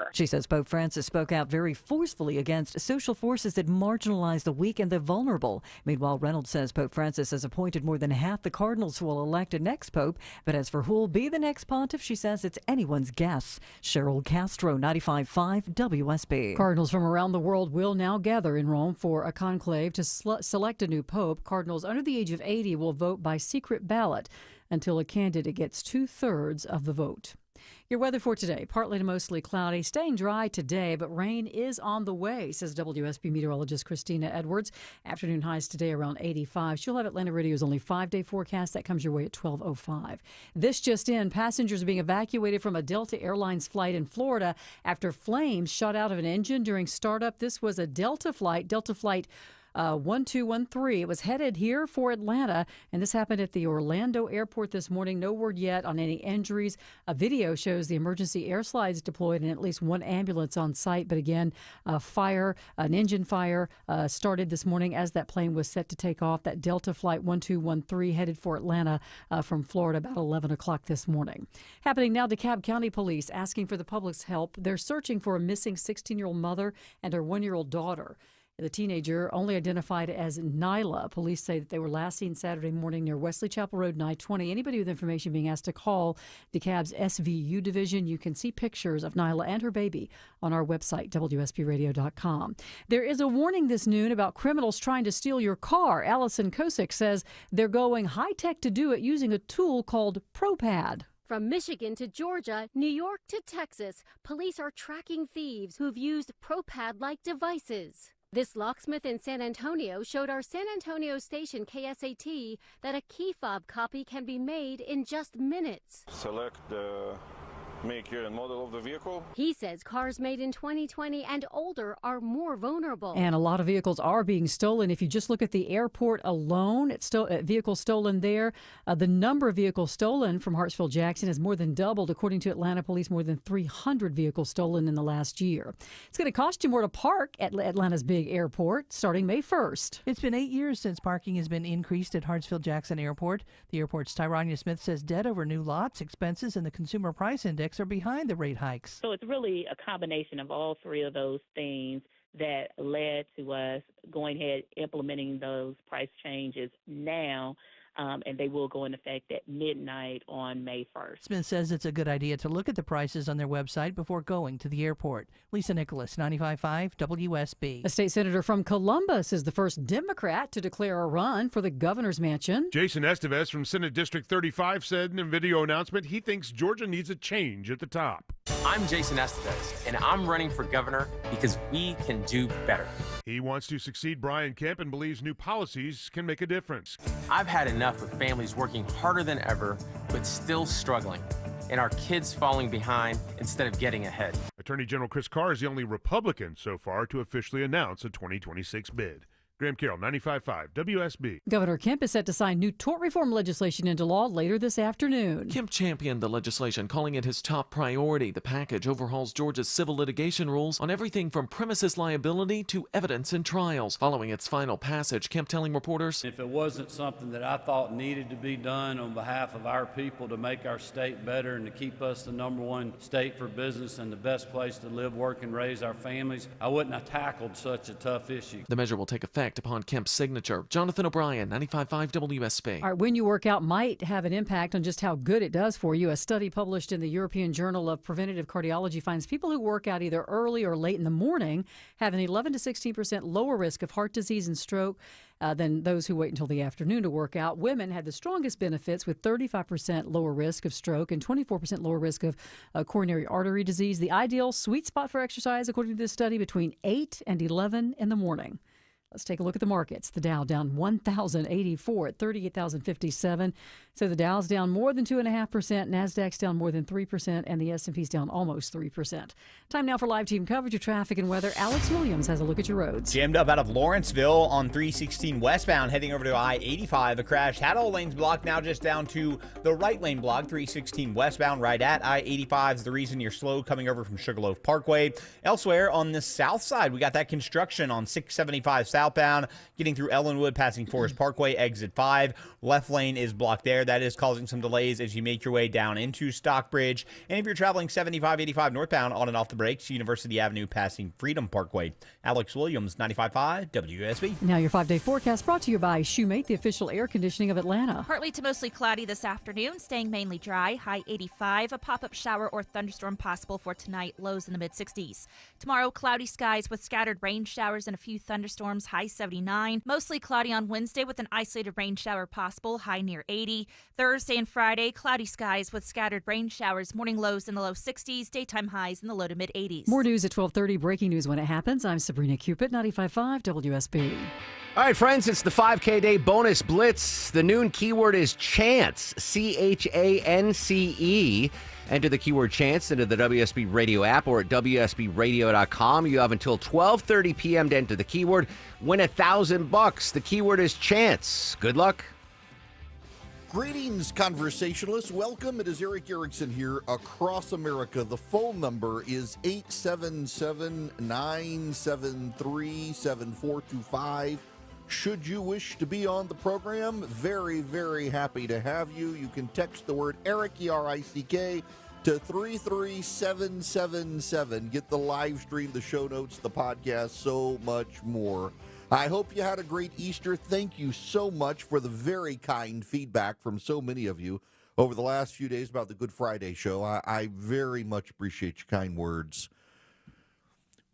ever. She says Pope Francis spoke out very forcefully against social forces that marginalize the weak and the vulnerable. Meanwhile, Reynolds says Pope Francis has appointed more than half the cardinals who will elect a next pope. But as for who will be the next pontiff, she says it's anyone's guess. Cheryl Castro, 95.5 WSB. Cardinals from around the world will now gather in Rome for a conclave to select a new pope. Cardinals under the age of 80 will vote by secret ballot until a candidate gets 2/3 of the vote. Your weather for today, partly to mostly cloudy, staying dry today, but rain is on the way, says WSB meteorologist Christina Edwards. Afternoon highs today around 85. She'll have Atlanta Radio's only 5-day forecast. That comes your way at 12:05. This just in, passengers are being evacuated from a Delta Airlines flight in Florida after flames shot out of an engine during startup. This was a Delta Flight 1213. It was headed here for Atlanta, and this happened at the Orlando airport this morning. No word yet on any injuries. A video shows the emergency air slides deployed and at least one ambulance on site. But again, an engine fire started this morning as that plane was set to take off. That Delta Flight 1213 headed for Atlanta from Florida about 11 o'clock this morning. Happening now, DeKalb County Police asking for the public's help. They're searching for a missing 16-year-old mother and her 1-year-old daughter. The teenager, only identified as Nyla. Police say that they were last seen Saturday morning near Wesley Chapel Road and I-20. Anybody with information being asked to call DeKalb's SVU division. You can see pictures of Nyla and her baby on our website, WSBradio.com. There is a warning this noon about criminals trying to steal your car. Allison Kosick says they're going high-tech to do it using a tool called ProPad. From Michigan to Georgia, New York to Texas, police are tracking thieves who've used ProPad-like devices. This locksmith in San Antonio showed our San Antonio station KSAT that a key fob copy can be made in just minutes. Select the make, year, and model of the vehicle. He says cars made in 2020 and older are more vulnerable. And a lot of vehicles are being stolen. If you just look at the airport alone, it's still vehicles stolen there. The number of vehicles stolen from Hartsfield-Jackson has more than doubled. According to Atlanta Police, more than 300 vehicles stolen in the last year. It's going to cost you more to park at Atlanta's big airport starting May 1st. It's been 8 years since parking has been increased at Hartsfield-Jackson Airport. The airport's Tyronia Smith says debt over new lots, expenses, and the consumer price index are behind the rate hikes. So it's really a combination of all three of those things that led to us going ahead implementing those price changes now. And they will go into effect at midnight on May 1st. Smith says it's a good idea to look at the prices on their website before going to the airport. Lisa Nicholas, 95.5 WSB. A state senator from Columbus is the first Democrat to declare a run for the governor's mansion. Jason Estevez from Senate District 35 said in a video announcement he thinks Georgia needs a change at the top. I'm Jason Estevez, and I'm running for governor because we can do better. He wants to succeed Brian Kemp and believes new policies can make a difference. I've had enough of families working harder than ever, but still struggling, and our kids falling behind instead of getting ahead. Attorney General Chris Carr is the only Republican so far to officially announce a 2026 bid. Graham Carroll, 95.5 WSB. Governor Kemp is set to sign new tort reform legislation into law later this afternoon. Kemp championed the legislation, calling it his top priority. The package overhauls Georgia's civil litigation rules on everything from premises liability to evidence in trials. Following its final passage, Kemp telling reporters, if it wasn't something that I thought needed to be done on behalf of our people to make our state better and to keep us the #1 state for business and the best place to live, work, and raise our families, I wouldn't have tackled such a tough issue. The measure will take effect upon Kemp's signature. Jonathan O'Brien, 95.5 WSB. All right, when you work out might have an impact on just how good it does for you. A study published in the European Journal of Preventative Cardiology finds people who work out either early or late in the morning have an 11 to 16% lower risk of heart disease and stroke than those who wait until the afternoon to work out. Women had the strongest benefits with 35% lower risk of stroke and 24% lower risk of coronary artery disease. The ideal sweet spot for exercise, according to this study, between 8 and 11 in the morning. Let's take a look at the markets. The Dow down 1,084 at 38,057. So the Dow's down more than 2.5%, Nasdaq's down more than 3%, and the S&P's down almost 3%. Time now for live team coverage of traffic and weather. Alex Williams has a look at your roads. Jammed up out of Lawrenceville on 316 westbound, heading over to I-85. A crash had all lanes blocked, now just down to the right lane block, 316 westbound, right at I-85 is the reason you're slow coming over from Sugarloaf Parkway. Elsewhere on the south side, we got that construction on 675 southbound, getting through Ellenwood, passing Forest Parkway, exit 5. Left lane is blocked there. That is causing some delays as you make your way down into Stockbridge. And if you're traveling 75-85 northbound on and off the brakes, University Avenue, passing Freedom Parkway. Alex Williams, 95.5 WSB. Now your 5-day forecast brought to you by Shoemate, the official air conditioning of Atlanta. Partly to mostly cloudy this afternoon, staying mainly dry, high 85. A pop-up shower or thunderstorm possible for tonight, lows in the mid-60s. Tomorrow, cloudy skies with scattered rain showers and a few thunderstorms, high 79. Mostly cloudy on Wednesday with an isolated rain shower possible, high near 80. Thursday and Friday, cloudy skies with scattered rain showers, morning lows in the low 60s, daytime highs in the low to mid-80s. More news at 12:30, breaking news when it happens. I'm Sabrina Cupid, 95.5 WSB. All right, friends, it's the 5K Day Bonus Blitz. The noon keyword is chance, CHANCE. Enter the keyword chance into the WSB Radio app or at WSBradio.com. You have until 12:30 p.m. to enter the keyword. Win $1,000. The keyword is chance. Good luck. Greetings, conversationalists. Welcome. It is Eric Erickson here across America. The phone number is 877-973-7425. Should you wish to be on the program, very, very happy to have you. You can text the word Eric, E-R-I-C-K, to 33777. Get the live stream, the show notes, the podcast, so much more. I hope you had a great Easter. Thank you so much for the very kind feedback from so many of you over the last few days about the Good Friday show. I very much appreciate your kind words.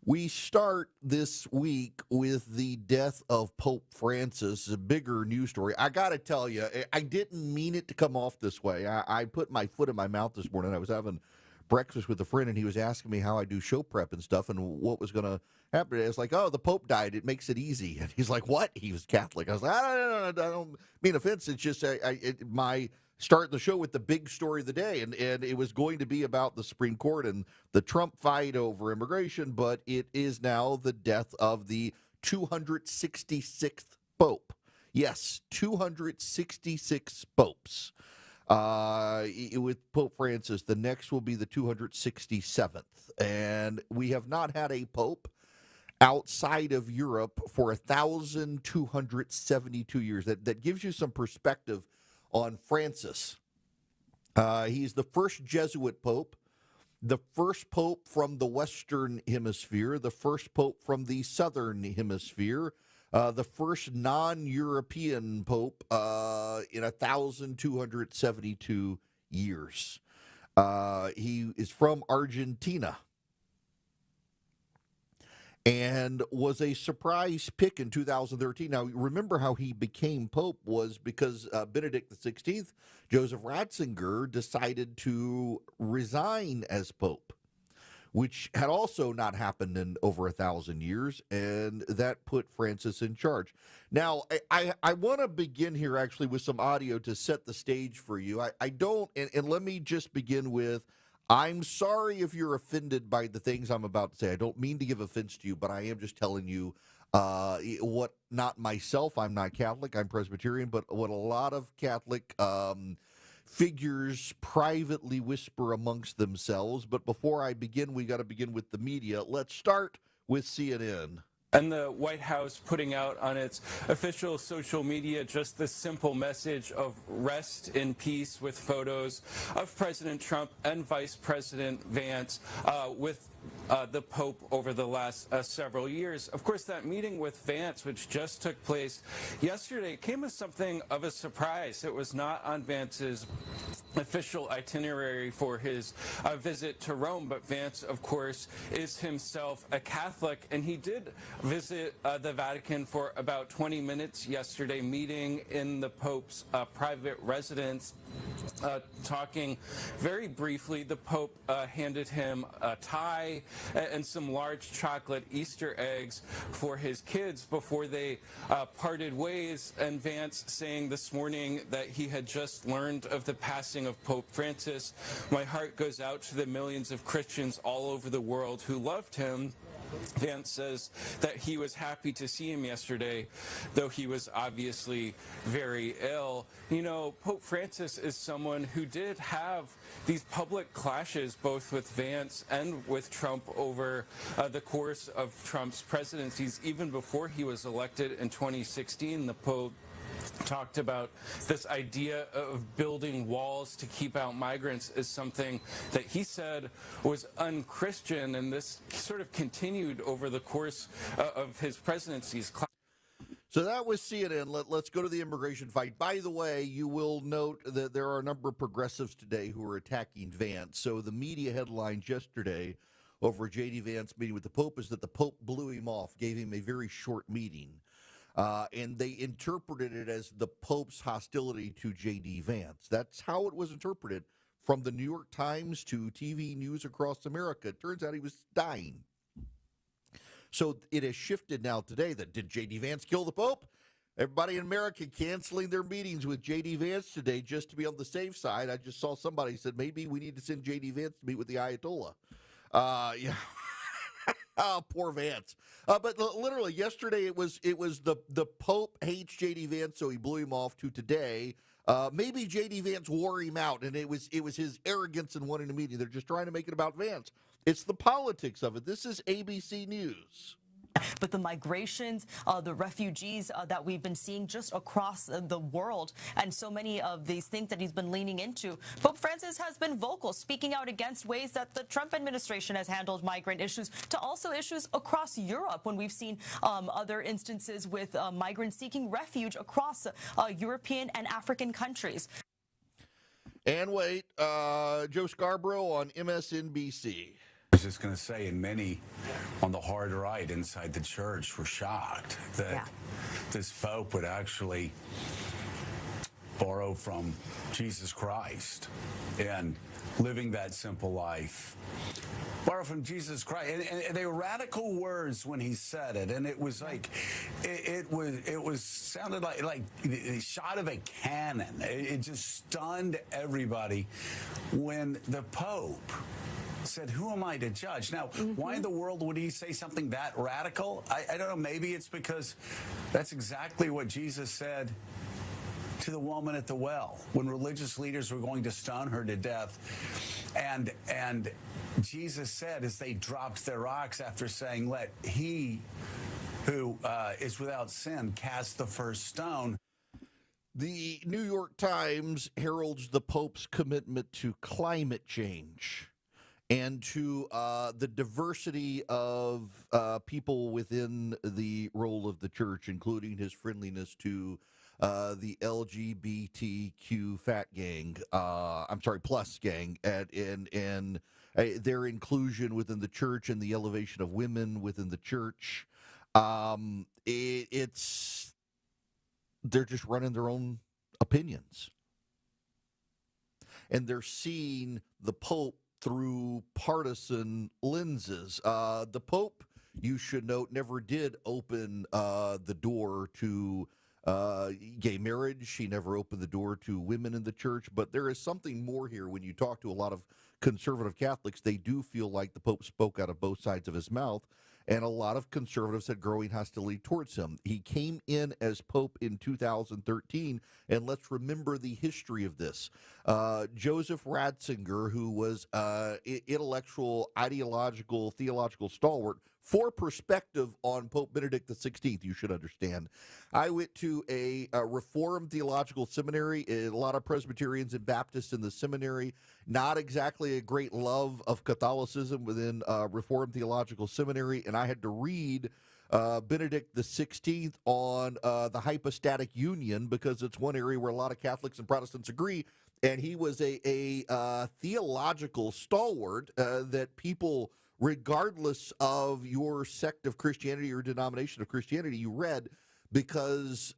We start this week with the death of Pope Francis, a bigger news story. I got to tell you, I didn't mean it to come off this way. I put my foot in my mouth this morning. I was having breakfast with a friend, and he was asking me how I do show prep and stuff and what was going to happen. It's like, oh, the Pope died. It makes it easy. And he's like, what? He was Catholic. I was like, I don't mean offense. It's just my starting the show with the big story of the day, and it was going to be about the Supreme Court and the Trump fight over immigration, but it is now the death of the 266th Pope. Yes, 266 popes. With Pope Francis, the next will be the 267th, and we have not had a pope outside of Europe for 1,272 years. That gives you some perspective on Francis. He's the first Jesuit pope, the first pope from the Western Hemisphere, the first pope from the Southern Hemisphere, the first non-European pope in 1,272 years. He is from Argentina and was a surprise pick in 2013. Now, remember how he became pope was because Benedict XVI, Joseph Ratzinger, decided to resign as pope, which had also not happened in over 1,000 years, and that put Francis in charge. Now, I want to begin here actually with some audio to set the stage for you. I don't, and let me just begin with, I'm sorry if you're offended by the things I'm about to say. I don't mean to give offense to you, but I am just telling you what, not myself, I'm not Catholic, I'm Presbyterian, but what a lot of Catholic figures privately whisper amongst themselves. But before I begin, we got to begin with the media. Let's start with CNN. And the White House putting out on its official social media just this simple message of rest in peace with photos of President Trump and Vice President Vance with the Pope over the last several years. Of course, that meeting with Vance, which just took place yesterday, came as something of a surprise. It was not on Vance's official itinerary for his visit to Rome, but Vance, of course, is himself a Catholic, and he did visit the Vatican for about 20 minutes yesterday, meeting in the Pope's private residence, talking very briefly. The Pope handed him a tie and some large chocolate Easter eggs for his kids before they parted ways, and Vance saying this morning that he had just learned of the passing of Pope Francis. My heart goes out to the millions of Christians all over the world who loved him Vance says that he was happy to see him yesterday, though he was obviously very ill. You know, Pope Francis is someone who did have these public clashes both with Vance and with Trump over the course of Trump's presidencies. Even before he was elected in 2016, the Pope talked about this idea of building walls to keep out migrants as something that he said was unchristian, and this sort of continued over the course of his presidencies. So that was CNN. Let's go to the immigration fight. By the way, you will note that there are a number of progressives today who are attacking Vance. So the media headlines yesterday over J.D. Vance meeting with the Pope is that the Pope blew him off, gave him a very short meeting. And they interpreted it as the Pope's hostility to J.D. Vance. That's how it was interpreted from the New York Times to TV news across America. It turns out he was dying. So it has shifted now today that did J.D. Vance kill the Pope? Everybody in America canceling their meetings with J.D. Vance today just to be on the safe side. I just saw somebody said maybe we need to send J.D. Vance to meet with the Ayatollah. Yeah. Oh, poor Vance. But literally yesterday it was the Pope hates J.D. Vance, so he blew him off, to today. Maybe J.D. Vance wore him out, and it was his arrogance in wanting to meet him. They're just trying to make it about Vance. It's the politics of it. This is ABC News. But the migrations, the refugees that we've been seeing just across the world, and so many of these things that he's been leaning into, Pope Francis has been vocal, speaking out against ways that the Trump administration has handled migrant issues, to also issues across Europe, when we've seen other instances with migrants seeking refuge across European and African countries. And wait, Joe Scarborough on MSNBC. I was just going to say, and many on the hard right inside the church were shocked that this Pope would actually borrow from Jesus Christ and living that simple life. Borrow from Jesus Christ. And they were radical words when he said it. And it was like, it sounded like the shot of a cannon. It just stunned everybody when the Pope said, who am I to judge? Now, why in the world would he say something that radical? I don't know. Maybe it's because that's exactly what Jesus said to the woman at the well when religious leaders were going to stone her to death. And Jesus said, as they dropped their rocks after saying, let he who is without sin cast the first stone. The New York Times heralds the Pope's commitment to climate change and to the diversity of people within the role of the church, including his friendliness to the LGBTQ plus gang, and their inclusion within the church and the elevation of women within the church. They're just running their own opinions, and they're seeing the Pope through partisan lenses. The Pope, you should note, never did open the door to gay marriage. He never opened the door to women in the church. But there is something more here. When you talk to a lot of conservative Catholics, they do feel like the Pope spoke out of both sides of his mouth. And a lot of conservatives had growing hostility towards him. He came in as Pope in 2013, and let's remember the history of this. Joseph Ratzinger, who was intellectual, ideological, theological stalwart, for perspective on Pope Benedict XVI, you should understand. I went to a Reformed theological seminary, a lot of Presbyterians and Baptists in the seminary, not exactly a great love of Catholicism within Reformed theological seminary, and I had to read Benedict XVI on the hypostatic union because it's one area where a lot of Catholics and Protestants agree, and he was a theological stalwart that people, regardless of your sect of Christianity or denomination of Christianity, you read, because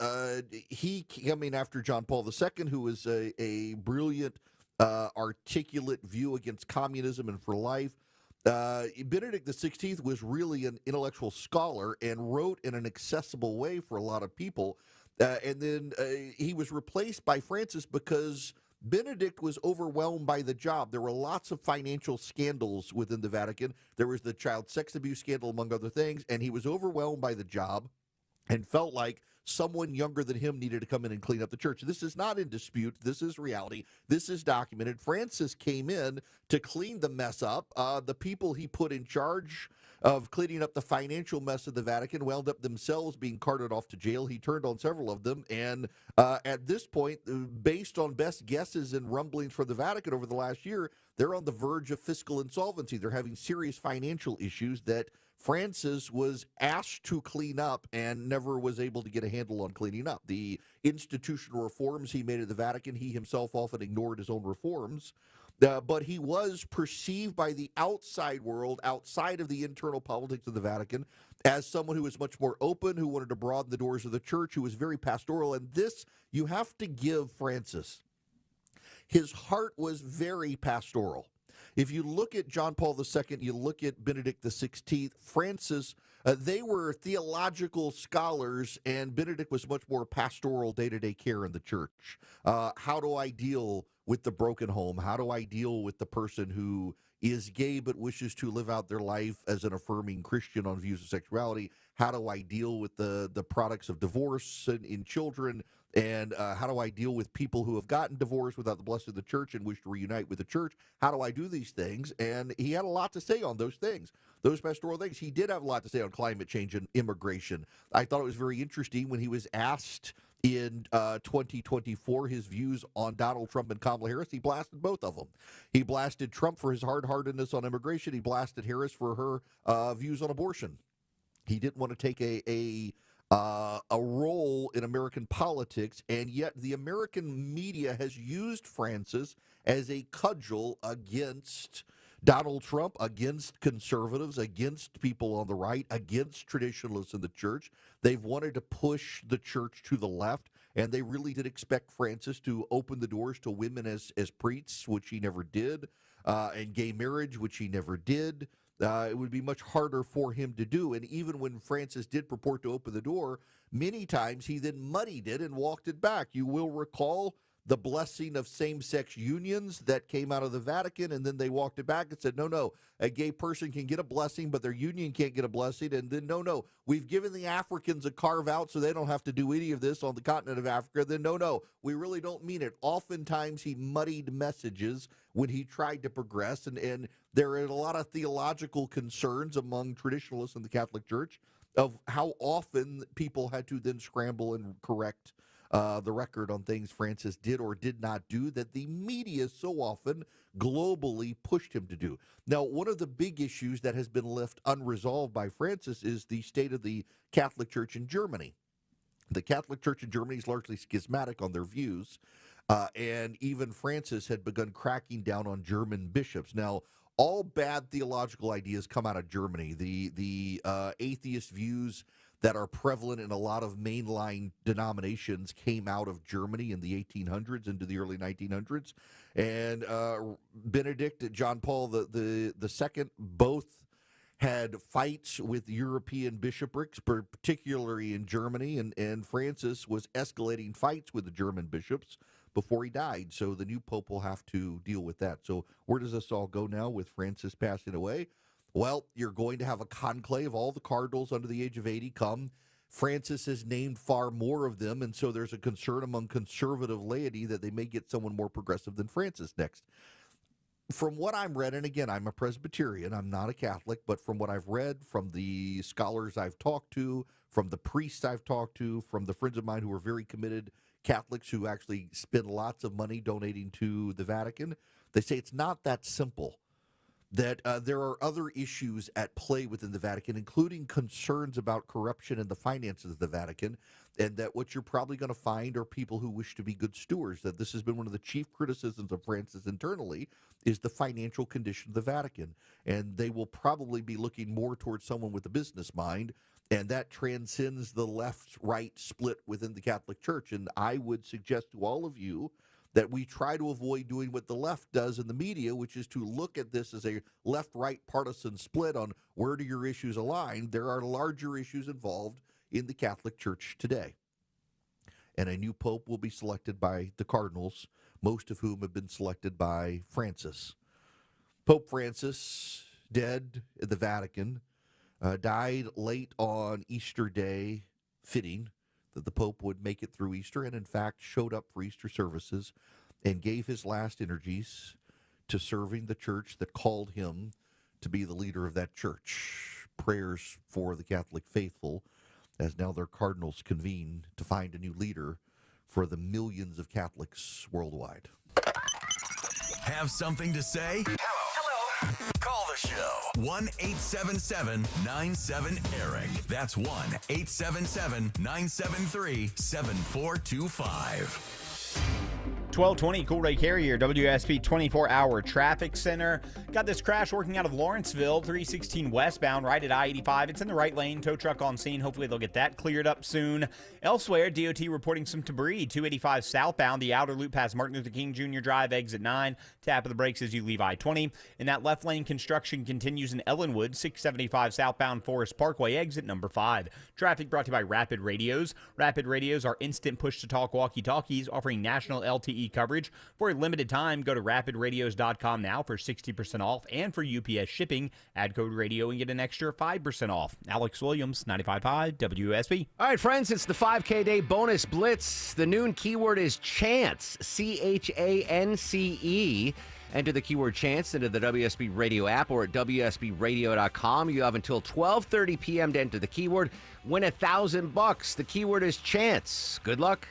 he, coming after John Paul II, who was a brilliant, articulate view against communism and for life, Benedict XVI was really an intellectual scholar and wrote in an accessible way for a lot of people. And then he was replaced by Francis because Benedict was overwhelmed by the job. There were lots of financial scandals within the Vatican. There was the child sex abuse scandal, among other things, and he was overwhelmed by the job and felt like someone younger than him needed to come in and clean up the church. This is not in dispute. This is reality. This is documented. Francis came in to clean the mess up. The people he put in charge of cleaning up the financial mess of the Vatican wound up themselves being carted off to jail. He turned on several of them. And at this point, based on best guesses and rumblings from the Vatican over the last year, they're on the verge of fiscal insolvency. They're having serious financial issues that Francis was asked to clean up and never was able to get a handle on cleaning up. The institutional reforms he made at the Vatican, he himself often ignored his own reforms. But he was perceived by the outside world, outside of the internal politics of the Vatican, as someone who was much more open, who wanted to broaden the doors of the church, who was very pastoral. And this, you have to give Francis. His heart was very pastoral. If you look at John Paul II, you look at Benedict XVI, Francis, they were theological scholars, and Benedict was much more pastoral day-to-day care in the church. How do I deal with the broken home? How do I deal with the person who is gay but wishes to live out their life as an affirming Christian on views of sexuality? How do I deal with the products of divorce in children? And how do I deal with people who have gotten divorced without the blessing of the church and wish to reunite with the church? How do I do these things? And he had a lot to say on those things, those pastoral things. He did have a lot to say on climate change and immigration. I thought it was very interesting when he was asked in 2024 his views on Donald Trump and Kamala Harris. He blasted both of them. He blasted Trump for his hard-heartedness on immigration. He blasted Harris for her views on abortion. He didn't want to take a role in American politics, and yet the American media has used Francis as a cudgel against Donald Trump, against conservatives, against people on the right, against traditionalists in the church. They've wanted to push the church to the left, and they really did expect Francis to open the doors to women as priests, which he never did, and gay marriage, which he never did. It would be much harder for him to do. And even when Francis did purport to open the door, many times he then muddied it and walked it back. You will recall the blessing of same-sex unions that came out of the Vatican, and then they walked it back and said, no, a gay person can get a blessing, but their union can't get a blessing. And then, no, we've given the Africans a carve-out so they don't have to do any of this on the continent of Africa. Then, no, we really don't mean it. Oftentimes he muddied messages when he tried to progress, and there are a lot of theological concerns among traditionalists in the Catholic Church of how often people had to then scramble and correct the record on things Francis did or did not do that the media so often globally pushed him to do. Now, one of the big issues that has been left unresolved by Francis is the state of the Catholic Church in Germany. The Catholic Church in Germany is largely schismatic on their views, and even Francis had begun cracking down on German bishops. Now, all bad theological ideas come out of Germany. The atheist views that are prevalent in a lot of mainline denominations came out of Germany in the 1800s into the early 1900s. And Benedict, John Paul the Second, both had fights with European bishoprics, particularly in Germany, and Francis was escalating fights with the German bishops before he died. So the new pope will have to deal with that. So where does this all go now with Francis passing away? Well, you're going to have a conclave. All the cardinals under the age of 80 come. Francis has named far more of them, and so there's a concern among conservative laity that they may get someone more progressive than Francis next. From what I'm read, and again, I'm a Presbyterian, I'm not a Catholic, but from what I've read, from the scholars I've talked to, from the priests I've talked to, from the friends of mine who are very committed Catholics who actually spend lots of money donating to the Vatican, they say it's not that simple. That there are other issues at play within the Vatican, including concerns about corruption in the finances of the Vatican, and that what you're probably going to find are people who wish to be good stewards. That this has been one of the chief criticisms of Francis internally is the financial condition of the Vatican, and they will probably be looking more towards someone with a business mind, and that transcends the left-right split within the Catholic Church. And I would suggest to all of you that we try to avoid doing what the left does in the media, which is to look at this as a left-right partisan split on where do your issues align. There are larger issues involved in the Catholic Church today. And a new pope will be selected by the cardinals most of whom have been selected by Francis. Pope Francis, dead at the Vatican, died late on Easter Day, fitting that the Pope would make it through Easter, and in fact showed up for Easter services and gave his last energies to serving the church that called him to be the leader of that church. Prayers for the Catholic faithful as now their cardinals convene to find a new leader for the millions of Catholics worldwide. Have something to say? Hello. Call the show. 1-877-97-ERIC. That's 1-877-973-7425. 1220 Cool Ray Carrier, WSB 24-hour traffic center. Got this crash working out of Lawrenceville, 316 westbound, right at I-85. It's in the right lane. Tow truck on scene. Hopefully they'll get that cleared up soon. Elsewhere, DOT reporting some debris. 285 southbound, the outer loop past Martin Luther King Jr. Drive, exit 9. Tap of the brakes as you leave I-20. In that left lane, construction continues in Ellenwood, 675 southbound Forest Parkway, exit number 5. Traffic brought to you by Rapid Radios. Rapid Radios are instant push-to-talk walkie-talkies offering national LTE coverage. For a limited time, go to rapidradios.com now for 60% off, and for UPS shipping, add code radio and get an extra 5% off. Alex Williams, 95.5 WSB. All right, friends, it's the 5K Day Bonus Blitz. The noon keyword is chance, C-H-A-N-C-E. Enter the keyword chance into the WSB Radio app or at WSBradio.com. You have until 12:30 p.m. to enter the keyword. Win $1,000. The keyword is chance. Good luck.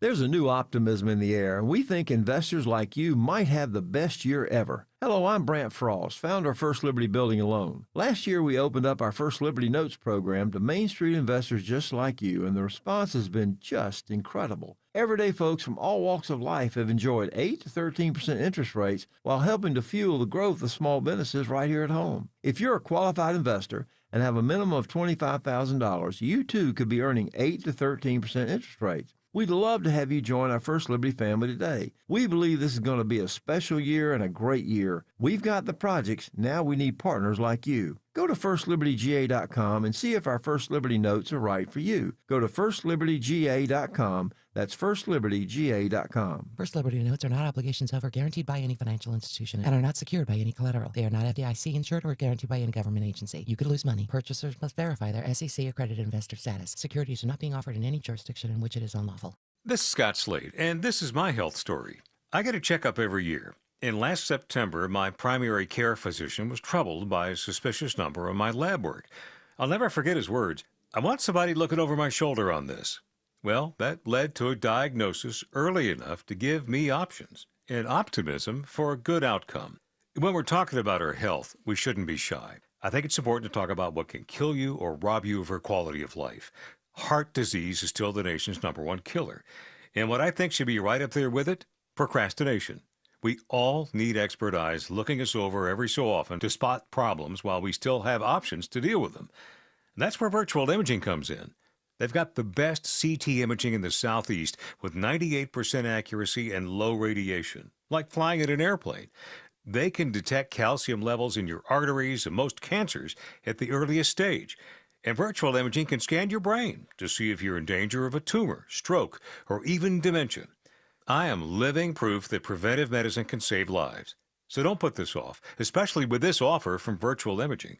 There's a new optimism in the air, and we think investors like you might have the best year ever. Hello, I'm Brant Frost, founder of First Liberty Building and Loan. Last year, we opened up our First Liberty Notes program to Main Street investors just like you, and the response has been just incredible. Everyday folks from all walks of life have enjoyed 8 to 13% interest rates while helping to fuel the growth of small businesses right here at home. If you're a qualified investor and have a minimum of $25,000, you too could be earning 8 to 13% interest rates. We'd love to have you join our First Liberty family today. We believe this is going to be a special year and a great year. We've got the projects. Now we need partners like you. Go to FirstLibertyGA.com and see if our First Liberty notes are right for you. Go to FirstLibertyGA.com. That's FirstLibertyGA.com. First Liberty notes are not obligations of or guaranteed by any financial institution and are not secured by any collateral. They are not FDIC insured or guaranteed by any government agency. You could lose money. Purchasers must verify their SEC accredited investor status. Securities are not being offered in any jurisdiction in which it is unlawful. This is Scott Slade, and this is my health story. I get a checkup every year. In last September, my primary care physician was troubled by a suspicious number on my lab work. I'll never forget his words. I want somebody looking over my shoulder on this. Well, that led to a diagnosis early enough to give me options and optimism for a good outcome. When we're talking about our health, we shouldn't be shy. I think it's important to talk about what can kill you or rob you of your quality of life. Heart disease is still the nation's #1 killer. And what I think should be right up there with it, procrastination. We all need expert eyes looking us over every so often to spot problems while we still have options to deal with them. And that's where virtual imaging comes in. They've got the best CT imaging in the Southeast with 98% accuracy and low radiation, like flying in an airplane. They can detect calcium levels in your arteries and most cancers at the earliest stage. And virtual imaging can scan your brain to see if you're in danger of a tumor, stroke, or even dementia. I am living proof that preventive medicine can save lives. So don't put this off, especially with this offer from Virtual Imaging.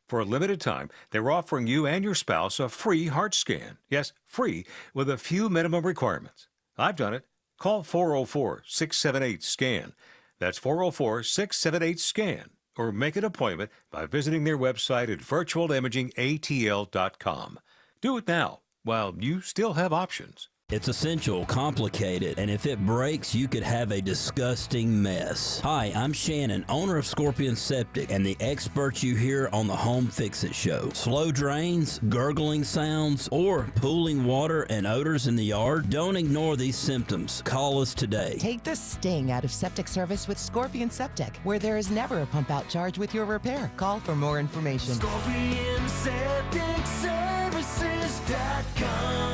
For a limited time, they're offering you and your spouse a free heart scan. Yes, free, with a few minimum requirements. I've done it. Call 404-678-SCAN. That's 404-678-SCAN. Or make an appointment by visiting their website at virtualimagingatl.com. Do it now while you still have options. It's essential, complicated, and if it breaks, you could have a disgusting mess. Hi, I'm Shannon, owner of Scorpion Septic, and the experts you hear on the Home Fix-It Show. Slow drains, gurgling sounds, or pooling water and odors in the yard? Don't ignore these symptoms. Call us today. Take the sting out of septic service with Scorpion Septic, where there is never a pump-out charge with your repair. Call for more information. ScorpionSepticServices.com.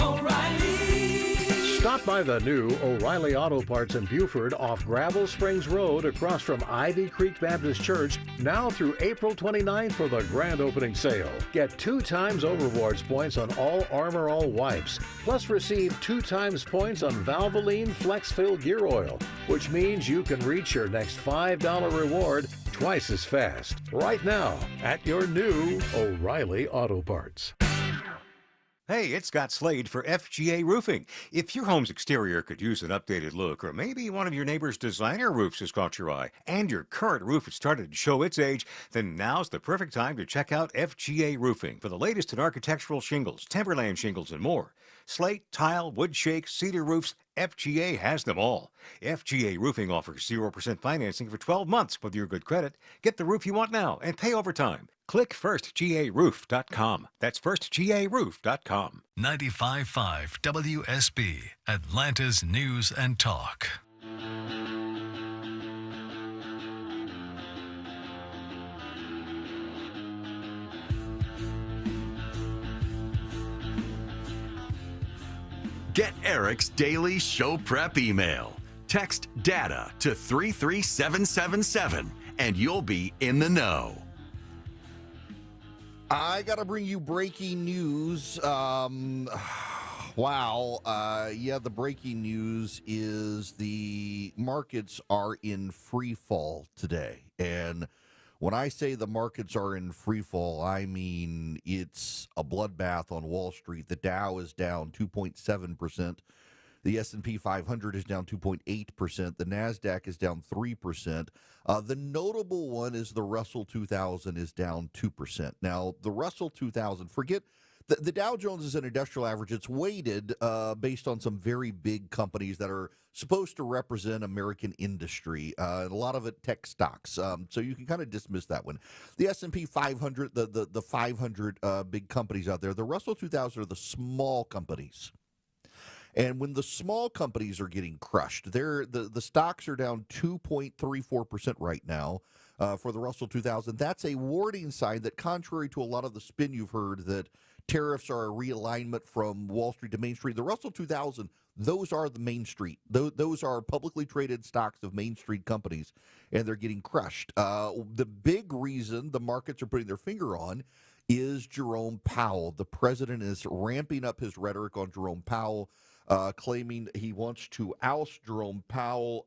O'Reilly. Stop by the new O'Reilly Auto Parts in Buford off Gravel Springs Road across from Ivy Creek Baptist Church now through April 29th for the grand opening sale. Get 2 times O-Rewards points on all Armor All wipes, plus receive 2 times points on Valvoline Flex Fill Gear Oil, which means you can reach your next $5 reward twice as fast. Right now at your new O'Reilly Auto Parts. Hey, it's Scott Slade for FGA Roofing. If your home's exterior could use an updated look, or maybe one of your neighbor's designer roofs has caught your eye, and your current roof has started to show its age, then now's the perfect time to check out FGA Roofing for the latest in architectural shingles, timberland shingles, and more. Slate, tile, wood shake, cedar roofs, FGA has them all. FGA Roofing offers 0% financing for 12 months with your good credit. Get the roof you want now and pay over time. Click firstgaroof.com. That's firstgaroof.com. 95.5 WSB, Atlanta's News and Talk. Get Eric's daily show prep email. Text DATA to 33777 and you'll be in the know. I got to bring you breaking news. The breaking news is the markets are in free fall today. And when I say the markets are in free fall, I mean it's a bloodbath on Wall Street. The Dow is down 2.7%. The S&P 500 is down 2.8%. The NASDAQ is down 3%. The notable one is the Russell 2000 is down 2%. Now, the Russell 2000, forget the Dow Jones is an industrial average. It's weighted based on some very big companies that are supposed to represent American industry. A lot of it tech stocks. So you can kind of dismiss that one. The S&P 500, the 500 big companies out there. The Russell 2000 are the small companies. And when the small companies are getting crushed, the stocks are down 2.34% right now for the Russell 2000. That's a warning sign that, contrary to a lot of the spin you've heard that tariffs are a realignment from Wall Street to Main Street, the Russell 2000, those are the Main Street. Those are publicly traded stocks of Main Street companies, and they're getting crushed. The big reason the markets are putting their finger on is Jerome Powell. The president is ramping up his rhetoric on Jerome Powell, claiming he wants to oust Jerome Powell.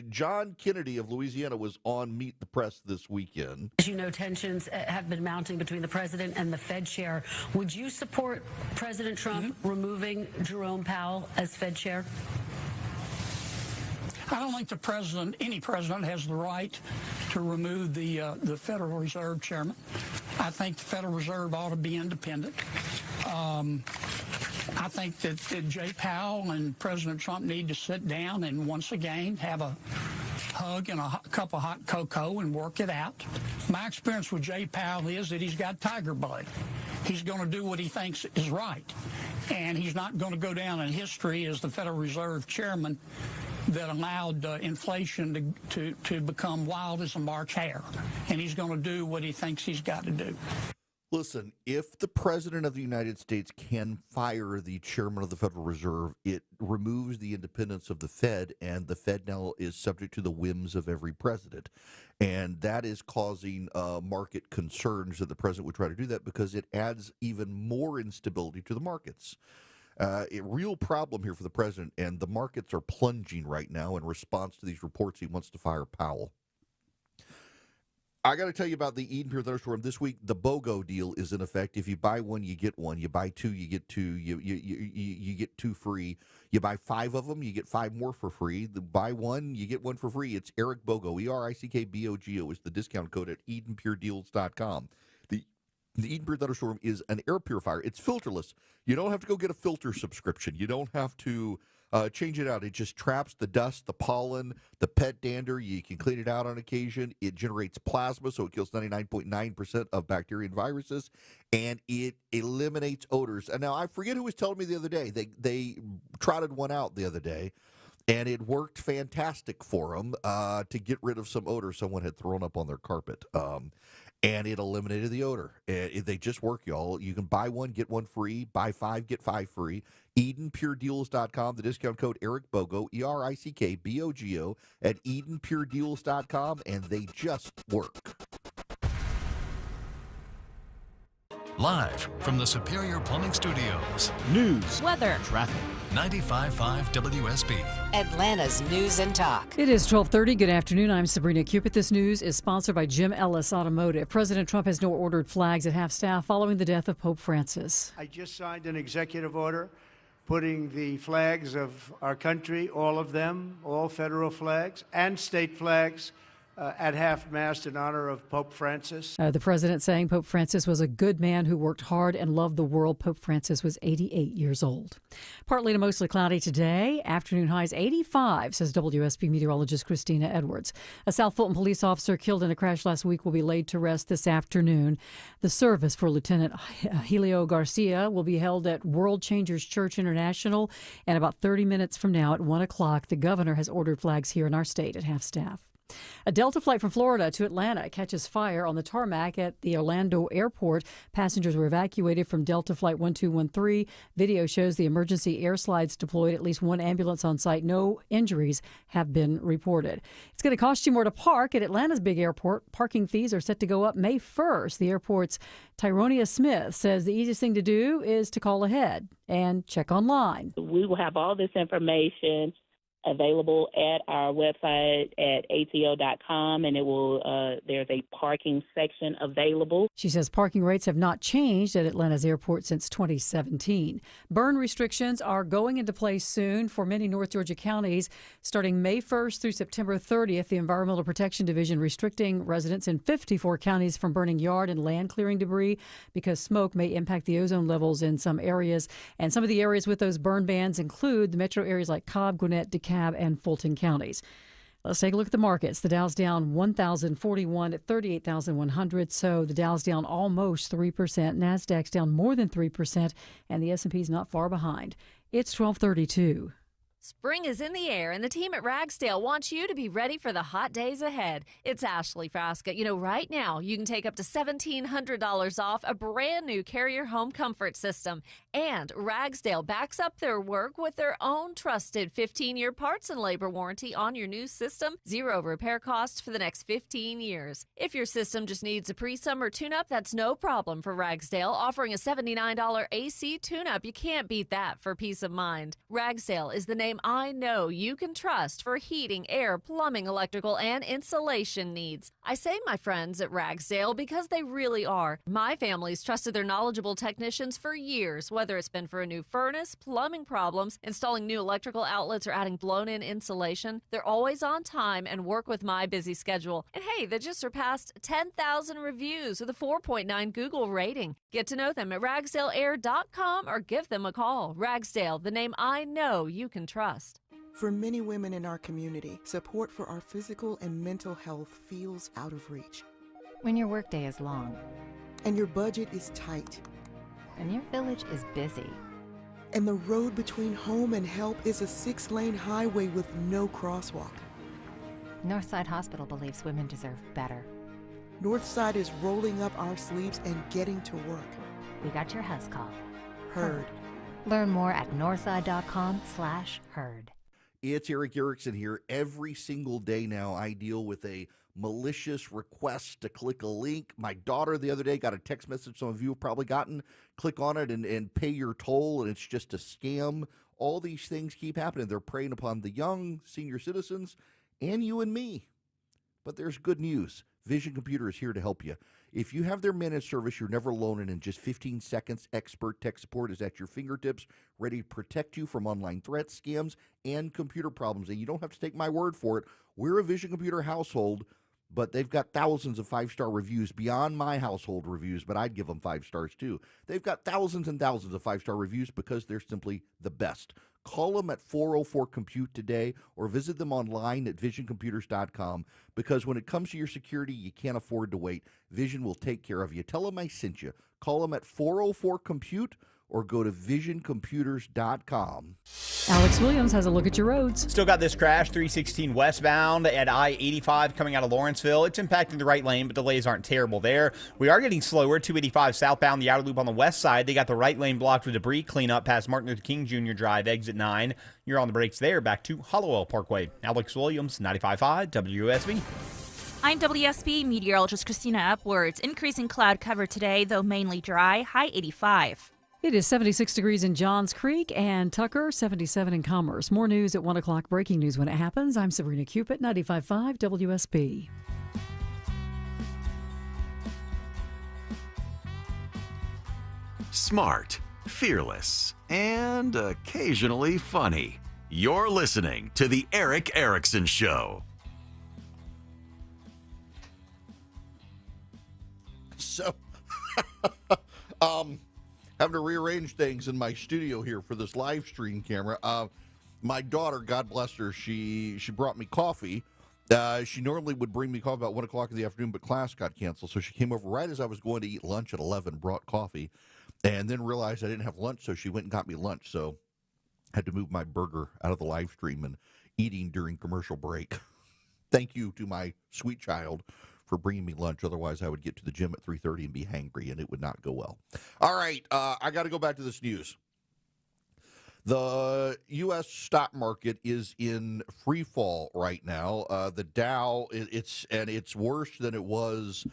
John Kennedy of Louisiana was on Meet the Press this weekend. As you know, tensions have been mounting between the president and the Fed chair. Would you support President Trump removing Jerome Powell as Fed chair? I don't think any president has the right to remove the Federal Reserve chairman. I think the Federal Reserve ought to be independent. I think that Jay Powell and President Trump need to sit down and once again have a hug and a cup of hot cocoa and work it out. My experience with Jay Powell is that he's got tiger blood. He's going to do what he thinks is right. And he's not going to go down in history as the Federal Reserve chairman that allowed inflation to become wild as a March hare. And he's going to do what he thinks he's got to do. Listen, if the president of the United States can fire the chairman of the Federal Reserve, it removes the independence of the Fed, and the Fed now is subject to the whims of every president. And that is causing market concerns that the president would try to do that because it adds even more instability to the markets. A real problem here for the president, and the markets are plunging right now in response to these reports he wants to fire Powell. I got to tell you about the Eden Pure Thunderstorm this week. The BOGO deal is in effect. If you buy one, you get one. You buy two, you get two. You get two free. You buy 5 of them, you get 5 more for free. Buy one, you get one for free. It's Eric Bogo. ERICKBOGO is the discount code at EdenPureDeals.com. The Eden Pure Thunderstorm is an air purifier. It's filterless. You don't have to go get a filter subscription. You don't have to change it out. It just traps the dust, the pollen, the pet dander. You can clean it out on occasion. It generates plasma, so it kills 99.9% of bacteria and viruses, and it eliminates odors. And now I forget who was telling me the other day. They trotted one out the other day, and it worked fantastic for them to get rid of some odor someone had thrown up on their carpet. and it eliminated the odor. They just work, y'all. You can buy one, get one free. Buy 5, get 5 free. EdenPureDeals.com. The discount code Eric Bogo, ERICKBOGO, at EdenPureDeals.com, and they just work. Live from the Superior Plumbing Studios. News, weather, traffic. 95.5 WSB. Atlanta's News and Talk. It is 12:30. Good afternoon. I'm Sabrina Cupid. This news is sponsored by Jim Ellis Automotive. President Trump has no ordered flags at half-staff following the death of Pope Francis. I just signed an executive order putting the flags of our country, all of them, all federal flags and state flags, at half-mast in honor of Pope Francis. The president saying Pope Francis was a good man who worked hard and loved the world. Pope Francis was 88 years old. Partly to mostly cloudy today. Afternoon highs 85, says WSB meteorologist Christina Edwards. A South Fulton police officer killed in a crash last week will be laid to rest this afternoon. The service for Lieutenant Helio Garcia will be held at World Changers Church International. And about 30 minutes from now at 1 o'clock, the governor has ordered flags here in our state at half-staff. A Delta flight from Florida to Atlanta catches fire on the tarmac at the Orlando airport. Passengers were evacuated from Delta Flight 1213. Video shows the emergency air slides deployed, at least one ambulance on site. No injuries have been reported. It's going to cost you more to park at Atlanta's big airport. Parking fees are set to go up May 1st. The airport's Tyronia Smith says the easiest thing to do is to call ahead and check online. We will have all this information available at our website at ATO.com, and it will there's a parking section available. She says parking rates have not changed at Atlanta's airport since 2017. Burn restrictions are going into place soon for many North Georgia counties. Starting May 1st through September 30th, the Environmental Protection Division restricting residents in 54 counties from burning yard and land clearing debris because smoke may impact the ozone levels in some areas. And some of the areas with those burn bans include the metro areas like Cobb, Gwinnett, DeKalb, and Fulton counties. Let's take a look at the markets. The Dow's down 1,041 at 38,100. So the Dow's down almost 3%. NASDAQ's down more than 3%. And the S&P's not far behind. It's 12:32. Spring is in the air, and the team at Ragsdale wants you to be ready for the hot days ahead. It's Ashley Frasca. You know, right now, you can take up to $1,700 off a brand new Carrier home comfort system. And Ragsdale backs up their work with their own trusted 15-year parts and labor warranty on your new system. 0 repair costs for the next 15 years. If your system just needs a pre-summer tune-up, that's no problem for Ragsdale, offering a $79 AC tune-up. You can't beat that for peace of mind. Ragsdale is the name I know you can trust for heating, air, plumbing, electrical, and insulation needs. I say my friends at Ragsdale because they really are. My family's trusted their knowledgeable technicians for years, whether it's been for a new furnace, plumbing problems, installing new electrical outlets, or adding blown-in insulation. They're always on time and work with my busy schedule. And hey, they just surpassed 10,000 reviews with a 4.9 Google rating. Get to know them at ragsdaleair.com or give them a call. Ragsdale, the name I know you can trust. For many women in our community, support for our physical and mental health feels out of reach. When your workday is long, and your budget is tight, and your village is busy, and the road between home and help is a 6-lane highway with no crosswalk. Northside Hospital believes women deserve better. Northside is rolling up our sleeves and getting to work. We got your house call. Heard. Learn more at northside.com/heard. It's Eric Erickson here. Every single day now, I deal with a malicious request to click a link. My daughter the other day got a text message some of you have probably gotten. Click on it and pay your toll, and it's just a scam. All these things keep happening. They're preying upon the young, senior citizens, and you and me. But there's good news. Vision Computer is here to help you. If you have their managed service, you're never alone, and in just 15 seconds, expert tech support is at your fingertips, ready to protect you from online threats, scams, and computer problems. And you don't have to take my word for it. We're a Vision Computer household, but they've got thousands of 5-star reviews beyond my household reviews, but I'd give them 5 stars too. They've got thousands and thousands of 5-star reviews because they're simply the best. Call them at 404-COMPUTE today or visit them online at visioncomputers.com, because when it comes to your security, you can't afford to wait. Vision will take care of you. Tell them I sent you. Call them at 404-COMPUTE or go to visioncomputers.com. Alex Williams has a look at your roads. Still got this crash, 316 westbound at I-85 coming out of Lawrenceville. It's impacting the right lane, but delays aren't terrible there. We are getting slower, 285 southbound, the outer loop on the west side. They got the right lane blocked with debris cleanup past Martin Luther King Jr. Drive, exit 9. You're on the brakes there, back to Hollowell Parkway. Alex Williams, 95.5 WSB. I'm WSB meteorologist Christina Upwards. Increasing cloud cover today, though mainly dry, high 85. It is 76 degrees in Johns Creek and Tucker, 77 in Commerce. More news at 1 o'clock, breaking news when it happens. I'm Sabrina Cupid, 95.5 WSB. Smart, fearless, and occasionally funny. You're listening to The Eric Erickson Show. So, having to rearrange things in my studio here for this live stream camera. My daughter, God bless her, she brought me coffee. She normally would bring me coffee about 1 o'clock in the afternoon, but class got canceled. So she came over right as I was going to eat lunch at 11, brought coffee, and then realized I didn't have lunch, so she went and got me lunch. So I had to move my burger out of the live stream and eating during commercial break. Thank you to my sweet child for bringing me lunch. Otherwise, I would get to the gym at 3:30 and be hangry, and it would not go well. All right, I got to go back to this news. The U.S. stock market is in free fall right now. The Dow, it's worse than it was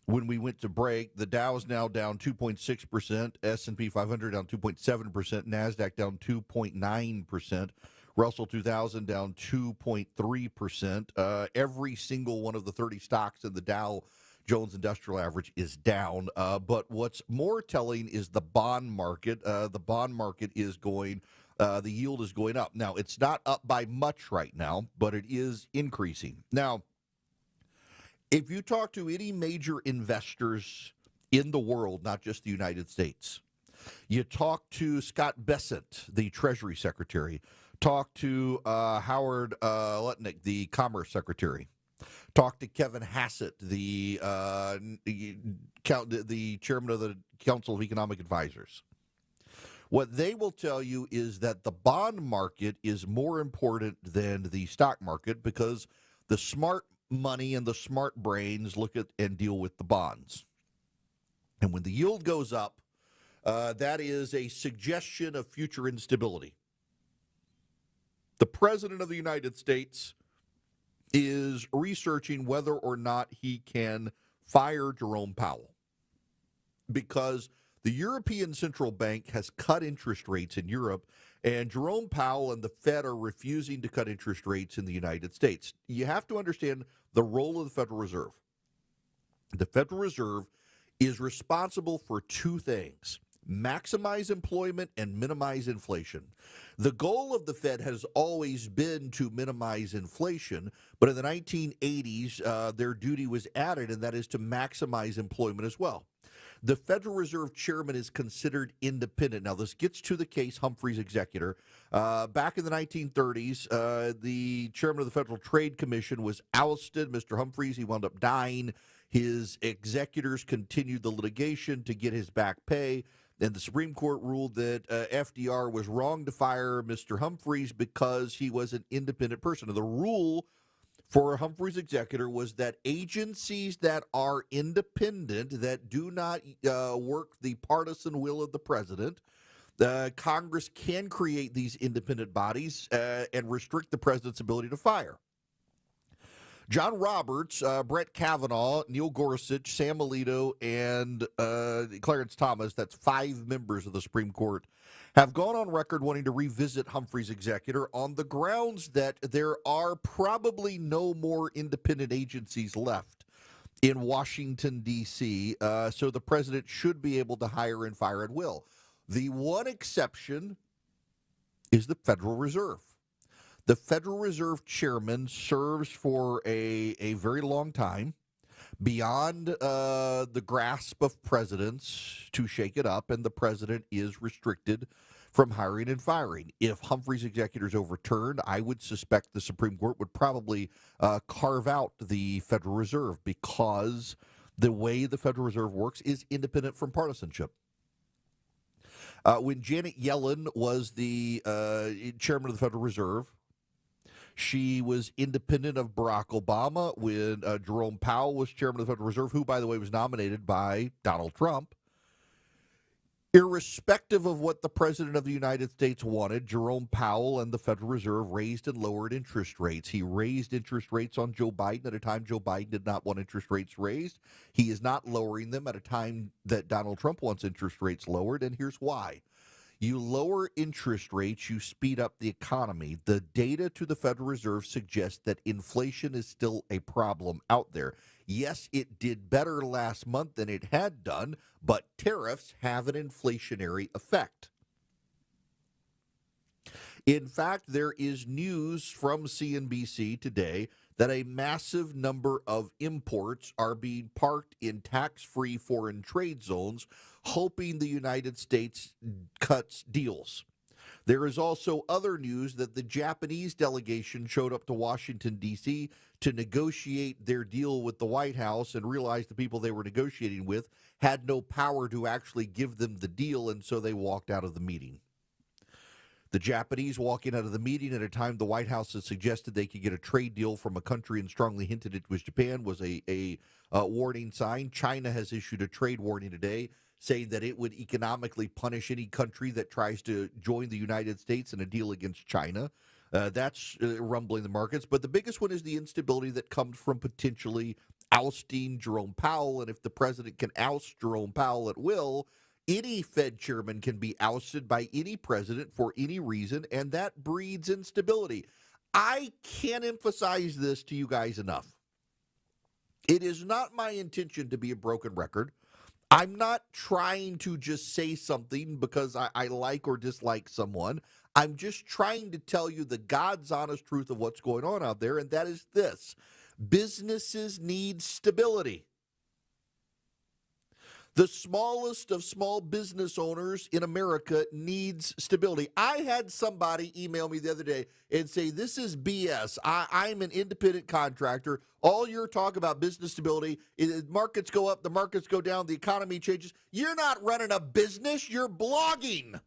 when we went to break. The Dow is now down 2.6%, S&P 500 down 2.7%, NASDAQ down 2.9%. Russell 2000 down 2.3%. Every single one of the 30 stocks in the Dow Jones Industrial Average is down. But what's more telling is the bond market. The bond market is going, the yield is going up. Now, it's not up by much right now, but it is increasing. Now, if you talk to any major investors in the world, not just the United States, you talk to Scott Bessent, the Treasury Secretary, talk to Howard Lutnick, the Commerce Secretary. Talk to Kevin Hassett, the chairman of the Council of Economic Advisors. What they will tell you is that the bond market is more important than the stock market because the smart money and the smart brains look at and deal with the bonds. And when the yield goes up, that is a suggestion of future instability. The President of the United States is researching whether or not he can fire Jerome Powell because the European Central Bank has cut interest rates in Europe, and Jerome Powell and the Fed are refusing to cut interest rates in the United States. You have to understand the role of the Federal Reserve. The Federal Reserve is responsible for two things: maximize employment and minimize inflation. The goal of the Fed has always been to minimize inflation, but in the 1980s, their duty was added, and that is to maximize employment as well. The Federal Reserve chairman is considered independent. Now, this gets to the case Humphrey's executor. Back in the 1930s, the chairman of the Federal Trade Commission was ousted. Mr. Humphreys, he wound up dying. His executors continued the litigation to get his back pay. And the Supreme Court ruled that FDR was wrong to fire Mr. Humphreys because he was an independent person. And the rule for Humphrey's executor was that agencies that are independent, that do not work the partisan will of the president, Congress can create these independent bodies and restrict the president's ability to fire. John Roberts, Brett Kavanaugh, Neil Gorsuch, Sam Alito, and Clarence Thomas, that's 5 members of the Supreme Court, have gone on record wanting to revisit Humphrey's executor on the grounds that there are probably no more independent agencies left in Washington, D.C., so the president should be able to hire and fire at will. The one exception is the Federal Reserve. The Federal Reserve chairman serves for a very long time, beyond the grasp of presidents to shake it up, and the president is restricted from hiring and firing. If Humphrey's executor is overturned, I would suspect the Supreme Court would probably carve out the Federal Reserve because the way the Federal Reserve works is independent from partisanship. When Janet Yellen was the chairman of the Federal Reserve, she was independent of Barack Obama. When Jerome Powell was chairman of the Federal Reserve, who, by the way, was nominated by Donald Trump, irrespective of what the President of the United States wanted, Jerome Powell and the Federal Reserve raised and lowered interest rates. He raised interest rates on Joe Biden at a time Joe Biden did not want interest rates raised. He is not lowering them at a time that Donald Trump wants interest rates lowered, and here's why. You lower interest rates, you speed up the economy. The data to the Federal Reserve suggests that inflation is still a problem out there. Yes, it did better last month than it had done, but tariffs have an inflationary effect. In fact, there is news from CNBC today that a massive number of imports are being parked in tax-free foreign trade zones, hoping the United States cuts deals. There is also other news that the Japanese delegation showed up to Washington, D.C. to negotiate their deal with the White House and realized the people they were negotiating with had no power to actually give them the deal, and so they walked out of the meeting. The Japanese walking out of the meeting at a time the White House has suggested they could get a trade deal from a country and strongly hinted it was Japan was a warning sign. China has issued a trade warning today saying that it would economically punish any country that tries to join the United States in a deal against China. That's rumbling the markets. But the biggest one is the instability that comes from potentially ousting Jerome Powell. And if the president can oust Jerome Powell at will, any Fed chairman can be ousted by any president for any reason, and that breeds instability. I can't emphasize this to you guys enough. It is not my intention to be a broken record. I'm not trying to just say something because I like or dislike someone. I'm just trying to tell you the God's honest truth of what's going on out there, and that is this. Businesses need stability. The smallest of small business owners in America needs stability. I had somebody email me the other day and say, this is BS. I'm an independent contractor. All your talk about business stability is markets go up, the markets go down, the economy changes. You're not running a business. You're blogging.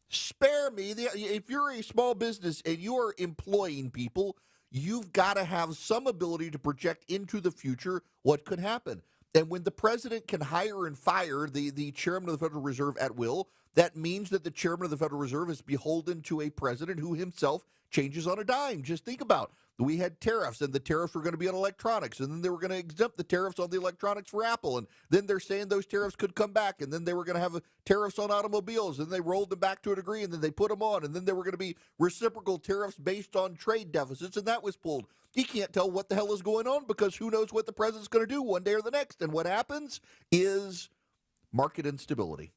Spare me. If you're a small business and you are employing people, you've got to have some ability to project into the future what could happen. And when the president can hire and fire the chairman of the Federal Reserve at will, that means that the chairman of the Federal Reserve is beholden to a president who himself changes on a dime. Just think about it. We had tariffs, and the tariffs were going to be on electronics, and then they were going to exempt the tariffs on the electronics for Apple, and then they're saying those tariffs could come back, and then they were going to have tariffs on automobiles, and they rolled them back to a degree, and then they put them on, and then there were going to be reciprocal tariffs based on trade deficits, and that was pulled. He can't tell what the hell is going on because who knows what the president's going to do one day or the next, and what happens is market instability.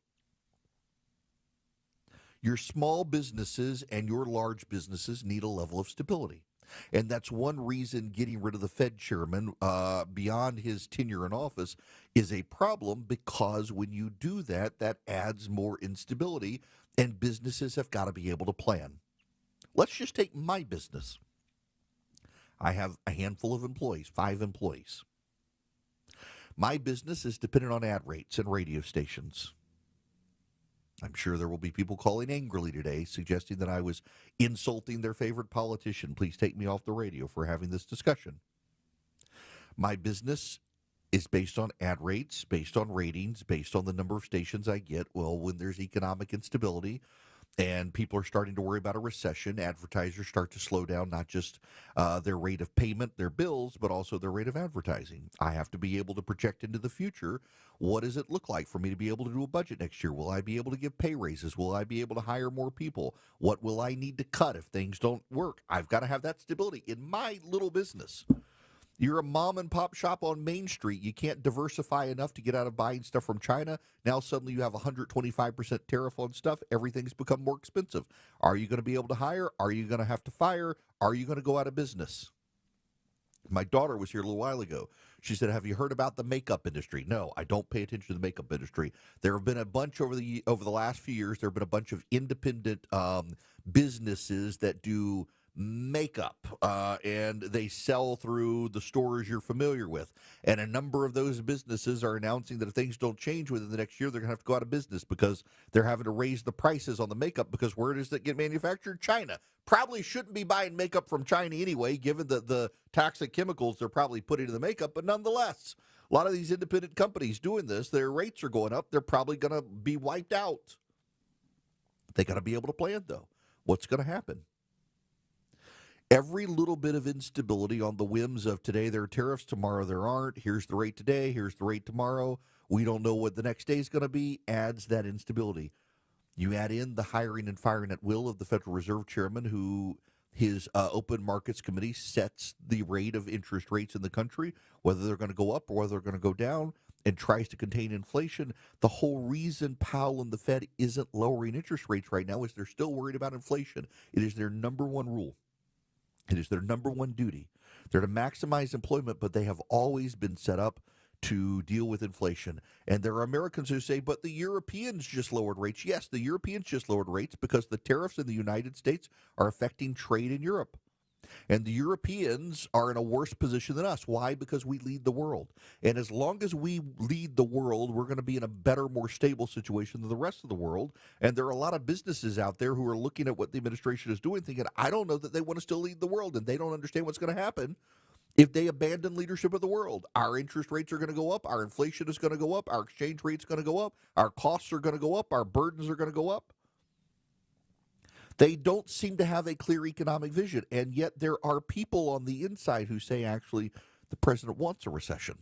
Your small businesses and your large businesses need a level of stability. And that's one reason getting rid of the Fed chairman beyond his tenure in office is a problem, because when you do that, that adds more instability, and businesses have got to be able to plan. Let's just take my business. I have a handful of employees, 5 employees. My business is dependent on ad rates and radio stations. I'm sure there will be people calling angrily today suggesting that I was insulting their favorite politician. Please take me off the radio for having this discussion. My business is based on ad rates, based on ratings, based on the number of stations I get. Well, when there's economic instability and people are starting to worry about a recession, advertisers start to slow down not just their rate of payment, their bills, but also their rate of advertising. I have to be able to project into the future. What does it look like for me to be able to do a budget next year? Will I be able to give pay raises? Will I be able to hire more people? What will I need to cut if things don't work? I've got to have that stability in my little business. You're a mom and pop shop on Main Street. You can't diversify enough to get out of buying stuff from China. Now suddenly you have 125% tariff on stuff. Everything's become more expensive. Are you going to be able to hire? Are you going to have to fire? Are you going to go out of business? My daughter was here a little while ago. She said, have you heard about the makeup industry? No, I don't pay attention to the makeup industry. There have been a bunch over the last few years. There have been a bunch of independent businesses that do makeup, and they sell through the stores you're familiar with. And a number of those businesses are announcing that if things don't change within the next year, they're going to have to go out of business because they're having to raise the prices on the makeup because where does it get manufactured? China. Probably shouldn't be buying makeup from China anyway, given the toxic chemicals they're probably putting in the makeup, but nonetheless, a lot of these independent companies doing this, their rates are going up. They're probably going to be wiped out. They got to be able to plan, though. What's going to happen? Every little bit of instability on the whims of today there are tariffs, tomorrow there aren't. Here's the rate today, here's the rate tomorrow. We don't know what the next day is going to be, adds that instability. You add in the hiring and firing at will of the Federal Reserve Chairman, who his open markets committee sets the rate of interest rates in the country, whether they're going to go up or whether they're going to go down, and tries to contain inflation. The whole reason Powell and the Fed isn't lowering interest rates right now is they're still worried about inflation. It is their number one rule. It is their number one duty. They're to maximize employment, but they have always been set up to deal with inflation. And there are Americans who say, but the Europeans just lowered rates. Yes, the Europeans just lowered rates because the tariffs in the United States are affecting trade in Europe. And the Europeans are in a worse position than us. Why? Because we lead the world. And as long as we lead the world, we're going to be in a better, more stable situation than the rest of the world. And there are a lot of businesses out there who are looking at what the administration is doing, thinking, I don't know that they want to still lead the world, and they don't understand what's going to happen if they abandon leadership of the world. Our interest rates are going to go up. Our inflation is going to go up. Our exchange rate's going to go up. Our costs are going to go up. Our burdens are going to go up. They don't seem to have a clear economic vision, and yet there are people on the inside who say, actually, the president wants a recession.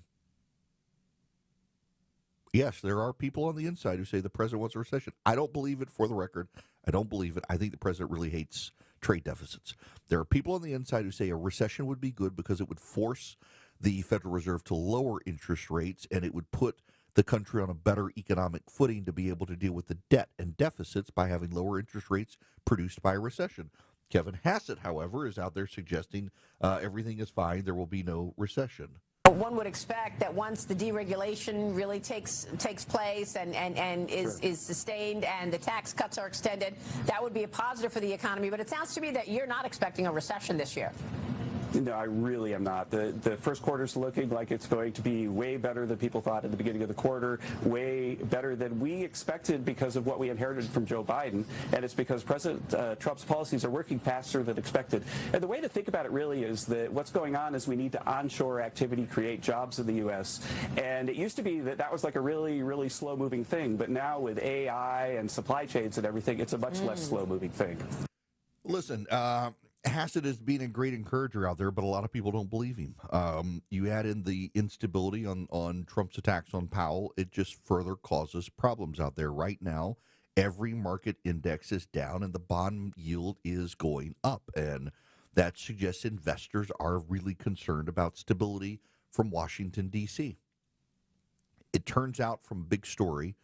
Yes, there are people on the inside who say the president wants a recession. I don't believe it, for the record. I don't believe it. I think the president really hates trade deficits. There are people on the inside who say a recession would be good because it would force the Federal Reserve to lower interest rates, and it would put the country on a better economic footing to be able to deal with the debt and deficits by having lower interest rates produced by a recession. Kevin Hassett, however, is out there suggesting everything is fine. There will be no recession. One would expect that once the deregulation really takes place and is sustained and the tax cuts are extended, that would be a positive for the economy. But it sounds to me that you're not expecting a recession this year. No, I really am not. The first quarter is looking like it's going to be way better than people thought at the beginning of the quarter, way better than we expected because of what we inherited from Joe Biden. And it's because President Trump's policies are working faster than expected. And the way to think about it really is that what's going on is we need to onshore activity, create jobs in the U.S. And it used to be that was like a really, really slow-moving thing. But now with AI and supply chains and everything, it's a much less slow-moving thing. Listen, Hassett is being a great encourager out there, but a lot of people don't believe him. You add in the instability on Trump's attacks on Powell, it just further causes problems out there. Right now, every market index is down and the bond yield is going up. And that suggests investors are really concerned about stability from Washington, D.C. It turns out from a big story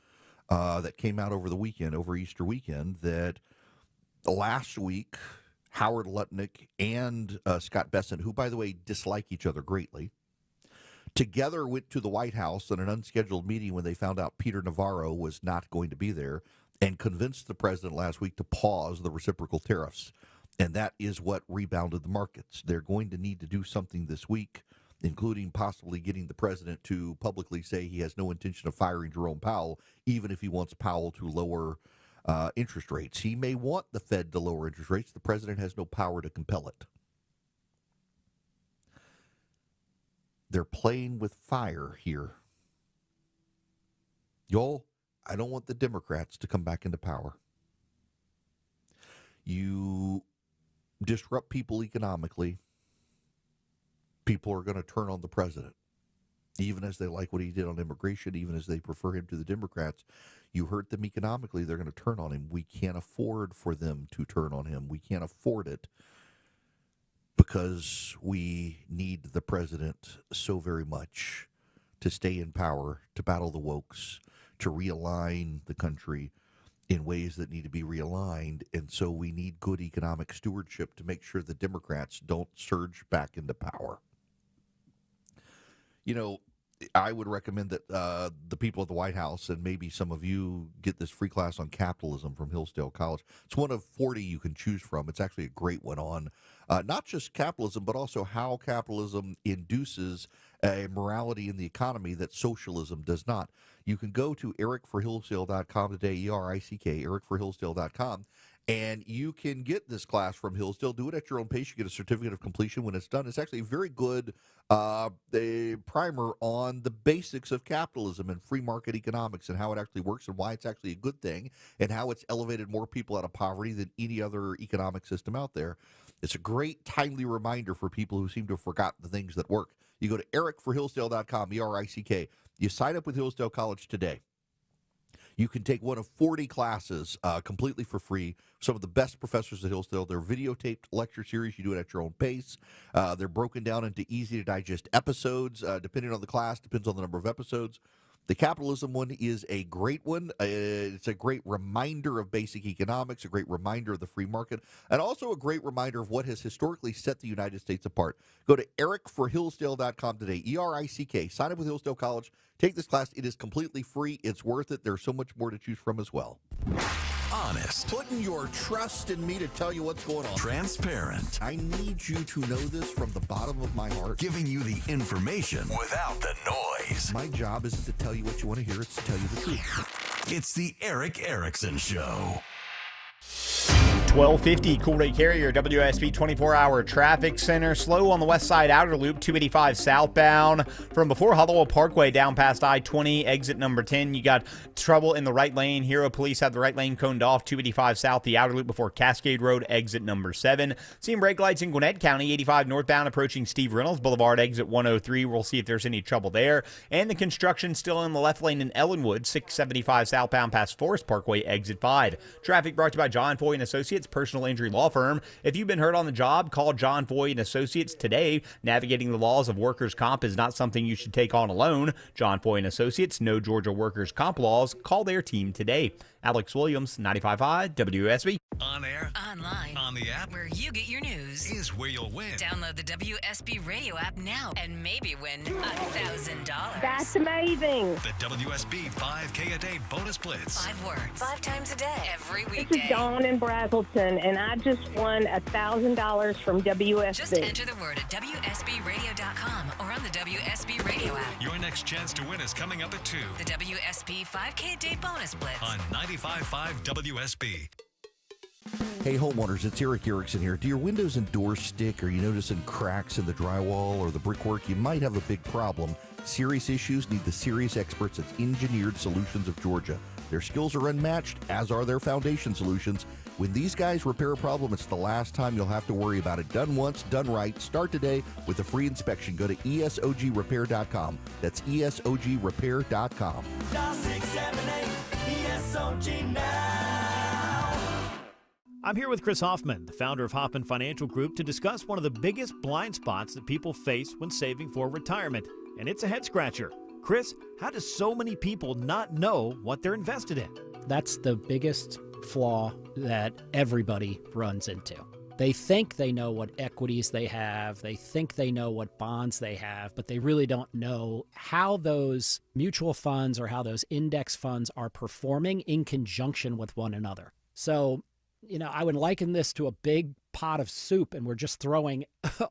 that came out over the weekend, over Easter weekend, that last week, Howard Lutnick and Scott Bessent, who, by the way, dislike each other greatly, together went to the White House on an unscheduled meeting when they found out Peter Navarro was not going to be there and convinced the president last week to pause the reciprocal tariffs. And that is what rebounded the markets. They're going to need to do something this week, including possibly getting the president to publicly say he has no intention of firing Jerome Powell, even if he wants Powell to lower interest rates. He may want the Fed to lower interest rates. The president has no power to compel it. They're playing with fire here. Y'all, I don't want the Democrats to come back into power. You disrupt people economically, people are going to turn on the president. Even as they like what he did on immigration, even as they prefer him to the Democrats, you hurt them economically, they're going to turn on him. We can't afford for them to turn on him. We can't afford it because we need the president so very much to stay in power, to battle the wokes, to realign the country in ways that need to be realigned. And so we need good economic stewardship to make sure the Democrats don't surge back into power. You know, I would recommend that the people at the White House and maybe some of you get this free class on capitalism from Hillsdale College. It's one of 40 you can choose from. It's actually a great one on not just capitalism, but also how capitalism induces a morality in the economy that socialism does not. You can go to ericforhillsdale.com today, E-R-I-C-K, ericforhillsdale.com, and you can get this class from Hillsdale. Do it at your own pace. You get a certificate of completion when it's done. It's actually a very good a primer on the basics of capitalism and free market economics and how it actually works and why it's actually a good thing and how it's elevated more people out of poverty than any other economic system out there. It's a great, timely reminder for people who seem to have forgotten the things that work. You go to ericforhillsdale.com, E-R-I-C-K. You sign up with Hillsdale College today. You can take one of 40 classes completely for free. Some of the best professors at Hillsdale. They're videotaped lecture series. You do it at your own pace. They're broken down into easy-to-digest episodes, depending on the class, depends on the number of episodes. The capitalism one is a great one. It's a great reminder of basic economics, a great reminder of the free market, and also a great reminder of what has historically set the United States apart. Go to ericforhillsdale.com today, E-R-I-C-K. Sign up with Hillsdale College. Take this class. It is completely free. It's worth it. There's so much more to choose from as well. Honest. Putting your trust in me to tell you what's going on. Transparent. I need you to know this from the bottom of my heart. Giving you the information without the noise. My job isn't to tell you what you want to hear. It's to tell you the truth. It's the Erick Erickson Show. 1250 Cool Rate Carrier, WSB 24-hour traffic center. Slow on the west side outer loop, 285 southbound. From before Hollowell Parkway down past I-20, exit number 10. You got trouble in the right lane. Hero Police have the right lane coned off, 285 south, the outer loop before Cascade Road, exit number 7. Seeing brake lights in Gwinnett County, 85 northbound approaching Steve Reynolds Boulevard, exit 103. We'll see if there's any trouble there. And the construction still in the left lane in Ellenwood, 675 southbound past Forest Parkway, exit 5. Traffic brought to you by John Foy and Associates, personal injury law firm. If you've been hurt on the job, call John Foy and Associates today. Navigating the laws of workers' comp is not something you should take on alone. John Foy and Associates know Georgia workers' comp laws. Call their team today. Alex Williams, 95.5 WSB. On air, Online, on the app, where you get your news, is where you'll win. Download the WSB radio app now and maybe win $1,000. That's amazing. The WSB 5K a day bonus blitz. 5 words, 5 times a day, every This weekday. is Dawn in Brazelton, and I just won $1,000 from WSB. Just enter the word at WSBradio.com or on the WSB radio app. Your next chance to win is coming up at 2 The WSB 5K a day bonus blitz. on 95.5 WSB. Hey homeowners, it's Erick Erickson here. Do your windows and doors stick? Are you noticing cracks in the drywall or the brickwork? You might have a big problem. Serious issues need the serious experts at Engineered Solutions of Georgia. Their skills are unmatched, as are their foundation solutions. When these guys repair a problem, it's the last time you'll have to worry about it. Done once, done right. Start today with a free inspection. Go to ESOGrepair.com. That's ESOGrepair.com. Dial 678 ESOG now. I'm here with Chris Hoffman, the founder of Hoffman Financial Group, to discuss one of the biggest blind spots that people face when saving for retirement, and it's a head scratcher. Chris, how do so many people not know what they're invested in? That's the biggest flaw that everybody runs into. They think they know what equities they have, they think they know what bonds they have, but they really don't know how those mutual funds or how those index funds are performing in conjunction with one another. So, I would liken this to a big pot of soup, and we're just throwing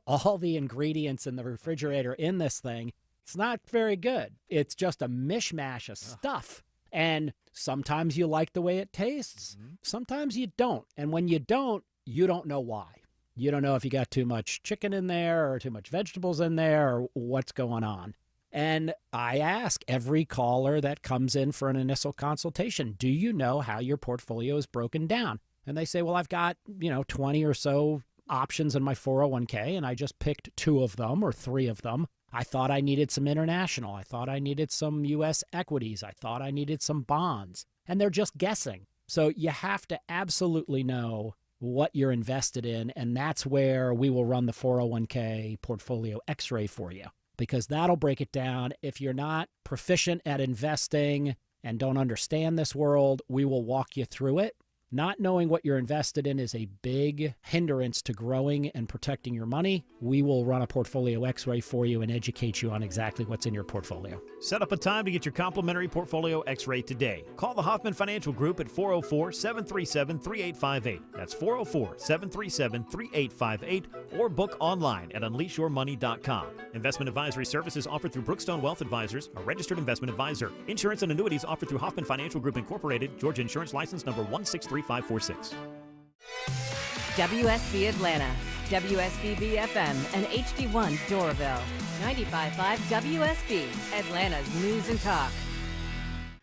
all the ingredients in the refrigerator in this thing. It's not very good. It's just a mishmash of stuff. And sometimes you like the way it tastes. Sometimes you don't. And when you don't know why. You don't know if you got too much chicken in there or too much vegetables in there or what's going on. And I ask every caller that comes in for an initial consultation, do you know how your portfolio is broken down? And they say, well, I've got, 20 or so options in my 401k, and I just picked 2 of them or 3 of them. I thought I needed some international. I thought I needed some U.S. equities. I thought I needed some bonds. And they're just guessing. So you have to absolutely know what you're invested in, and that's where we will run the 401k portfolio x-ray for you, because that'll break it down. If you're not proficient at investing and don't understand this world, we will walk you through it. Not knowing what you're invested in is a big hindrance to growing and protecting your money. We will run a portfolio x-ray for you and educate you on exactly what's in your portfolio. Set up a time to get your complimentary portfolio x-ray today. Call the Hoffman Financial Group at 404-737-3858. That's 404-737-3858, or book online at unleashyourmoney.com. Investment advisory services offered through Brookstone Wealth Advisors, a registered investment advisor. Insurance and annuities offered through Hoffman Financial Group Incorporated, Georgia Insurance License number 163546. WSB Atlanta, WSB BFM, and HD1 Doraville. 95.5 WSB, Atlanta's news and talk.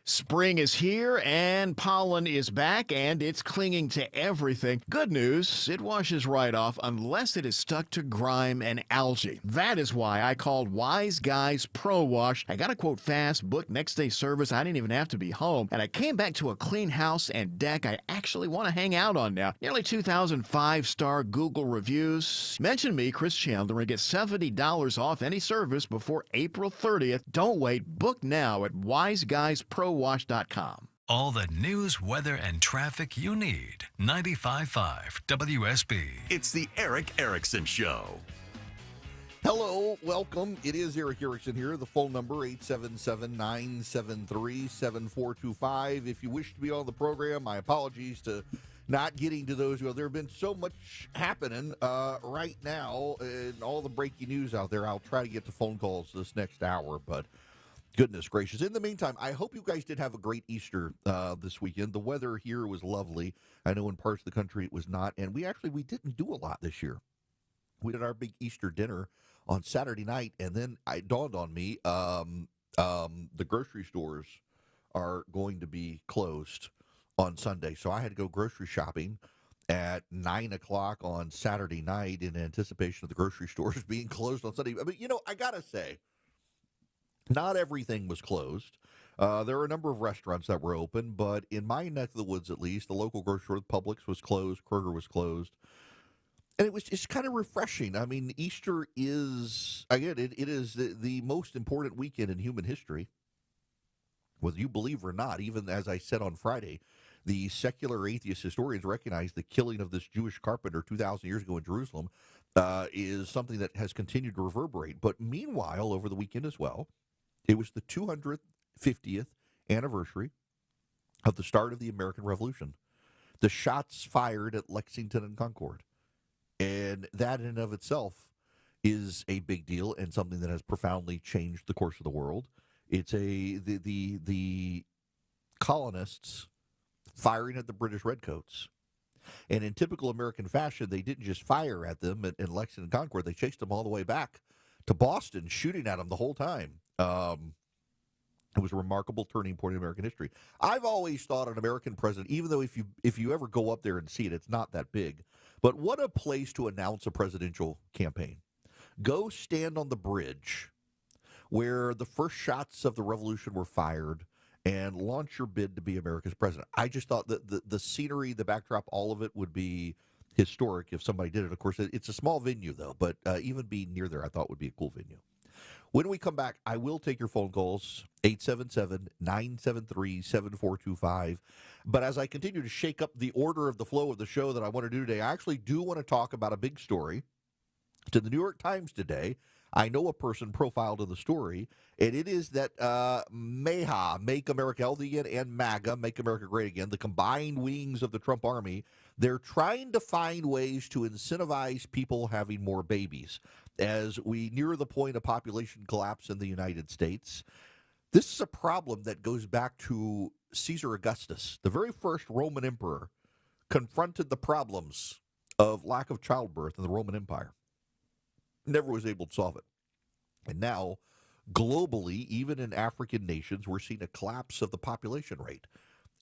Spring is here and pollen is back and it's clinging to everything. Good news, it washes right off unless it is stuck to grime and algae. That is why I called Wise Guys Pro Wash. I got a quote fast, booked next day service. I didn't even have to be home. And I came back to a clean house and deck I actually want to hang out on now. Nearly 2,000 5-star Google reviews. Mention me, Chris Chandler, and get $70 off any service before April 30th. Don't wait. Book now at wiseguysprowwash.com. All the news, weather, and traffic you need. 95.5 WSB. It's the Eric Erickson Show. Hello, welcome. It is Eric Erickson here. The phone number, 877-973-7425. If you wish to be on the program, my apologies to not getting to those. Well, there have been so much happening right now and all the breaking news out there. I'll try to get to phone calls this next hour, but goodness gracious. In the meantime, I hope you guys did have a great Easter this weekend. The weather here was lovely. I know in parts of the country it was not. And we didn't do a lot this year. We did our big Easter dinner on Saturday night, and then it dawned on me the grocery stores are going to be closed on Sunday. So I had to go grocery shopping at 9 o'clock on Saturday night in anticipation of the grocery stores being closed on Sunday. I mean, I got to say, not everything was closed. There were a number of restaurants that were open, but in my neck of the woods, at least, the local grocery store, Publix, was closed. Kroger was closed. And it's kind of refreshing. I mean, Easter is, again, it is the most important weekend in human history. Whether you believe or not, even as I said on Friday, the secular atheist historians recognize the killing of this Jewish carpenter 2,000 years ago in Jerusalem is something that has continued to reverberate. But meanwhile, over the weekend as well, it was the 250th anniversary of the start of the American Revolution. The shots fired at Lexington and Concord. And that in and of itself is a big deal and something that has profoundly changed the course of the world. It's the colonists firing at the British redcoats. And in typical American fashion, they didn't just fire at them in Lexington and Concord. They chased them all the way back to Boston, shooting at them the whole time. It was a remarkable turning point in American history. I've always thought an American president, even though if you ever go up there and see it, it's not that big. But what a place to announce a presidential campaign. Go stand on the bridge where the first shots of the revolution were fired and launch your bid to be America's president. I just thought that the scenery, the backdrop, all of it would be historic if somebody did it. Of course, it's a small venue, though, but even being near there I thought would be a cool venue. When we come back, I will take your phone calls, 877-973-7425. But as I continue to shake up the order of the flow of the show that I want to do today, I actually do want to talk about a big story. To the New York Times today, I know a person profiled in the story, and it is that MAHA, Make America Healthy Again, and MAGA, Make America Great Again, the combined wings of the Trump army, they're trying to find ways to incentivize people having more babies. As we near the point of population collapse in the United States, this is a problem that goes back to Caesar Augustus, the very first Roman emperor, confronted the problems of lack of childbirth in the Roman Empire. Never was able to solve it. And now, globally, even in African nations, we're seeing a collapse of the population rate.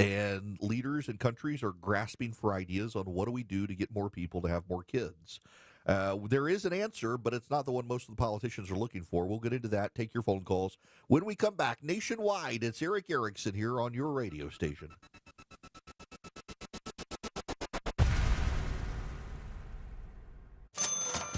And leaders and countries are grasping for ideas on what do we do to get more people to have more kids. There is an answer, but it's not the one most of the politicians are looking for. We'll get into that. Take your phone calls. When we come back, nationwide, it's Eric Erickson here on your radio station.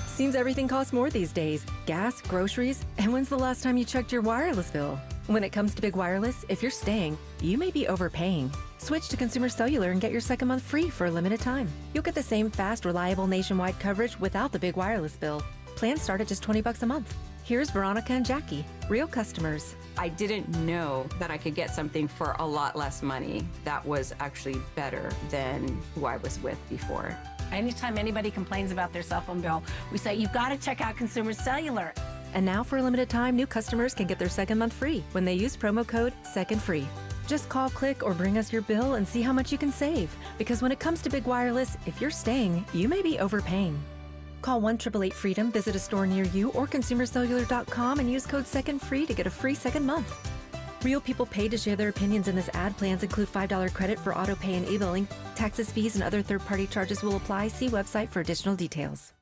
Seems everything costs more these days. Gas, groceries, and when's the last time you checked your wireless bill? When it comes to big wireless, if you're staying, you may be overpaying. Switch to Consumer Cellular and get your second month free for a limited time. You'll get the same fast, reliable nationwide coverage without the big wireless bill. Plans start at just $20 a month. Here's Veronica and Jackie, real customers. I didn't know that I could get something for a lot less money that was actually better than who I was with before. Anytime anybody complains about their cell phone bill, we say, you've got to check out Consumer Cellular. And now for a limited time, new customers can get their second month free when they use promo code SECONDFREE. Just call, click, or bring us your bill and see how much you can save. Because when it comes to big wireless, if you're staying, you may be overpaying. Call 1-888-FREEDOM, visit a store near you, or consumercellular.com and use code SECONDFREE to get a free second month. Real people pay to share their opinions in this ad. Plans include $5 credit for auto pay and e-billing. Taxes, fees, and other third-party charges will apply. See website for additional details.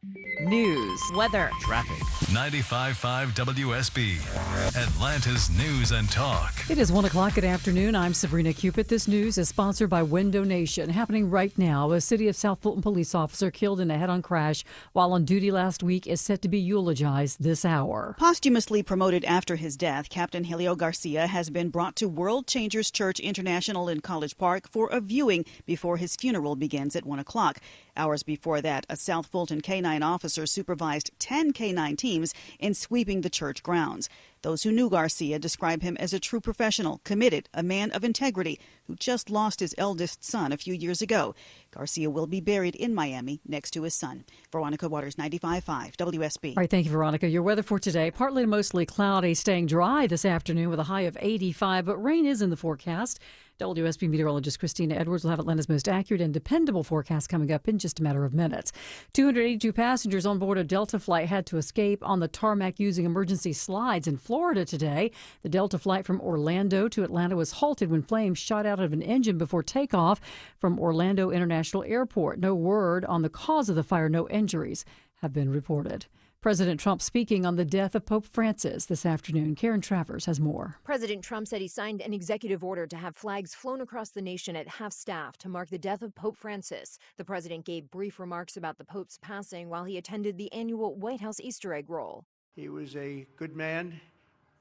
News, weather, traffic. 95.5 WSB, Atlanta's News and Talk. It is 1 o'clock. Good afternoon. I'm Sabrina Cupid. This news is sponsored by Window Nation. Happening right now, a City of South Fulton police officer killed in a head-on crash while on duty last week is set to be eulogized this hour. Posthumously promoted after his death, Captain Helio Garcia has been brought to World Changers Church International in College Park for a viewing before his funeral begins at 1 o'clock. Hours before that, a South Fulton K-9 officer supervised 10 K-9 teams in sweeping the church grounds. Those who knew Garcia describe him as a true professional, committed, a man of integrity who just lost his eldest son a few years ago. Garcia will be buried in Miami next to his son. Veronica Waters, 95.5 WSB. All right, thank you, Veronica. Your weather for today, partly to mostly cloudy, staying dry this afternoon with a high of 85, but rain is in the forecast. WSB meteorologist Christina Edwards will have Atlanta's most accurate and dependable forecast coming up in just a matter of minutes. 282 passengers on board a Delta flight had to escape on the tarmac using emergency slides in Florida today. The Delta flight from Orlando to Atlanta was halted when flames shot out of an engine before takeoff from Orlando International Airport. No word on the cause of the fire. No injuries have been reported. President Trump speaking on the death of Pope Francis this afternoon. Karen Travers has more. President Trump said he signed an executive order to have flags flown across the nation at half-staff to mark the death of Pope Francis. The president gave brief remarks about the Pope's passing while he attended the annual White House Easter egg roll. He was a good man,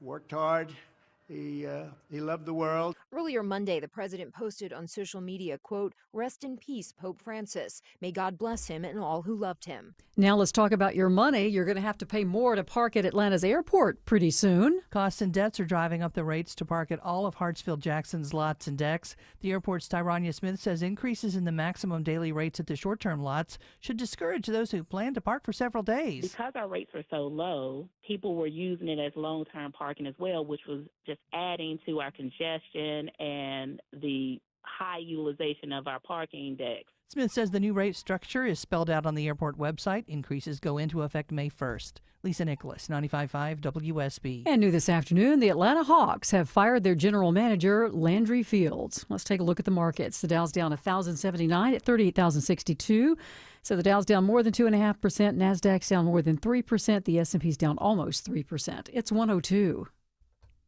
worked hard. He loved the world. Earlier Monday, the president posted on social media, quote, "Rest in peace, Pope Francis. May God bless him and all who loved him." Now let's talk about your money. You're going to have to pay more to park at Atlanta's airport pretty soon. Costs and debts are driving up the rates to park at all of Hartsfield-Jackson's lots and decks. The airport's Tyronia Smith says increases in the maximum daily rates at the short-term lots should discourage those who plan to park for several days. Because our rates are so low, people were using it as long-term parking as well, which was just adding to our congestion and the high utilization of our parking decks. Smith says the new rate structure is spelled out on the airport website. Increases go into effect May 1st. Lisa Nicholas, 95.5 WSB. And new this afternoon, the Atlanta Hawks have fired their general manager, Landry Fields. Let's take a look at the markets. The Dow's down 1,079 at 38,062. So the Dow's down more than 2.5%. NASDAQ's down more than 3%. The S&P's down almost 3%. It's 102.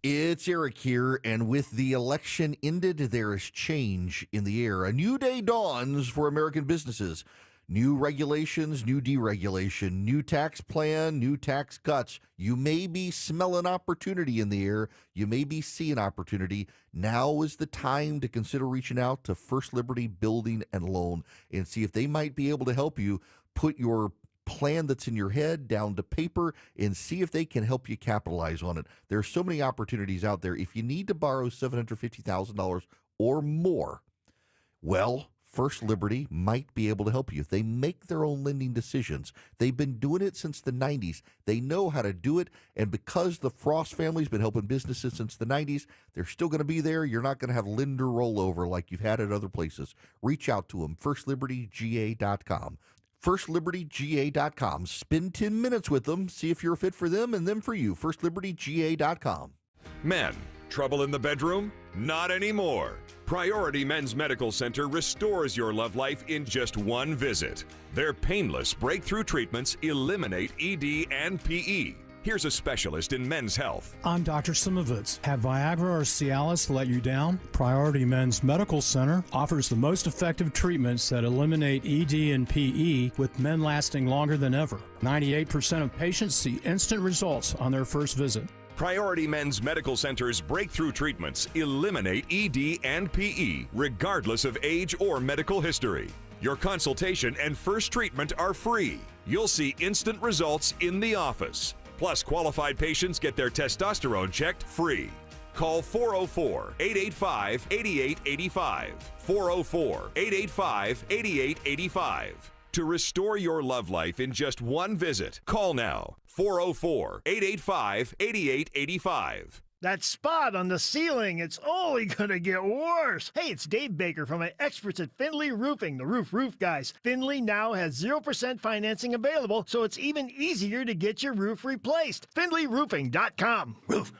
It's Eric here, and with the election ended, there is change in the air. A new day dawns for American businesses. New regulations, new deregulation, new tax plan, new tax cuts. You may be smelling opportunity in the air. You may be seeing opportunity. Now is the time to consider reaching out to First Liberty Building and Loan and see if they might be able to help you put your plan that's in your head down to paper and see if they can help you capitalize on it. There are so many opportunities out there. If you need to borrow $750,000 or more, well, First Liberty might be able to help you. They make their own lending decisions. They've been doing it since the 90s. They know how to do it, and because the Frost family's been helping businesses since the 90s, they're still going to be there. You're not going to have lender rollover like you've had at other places. Reach out to them, FirstLibertyGA.com. FirstLibertyGA.com. Spend 10 minutes with them, see if you're a fit for them and them for you. FirstLibertyGA.com. Men, trouble in the bedroom? Not anymore. Priority Men's Medical Center restores your love life in just one visit. Their painless breakthrough treatments eliminate ED and PE. Here's a specialist in men's health. I'm Dr. Simovitz. Have Viagra or Cialis let you down? Priority Men's Medical Center offers the most effective treatments that eliminate ED and PE, with men lasting longer than ever. 98% of patients see instant results on their first visit. Priority Men's Medical Center's breakthrough treatments eliminate ED and PE, regardless of age or medical history. Your consultation and first treatment are free. You'll see instant results in the office. Plus, qualified patients get their testosterone checked free. Call 404-885-8885. 404-885-8885. To restore your love life in just one visit, call now. 404-885-8885. That spot on the ceiling, it's only gonna get worse. Hey, it's Dave Baker from my experts at Findlay Roofing, the roof guys. Findlay now has 0% financing available, so it's even easier to get your roof replaced. FindlayRoofing.com. Roof.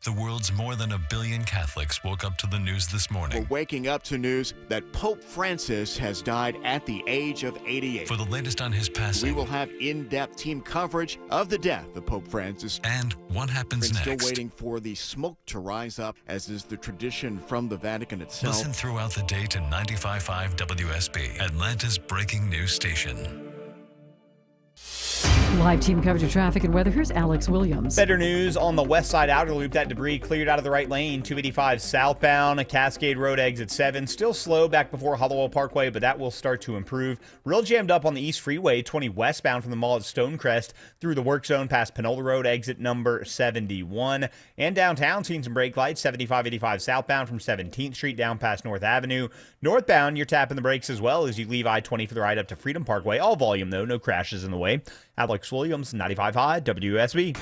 The world's more than 1 billion Catholics woke up to the news this morning. We're waking up to news that Pope Francis has died at the age of 88. For the latest on his passing, we will have in-depth team coverage of the death of Pope Francis. And what happens We're next. Still waiting for the smoke to rise up, as is the tradition from the Vatican itself. Listen throughout the day to 95.5 WSB, Atlanta's breaking news station. Live team coverage of traffic and weather. Here's Alex Williams. Better news on the west side outer loop. That debris cleared out of the right lane. 285 southbound, Cascade Road exit 7. Still slow back before Hollowell Parkway, but that will start to improve. Real jammed up on the East Freeway, 20 westbound from the mall at Stonecrest through the work zone past Panola Road, exit number 71. And downtown, seeing some brake lights. 75-85 southbound from 17th Street down past North Avenue. Northbound, you're tapping the brakes as well as you leave I-20 for the ride up to Freedom Parkway. All volume, though. No crashes in the way. Alex Williams, 95.5 WSB.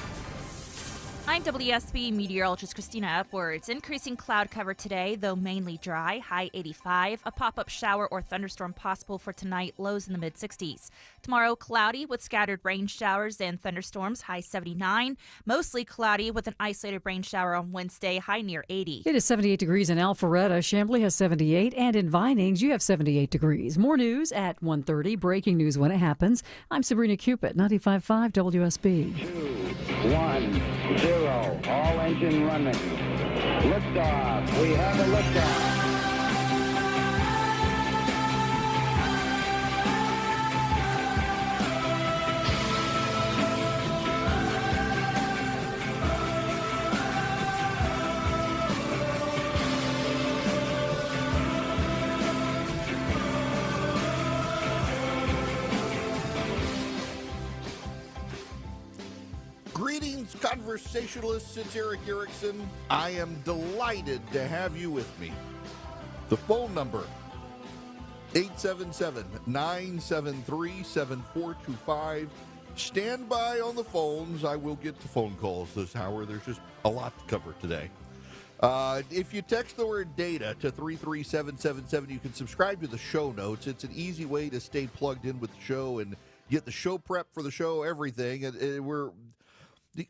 I'm WSB meteorologist Christina Upwards. Increasing cloud cover today, though mainly dry, high 85. A pop-up shower or thunderstorm possible for tonight, lows in the mid-60s. Tomorrow, cloudy with scattered rain showers and thunderstorms, high 79. Mostly cloudy with an isolated rain shower on Wednesday, high near 80. It is 78 degrees in Alpharetta. Chambly has 78. And in Vinings, you have 78 degrees. More news at 1:30. Breaking news when it happens. I'm Sabrina Cupid, 95.5 WSB. 2, 1, 0. All engine running. Liftoff. We have a liftoff. Greetings, conversationalists. It's Eric Erickson. I am delighted to have you with me. The phone number, 877-973-7425. Stand by on the phones. I will get to phone calls this hour. There's just a lot to cover today. If you text the word data to 33777, you can subscribe to the show notes. It's an easy way to stay plugged in with the show and get the show prep for the show, everything. And we're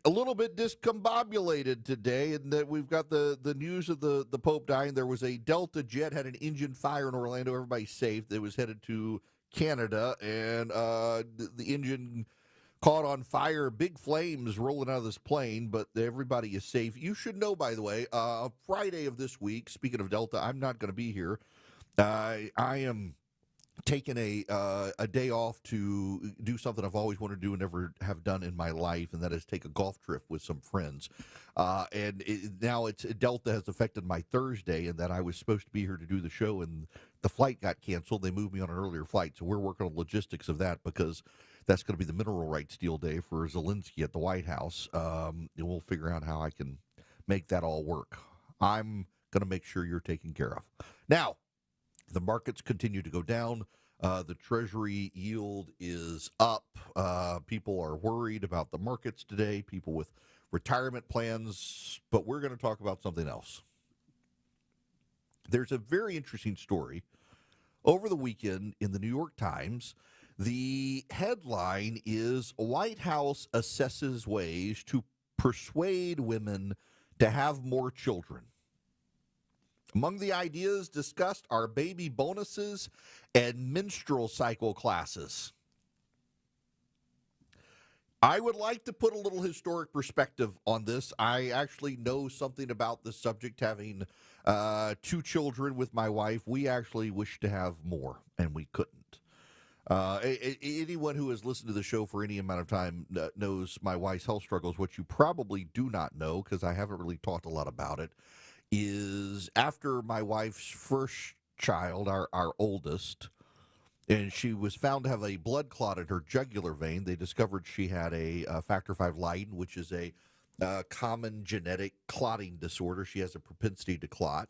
a little bit discombobulated today, and that we've got the news of the Pope dying. There was a Delta jet, had an engine fire in Orlando. Everybody's safe. It was headed to Canada, and the engine caught on fire. Big flames rolling out of this plane, but everybody is safe. You should know, by the way, Friday of this week, speaking of Delta, I'm not going to be here. I am taken a day off to do something I've always wanted to do and never have done in my life, and that is take a golf trip with some friends. And now Delta has affected my Thursday, and that I was supposed to be here to do the show, and the flight got canceled. They moved me on an earlier flight, so we're working on logistics of that because that's going to be the mineral rights deal day for Zelensky at the White House. And we'll figure out how I can make that all work. I'm going to make sure you're taken care of. Now, the markets continue to go down. The Treasury yield is up. People are worried about the markets today, people with retirement plans, but we're going to talk about something else. There's a very interesting story over the weekend in the New York Times. The headline is White House assesses ways to persuade women to have more children. Among the ideas discussed are baby bonuses and menstrual cycle classes. I would like to put a little historic perspective on this. I actually know something about this subject, having 2 children with my wife. We actually wished to have more, and we couldn't. Anyone who has listened to the show for any amount of time knows my wife's health struggles. What you probably do not know, because I haven't really talked a lot about it, is after my wife's first child, our oldest, and she was found to have a blood clot in her jugular vein. They discovered she had a factor V Leiden, which is a common genetic clotting disorder. She has a propensity to clot,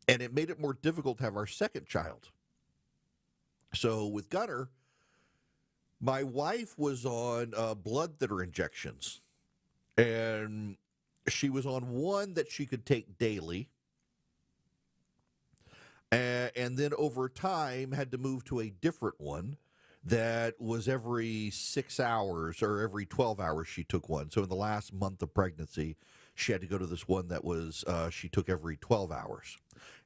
and it made it more difficult to have our second child. So with Gunnar, my wife was on blood thinner injections, and she was on one that she could take daily, and then over time had to move to a different one that was every 6 hours or every 12 hours she took one. So in the last month of pregnancy, she had to go to this one that was she took every 12 hours.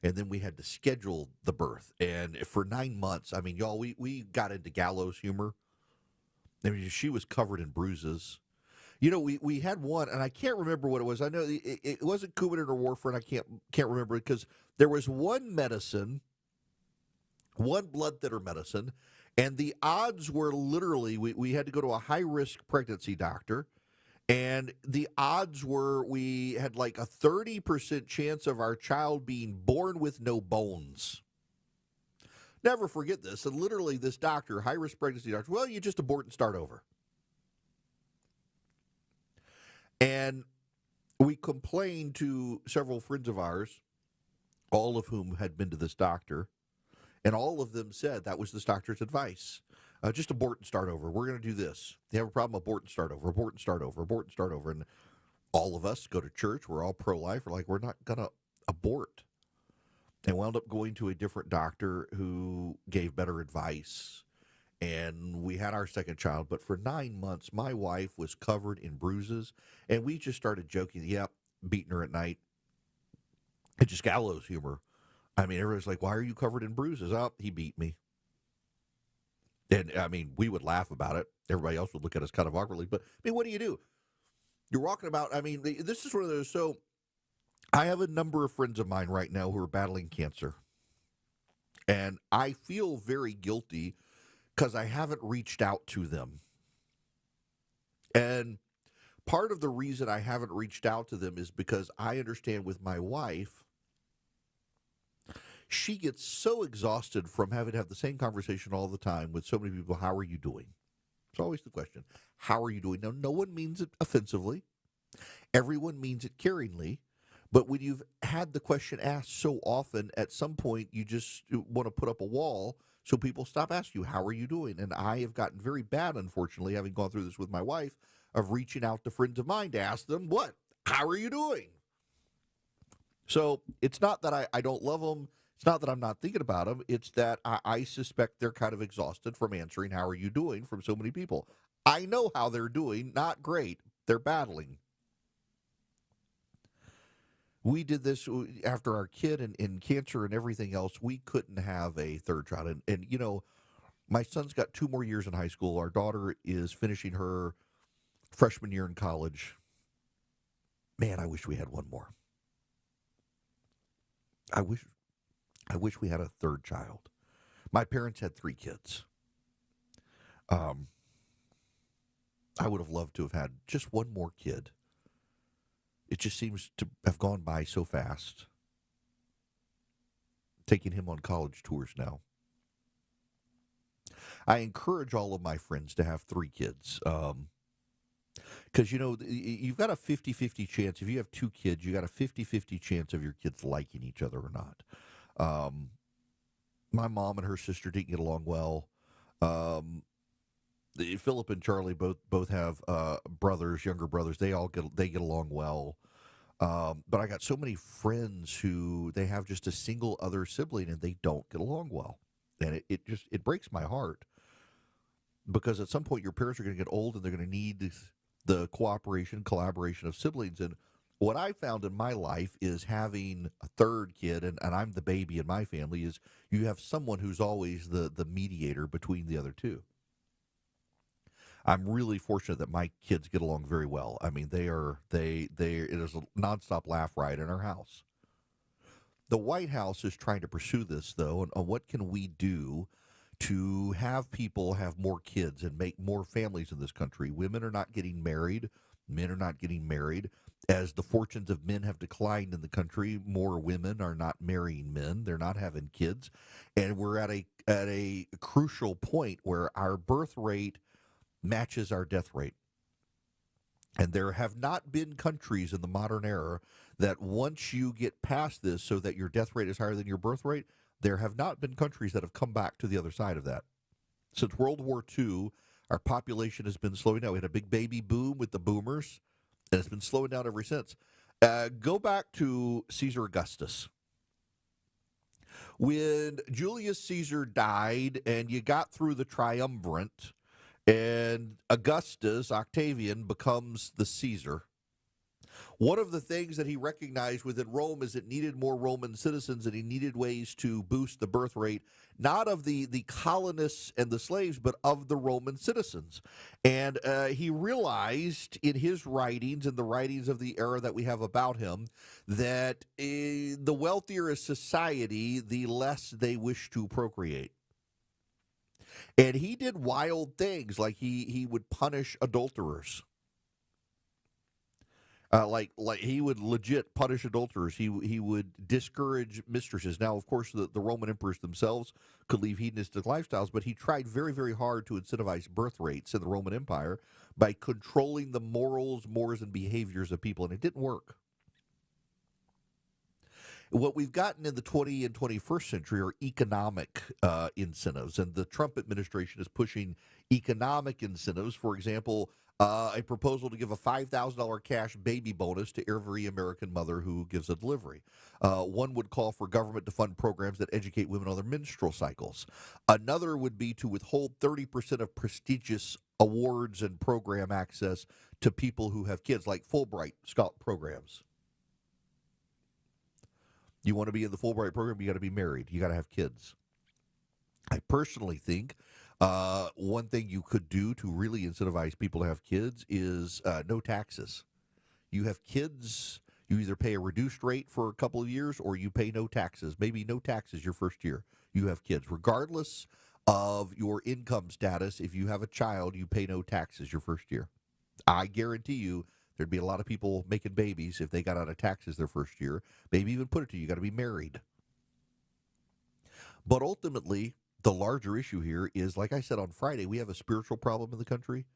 And then we had to schedule the birth. And for 9 months, I mean, y'all, we got into gallows humor. I mean, she was covered in bruises. You know, we had one, and I can't remember what it was. I know it wasn't Coumadin or warfarin. I can't remember it because there was one medicine, one blood thinner medicine, and the odds were literally, we had to go to a high-risk pregnancy doctor, and the odds were we had like a 30% chance of our child being born with no bones. Never forget this. And literally this doctor, high-risk pregnancy doctor, well, you just abort and start over. And we complained to several friends of ours, all of whom had been to this doctor, and all of them said that was this doctor's advice. Just abort and start over. We're going to do this. If you have a problem, abort and start over, abort and start over, abort and start over. And all of us go to church. We're all pro-life. We're like, we're not going to abort. And wound up going to a different doctor who gave better advice. And we had our second child. But for 9 months, my wife was covered in bruises. And we just started joking, beating her at night. It's just gallows humor. I mean, everybody's like, why are you covered in bruises? Oh, he beat me. And, I mean, we would laugh about it. Everybody else would look at us kind of awkwardly. But, I mean, what do? You're walking about, I mean, this is one of those. So I have a number of friends of mine right now who are battling cancer. And I feel very guilty because I haven't reached out to them. And part of the reason I haven't reached out to them is because I understand with my wife, she gets so exhausted from having to have the same conversation all the time with so many people. How are you doing? It's always the question. How are you doing? Now, no one means it offensively. Everyone means it caringly. But when you've had the question asked so often, at some point you just want to put up a wall so people stop asking you, how are you doing? And I have gotten very bad, unfortunately, having gone through this with my wife, of reaching out to friends of mine to ask them, what? How are you doing? So it's not that I don't love them. It's not that I'm not thinking about them. It's that I suspect they're kind of exhausted from answering, how are you doing, from so many people. I know how they're doing. Not great. They're battling. We did this after our kid and cancer and everything else. We couldn't have a third child. And, you know, my son's got 2 more years in high school. Our daughter is finishing her freshman year in college. Man, I wish we had one more. I wish we had a third child. My parents had 3 kids. I would have loved to have had just one more kid. It just seems to have gone by so fast. Taking him on college tours now. I encourage all of my friends to have 3 kids. Because, you know, you've got a 50-50 chance. If you have 2 kids, you got a 50-50 chance of your kids liking each other or not. My mom and her sister didn't get along well. Philip and Charlie both have brothers, younger brothers. They get along well. But I got so many friends who they have just a single other sibling and they don't get along well, and it breaks my heart because at some point your parents are going to get old and they're going to need the collaboration of siblings. And what I found in my life is having a third kid, and I'm the baby in my family, is you have someone who's always the mediator between the other two. I'm really fortunate that my kids get along very well. I mean, it is a nonstop laugh riot in our house. The White House is trying to pursue this, though, and what can we do to have people have more kids and make more families in this country. Women are not getting married. Men are not getting married. As the fortunes of men have declined in the country, more women are not marrying men. They're not having kids. And we're at a crucial point where our birth rate matches our death rate. And there have not been countries in the modern era that once you get past this so that your death rate is higher than your birth rate, there have not been countries that have come back to the other side of that. Since World War II, our population has been slowing down. We had a big baby boom with the boomers, and it's been slowing down ever since. Go back to Caesar Augustus. When Julius Caesar died and you got through the triumvirate, and Augustus, Octavian, becomes the Caesar, one of the things that he recognized within Rome is it needed more Roman citizens, and he needed ways to boost the birth rate, not of the colonists and the slaves, but of the Roman citizens. And he realized in his writings and the writings of the era that we have about him that the wealthier a society, the less they wish to procreate. And he did wild things, like he would punish adulterers. Like he would legit punish adulterers. He would discourage mistresses. Now, of course, the Roman emperors themselves could lead hedonistic lifestyles, but he tried very, very hard to incentivize birth rates in the Roman Empire by controlling the morals, mores, and behaviors of people, and it didn't work. What we've gotten in the 20th and 21st century are economic incentives, and the Trump administration is pushing economic incentives. For example, a proposal to give a $5,000 cash baby bonus to every American mother who gives a delivery. One would call for government to fund programs that educate women on their menstrual cycles. Another would be to withhold 30% of prestigious awards and program access to people who have kids, like Fulbright Scholar programs. You want to be in the Fulbright program, you got to be married. You got to have kids. I personally think one thing you could do to really incentivize people to have kids is no taxes. You have kids, you either pay a reduced rate for a couple of years or you pay no taxes. Maybe no taxes your first year. You have kids. Regardless of your income status, if you have a child, you pay no taxes your first year. I guarantee you, there'd be a lot of people making babies if they got out of taxes their first year. Maybe even put it to you got to be married. But ultimately, the larger issue here is, like I said on Friday, we have a spiritual problem in the country,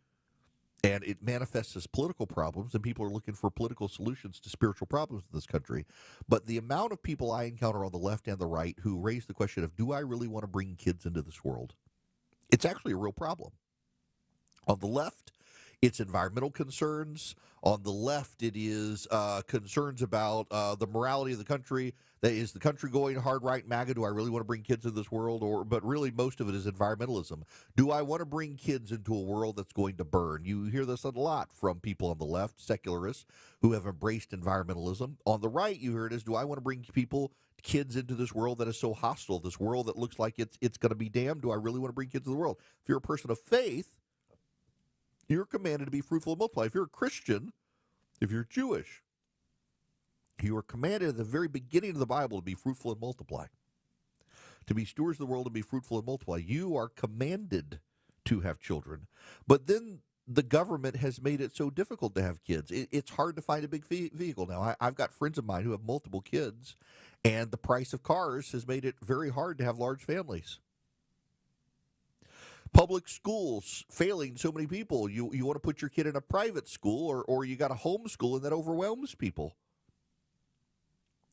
and it manifests as political problems, and people are looking for political solutions to spiritual problems in this country. But the amount of people I encounter on the left and the right who raise the question of, do I really want to bring kids into this world? It's actually a real problem. On the left, it's environmental concerns. On the left, it is concerns about the morality of the country. Is the country going hard right, MAGA? Do I really want to bring kids into this world? But really, most of it is environmentalism. Do I want to bring kids into a world that's going to burn? You hear this a lot from people on the left, secularists, who have embraced environmentalism. On the right, you hear it as, do I want to bring kids into this world that is so hostile, this world that looks like it's going to be damned? Do I really want to bring kids into the world? If you're a person of faith, you're commanded to be fruitful and multiply. If you're a Christian, if you're Jewish, you are commanded at the very beginning of the Bible to be fruitful and multiply. To be stewards of the world and be fruitful and multiply. You are commanded to have children. But then the government has made it so difficult to have kids. It's hard to find a big vehicle now. I've got friends of mine who have multiple kids, and the price of cars has made it very hard to have large families. Public schools failing so many people. You want to put your kid in a private school, or you got to homeschool, and that overwhelms people.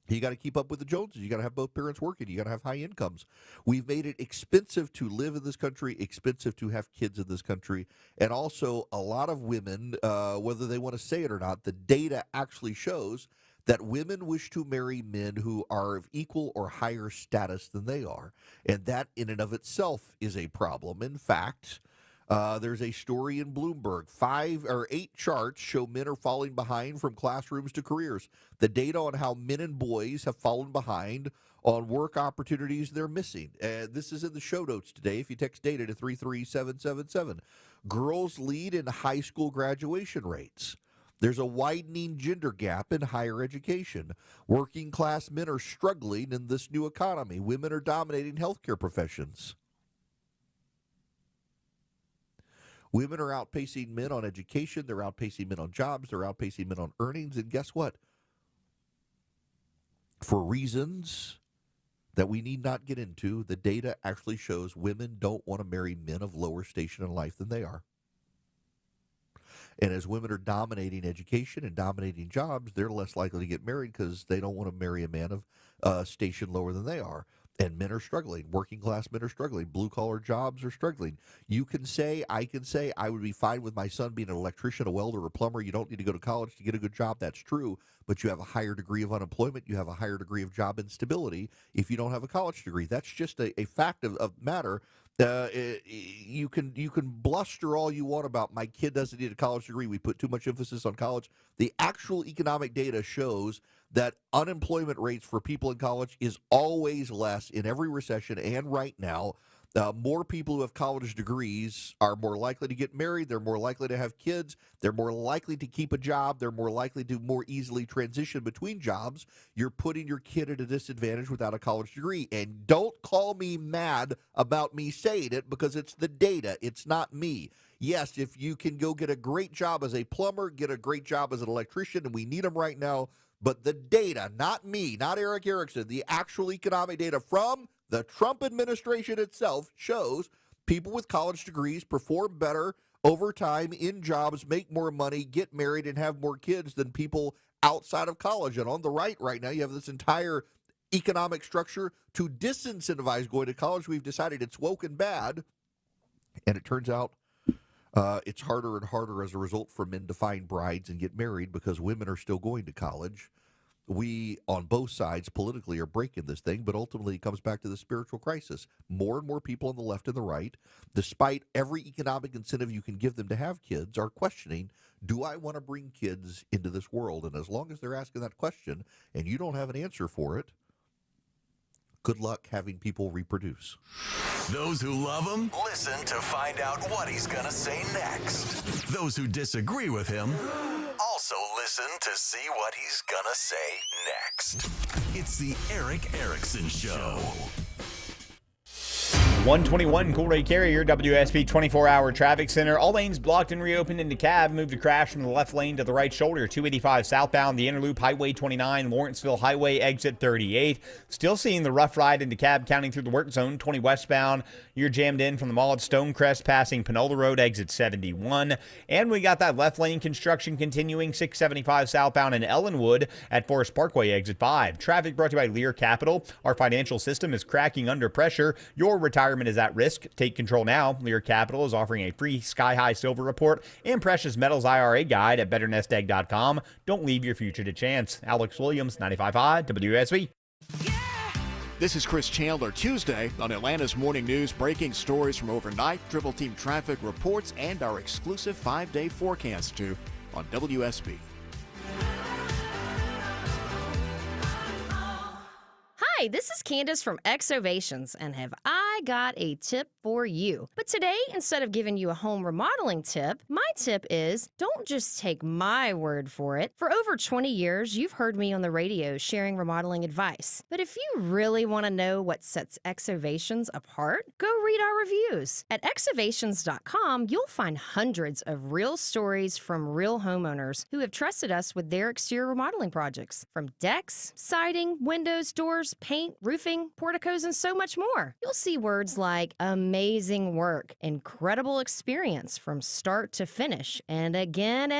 You got to keep up with the Joneses. You got to have both parents working. You got to have high incomes. We've made it expensive to live in this country, expensive to have kids in this country, and also a lot of women, whether they want to say it or not, the data actually shows that women wish to marry men who are of equal or higher status than they are. And that in and of itself is a problem. In fact, there's a story in Bloomberg. 5 or 8 charts show men are falling behind from classrooms to careers. The data on how men and boys have fallen behind on work opportunities they're missing. This is in the show notes today if you text data to 33777. Girls lead in high school graduation rates. There's a widening gender gap in higher education. Working class men are struggling in this new economy. Women are dominating healthcare professions. Women are outpacing men on education. They're outpacing men on jobs. They're outpacing men on earnings. And guess what? For reasons that we need not get into, the data actually shows women don't want to marry men of lower station in life than they are. And as women are dominating education and dominating jobs, they're less likely to get married because they don't want to marry a man of station lower than they are. And men are struggling. Working class men are struggling. Blue collar jobs are struggling. You can say, I can say, I would be fine with my son being an electrician, a welder, a plumber. You don't need to go to college to get a good job. That's true. But you have a higher degree of unemployment. You have a higher degree of job instability if you don't have a college degree. That's just a fact of matter. You can bluster all you want about my kid doesn't need a college degree. We put too much emphasis on college. The actual economic data shows that unemployment rates for people in college is always less in every recession and right now. More people who have college degrees are more likely to get married. They're more likely to have kids. They're more likely to keep a job. They're more likely to more easily transition between jobs. You're putting your kid at a disadvantage without a college degree. And don't call me mad about me saying it because it's the data. It's not me. Yes, if you can go get a great job as a plumber, get a great job as an electrician, and we need them right now. But the data, not me, not Eric Erickson, the actual economic data from the Trump administration itself shows people with college degrees perform better over time in jobs, make more money, get married, and have more kids than people outside of college. And on the right now, you have this entire economic structure to disincentivize going to college. We've decided it's woke and bad. And it turns out it's harder and harder as a result for men to find brides and get married because women are still going to college. We, on both sides, politically are breaking this thing, but ultimately it comes back to the spiritual crisis. More and more people on the left and the right, despite every economic incentive you can give them to have kids, are questioning, do I want to bring kids into this world? And as long as they're asking that question and you don't have an answer for it, good luck having people reproduce. Those who love him, listen to find out what he's going to say next. Those who disagree with him, also listen to see what he's going to say next. It's the Eric Erickson Show. 121 Coolray Carrier, WSB 24-hour traffic center. All lanes blocked and reopened into cab. Moved to crash from the left lane to the right shoulder. 285 southbound, the inner loop, Highway 29, Lawrenceville Highway, exit 38. Still seeing the rough ride into cab counting through the work zone. 20 westbound, you're jammed in from the mall at Stonecrest, passing Panola Road, exit 71. And we got that left lane construction continuing. 675 southbound in Ellenwood at Forest Parkway, exit 5. Traffic brought to you by Lear Capital. Our financial system is cracking under pressure. Your retirement is at risk. Take control now. Lear Capital is offering a free Sky High Silver Report and Precious Metals IRA guide at betternestegg.com. Don't leave your future to chance. Alex Williams, 95.5 WSB. This is Chris Chandler. Tuesday on Atlanta's Morning News, breaking stories from overnight, Triple Team traffic reports, and our exclusive 5-day forecast too on WSB. Hi, this is Candace from Exovations, and have I got a tip for you. But today, instead of giving you a home remodeling tip, my tip is don't just take my word for it. For over 20 years, you've heard me on the radio sharing remodeling advice. But if you really want to know what sets Exovations apart, go read our reviews. At exovations.com, you'll find hundreds of real stories from real homeowners who have trusted us with their exterior remodeling projects. From decks, siding, windows, doors, paint, roofing, porticos, and so much more. You'll see words like amazing work, incredible experience from start to finish, and again,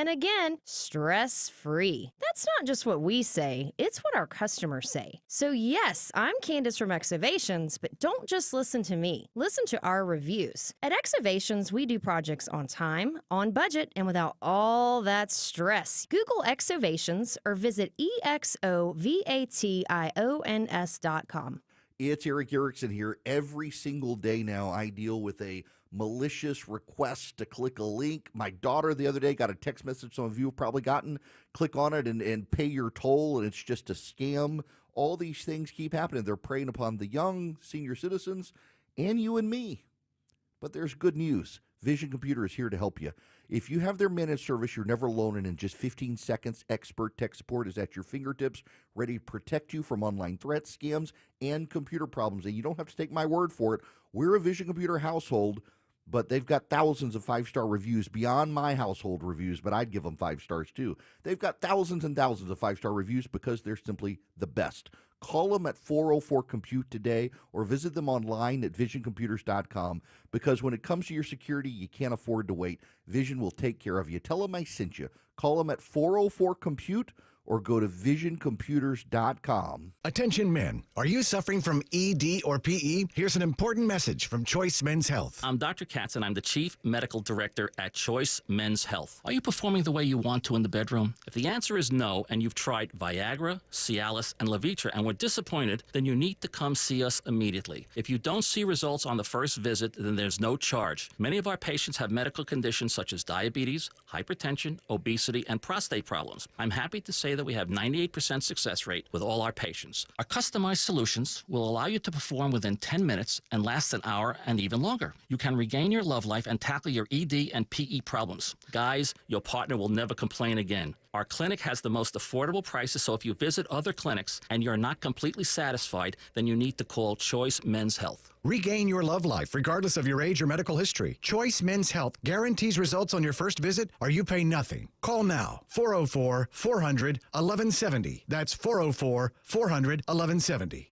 stress-free. That's not just what we say, it's what our customers say. So yes, I'm Candace from Exovations, but don't just listen to me. Listen to our reviews. At Exovations, we do projects on time, on budget, and without all that stress. Google Exovations or visit exovations.com. It's Eric Erickson here. Every single day now, I deal with a malicious request to click a link. My daughter the other day got a text message some of you have probably gotten. Click on it and pay your toll, and it's just a scam. All these things keep happening. They're preying upon the young, senior citizens, and you and me. But there's good news. Vision Computer is here to help you. If you have their managed service, you're never alone, and in just 15 seconds, expert tech support is at your fingertips, ready to protect you from online threats, scams, and computer problems. And you don't have to take my word for it. We're a Vision Computer household. but they've got thousands of 5-star reviews beyond my household reviews, but I'd give them 5 stars too. They've got thousands and thousands of 5-star reviews because they're simply the best. Call them at 404-COMPUTE today or visit them online at visioncomputers.com, because when it comes to your security, you can't afford to wait. Vision will take care of you. Tell them I sent you. Call them at 404-COMPUTE or go to visioncomputers.com. Attention men, are you suffering from ED or PE? Here's an important message from Choice Men's Health. I'm Dr. Katz, and I'm the Chief Medical Director at Choice Men's Health. Are you performing the way you want to in the bedroom? If the answer is no, and you've tried Viagra, Cialis, and Levitra and were disappointed, then you need to come see us immediately. If you don't see results on the first visit, then there's no charge. Many of our patients have medical conditions such as diabetes, hypertension, obesity, and prostate problems. I'm happy to say that we have 98% success rate with all our patients. Our customized solutions will allow you to perform within 10 minutes and last an hour and even longer. You can regain your love life and tackle your ED and PE problems. Guys, your partner will never complain again. Our clinic has the most affordable prices, so if you visit other clinics and you're not completely satisfied, then you need to call Choice Men's Health. Regain your love life regardless of your age or medical history. Choice Men's Health guarantees results on your first visit or you pay nothing. Call now, 404-400-1170. That's 404-400-1170.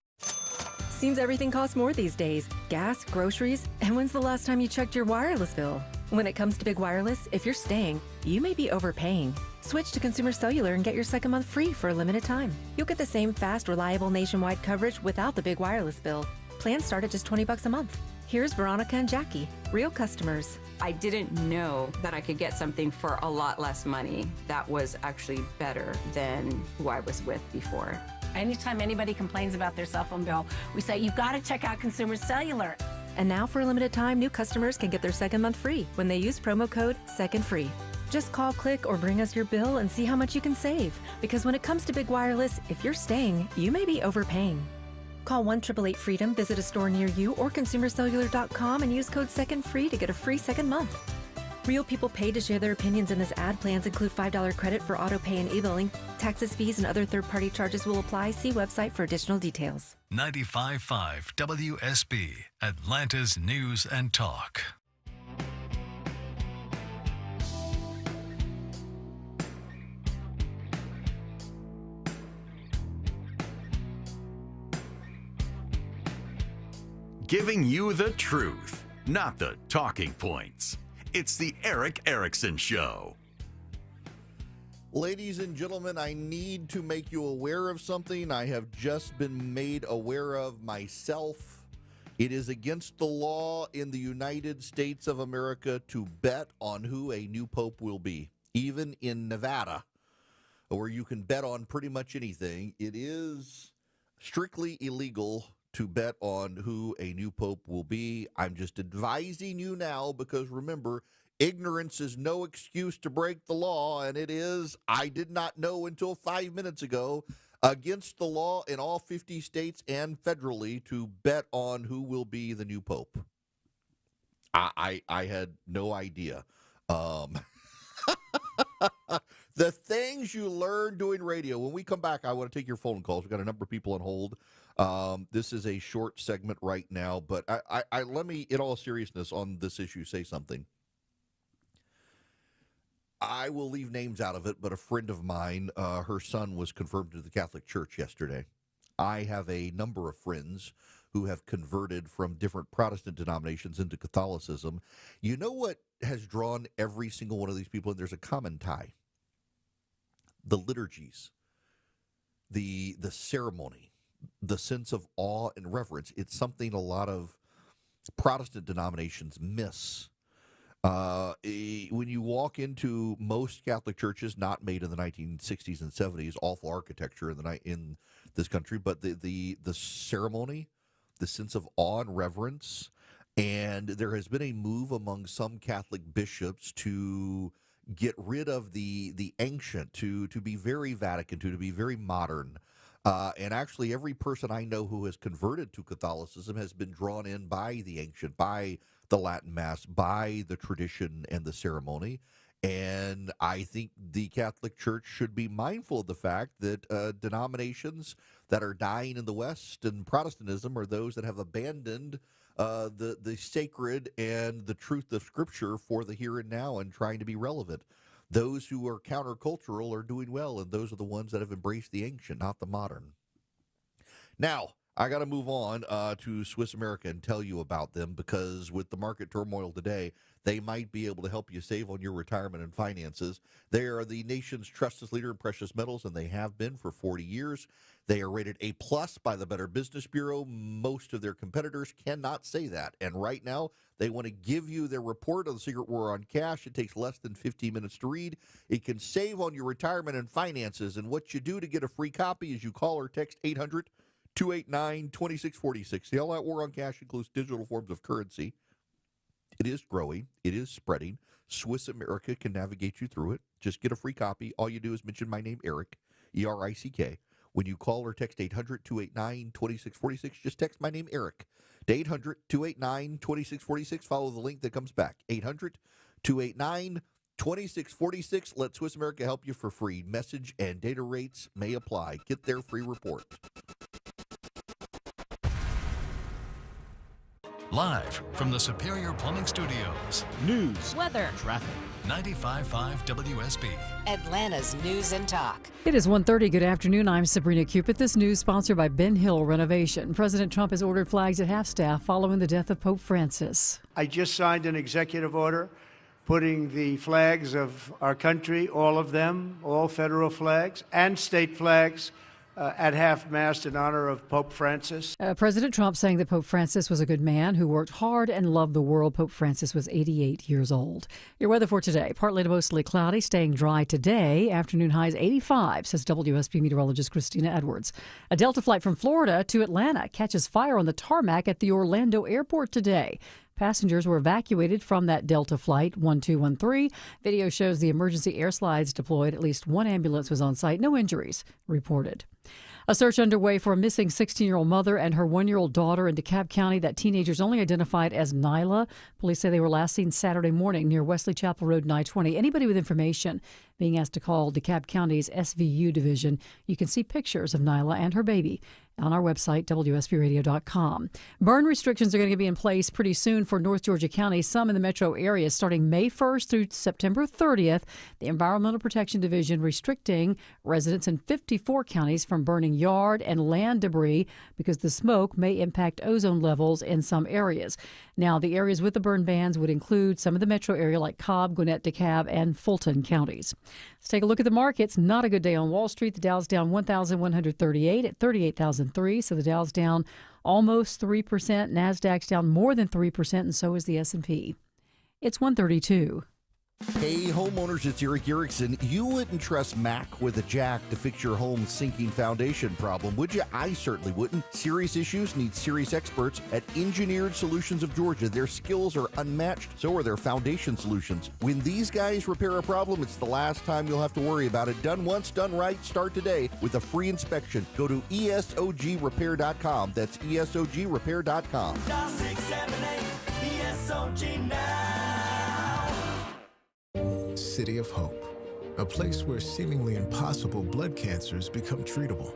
Seems everything costs more these days. Gas, groceries, and when's the last time you checked your wireless bill? When it comes to big wireless, if you're staying, you may be overpaying. Switch to Consumer Cellular and get your second month free for a limited time. You'll get the same fast, reliable nationwide coverage without the big wireless bill. Plans start at just $20 a month. Here's Veronica and Jackie, real customers. I didn't know that I could get something for a lot less money that was actually better than who I was with before. Anytime anybody complains about their cell phone bill, we say, you've got to check out Consumer Cellular. And now for a limited time, new customers can get their second month free when they use promo code SECONDFREE. Just call, click, or bring us your bill and see how much you can save. Because when it comes to big wireless, if you're staying, you may be overpaying. Call 1-888-FREEDOM, visit a store near you, or consumercellular.com and use code SECONDFREE to get a free second month. Real people paid to share their opinions in this ad. Plans include $5 credit for auto pay and e-billing. Taxes, fees, and other third-party charges will apply. See website for additional details. 95.5 WSB, Atlanta's News and Talk. Giving you the truth, not the talking points. It's the Erick Erickson Show. Ladies and gentlemen, I need to make you aware of something I have just been made aware of myself. It is against the law in the United States of America to bet on who a new pope will be. Even in Nevada, where you can bet on pretty much anything, it is strictly illegal to bet on who a new pope will be. I'm just advising you now because remember, ignorance is no excuse to break the law, and it is, I did not know until 5 minutes ago, against the law in all 50 states and federally to bet on who will be the new pope. I had no idea. The things you learn doing radio. When we come back, I want to take your phone calls. We've got a number of people on hold. This is a short segment right now, but I let me, in all seriousness, on this issue, say something. I will leave names out of it, but a friend of mine, her son was confirmed to the Catholic Church yesterday. I have a number of friends who have converted from different Protestant denominations into Catholicism. You know what has drawn every single one of these people? And there's a common tie. The liturgies, the ceremony, the sense of awe and reverence. It's something a lot of Protestant denominations miss. When you walk into most Catholic churches, not made in the 1960s and 70s, awful architecture in this country, but the ceremony, the sense of awe and reverence, and there has been a move among some Catholic bishops to get rid of the ancient, to be very Vatican, to be very modern. And actually, every person I know who has converted to Catholicism has been drawn in by the ancient, by the Latin Mass, by the tradition and the ceremony. And I think the Catholic Church should be mindful of the fact that denominations that are dying in the West, and Protestantism are those that have abandoned the sacred and the truth of Scripture for the here and now and trying to be relevant. Those who are countercultural are doing well, and those are the ones that have embraced the ancient, not the modern. Now, I got to move on to Swiss America and tell you about them, because with the market turmoil today, they might be able to help you save on your retirement and finances. They are the nation's trusted leader in precious metals, and they have been for 40 years. They are rated A+ by the Better Business Bureau. Most of their competitors cannot say that. And right now, they want to give you their report on the secret war on cash. It takes less than 15 minutes to read. It can save on your retirement and finances. And what you do to get a free copy is you call or text 800-289-2646. The All Out War on Cash includes digital forms of currency. It is growing. It is spreading. Swiss America can navigate you through it. Just get a free copy. All you do is mention my name, Eric, E-R-I-C-K. When you call or text 800-289-2646, just text my name, Eric, to 800-289-2646. Follow the link that comes back, 800-289-2646. Let Swiss America help you for free. Message and data rates may apply. Get their free report. Live from the Superior Plumbing Studios. News, weather, traffic. 95.5 WSB. Atlanta's News and Talk. It is 1:30. Good afternoon. I'm Sabrina Cupid. This news sponsored by Ben Hill Renovation. President Trump has ordered flags at half-staff following the death of Pope Francis. I just signed an executive order putting the flags of our country, all of them, all federal flags and state flags, at half-mast in honor of Pope Francis. President Trump saying that Pope Francis was a good man who worked hard and loved the world. Pope Francis was 88 years old. Your weather for today, partly to mostly cloudy, staying dry today. Afternoon highs 85, says WSB meteorologist Christina Edwards. A Delta flight from Florida to Atlanta catches fire on the tarmac at the Orlando airport today. Passengers were evacuated from that Delta flight 1213. Video shows the emergency air slides deployed. At least one ambulance was on site. No injuries reported. A search underway for a missing 16-year-old mother and her 1-year-old daughter in DeKalb County. That teenager's only identified as Nyla. Police say they were last seen Saturday morning near Wesley Chapel Road and I-20. Anybody with information being asked to call DeKalb County's SVU division. You can see pictures of Nyla and her baby on our website, WSBradio.com. Burn restrictions are going to be in place pretty soon for North Georgia County, some in the metro area, starting May 1st through September 30th. The Environmental Protection Division restricting residents in 54 counties from burning yard and land debris because the smoke may impact ozone levels in some areas. Now, the areas with the burn bans would include some of the metro area like Cobb, Gwinnett, DeKalb, and Fulton counties. Let's take a look at the markets. Not a good day on Wall Street. The Dow's down 1,138 at 38,003. So the Dow's down almost 3%. NASDAQ's down more than 3%, and so is the S&P. It's 132. Hey, homeowners, it's Eric Erickson. You wouldn't trust Mac with a jack to fix your home's sinking foundation problem, would you? I certainly wouldn't. Serious issues need serious experts at Engineered Solutions of Georgia. Their skills are unmatched, so are their foundation solutions. When these guys repair a problem, it's the last time you'll have to worry about it. Done once, done right. Start today with a free inspection. Go to ESOGrepair.com. That's ESOGrepair.com. Dial 678 ESOG now. City of Hope, a place where seemingly impossible blood cancers become treatable,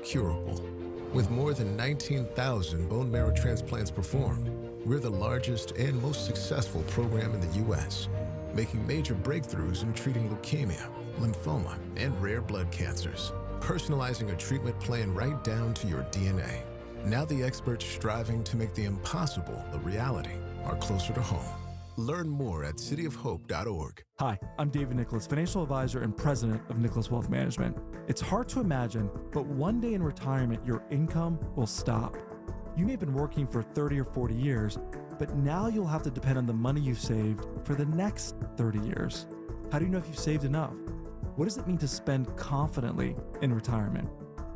curable. With more than 19,000 bone marrow transplants performed, we're the largest and most successful program in the U.S., making major breakthroughs in treating leukemia, lymphoma, and rare blood cancers, personalizing a treatment plan right down to your DNA. Now the experts striving to make the impossible a reality are closer to home. Learn more at cityofhope.org. Hi, I'm David Nicholas, financial advisor and president of Nicholas Wealth Management. It's hard to imagine, but one day in retirement, your income will stop. You may have been working for 30 or 40 years, but now you'll have to depend on the money you've saved for the next 30 years. How do you know if you've saved enough? What does it mean to spend confidently in retirement?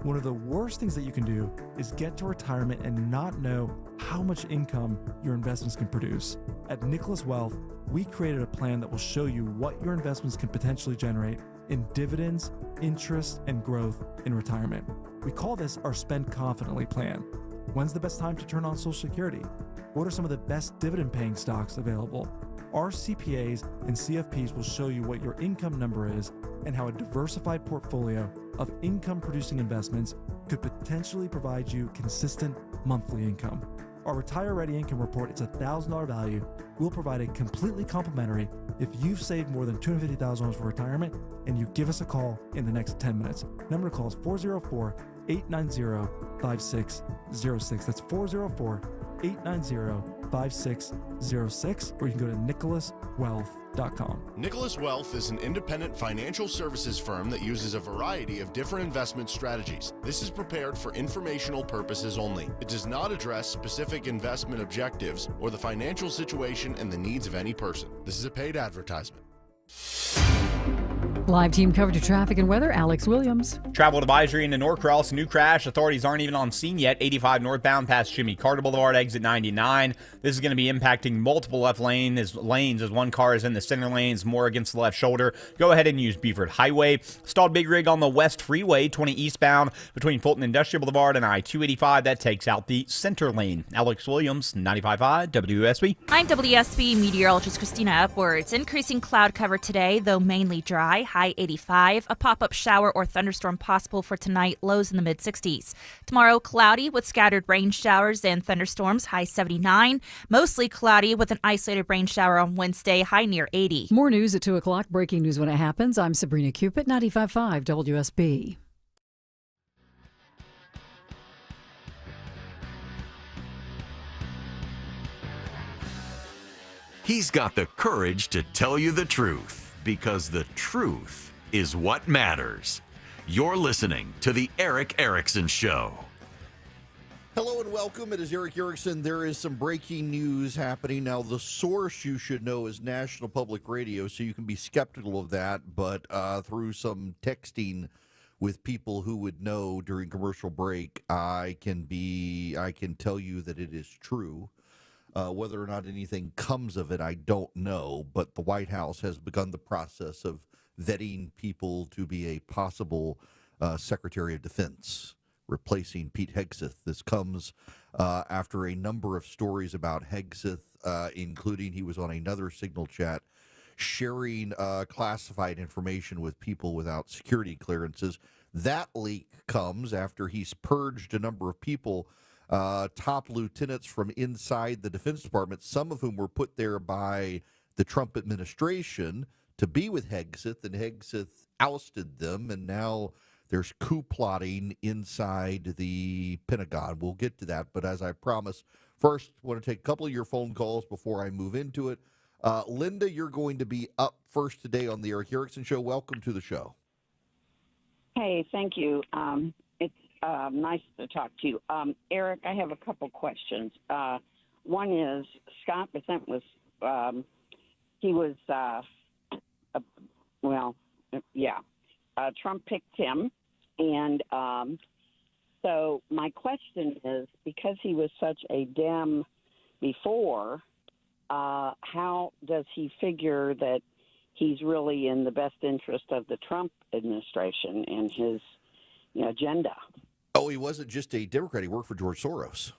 One of the worst things that you can do is get to retirement and not know how much income your investments can produce. At Nicholas Wealth, we created a plan that will show you what your investments can potentially generate in dividends, interest, and growth in retirement. We call this our Spend Confidently plan. When's the best time to turn on Social Security? What are some of the best dividend-paying stocks available? Our CPAs and CFPs will show you what your income number is and how a diversified portfolio of income-producing investments could potentially provide you consistent monthly income. Our Retire Ready Income Report is a $1,000 value. We'll provide it completely complimentary if you've saved more than $250,000 for retirement and you give us a call in the next 10 minutes. Number to call is 404-890-5606. That's 404-890-5606, or you can go to nicholaswealth.com. Nicholas Wealth is an independent financial services firm that uses a variety of different investment strategies. This is prepared for informational purposes only. It does not address specific investment objectives or the financial situation and the needs of any person. This is a paid advertisement. Live team coverage of traffic and weather, Alex Williams. Travel advisory into Norcross. New crash. Authorities aren't even on scene yet. 85 northbound past Jimmy Carter Boulevard, exit 99. This is going to be impacting multiple left lanes as one car is in the center lanes, more against the left shoulder. Go ahead and use Beaver Highway. Stalled big rig on the West Freeway, 20 eastbound between Fulton Industrial Boulevard and I-285. That takes out the center lane. Alex Williams, 95.5 WSB. I'm WSB meteorologist Christina Upwards. Increasing cloud cover today, though mainly dry. High 85. A pop-up shower or thunderstorm possible for tonight. Lows in the mid-60s. Tomorrow, cloudy with scattered rain showers and thunderstorms. High 79. Mostly cloudy with an isolated rain shower on Wednesday. High near 80. More news at 2 o'clock. Breaking news when it happens. I'm Sabrina Cupid, 95.5 WSB. He's got the courage to tell you the truth, because the truth is what matters. You're listening to The Eric Erickson Show. Hello and welcome. It is Eric Erickson. There is some breaking news happening. Now, the source you should know is National Public Radio, so you can be skeptical of that, but through some texting with people who would know during commercial break, I can tell you that it is true. Whether or not anything comes of it, I don't know, but the White House has begun the process of vetting people to be a possible Secretary of Defense, replacing Pete Hegseth. This comes after a number of stories about Hegseth, including he was on another Signal chat sharing classified information with people without security clearances. That leak comes after he's purged a number of people, top lieutenants from inside the Defense Department, some of whom were put there by the Trump administration to be with Hegseth, and Hegseth ousted them, and now there's coup plotting inside the Pentagon. We'll get to that, but as I promised, first, I want to take a couple of your phone calls before I move into it. Linda, you're going to be up first today on the Eric Erickson Show. Welcome to the show. Hey, thank you. It's nice to talk to you. Eric, I have a couple questions. One is Scott Bessent was, Trump picked him. And so my question is, because he was such a Dem before, how does he figure that he's really in the best interest of the Trump administration and his agenda? Oh, he wasn't just a Democrat. He worked for George Soros.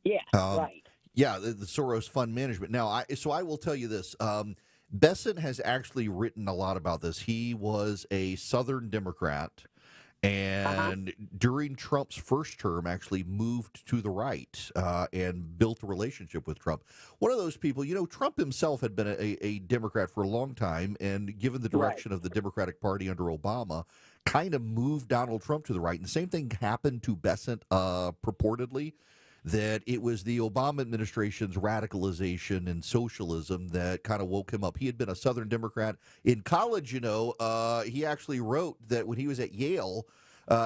Yeah, right. Yeah, the Soros Fund Management. Now, I will tell you this. Bessent has actually written a lot about this. He was a Southern Democrat, and during Trump's first term actually moved to the right and built a relationship with Trump. One of those people, Trump himself had been a Democrat for a long time, and given the direction of the Democratic Party under Obama, kind of moved Donald Trump to the right. And the same thing happened to Bessent, purportedly, that it was the Obama administration's radicalization and socialism that kind of woke him up. He had been a Southern Democrat. In college, he actually wrote that when he was at Yale,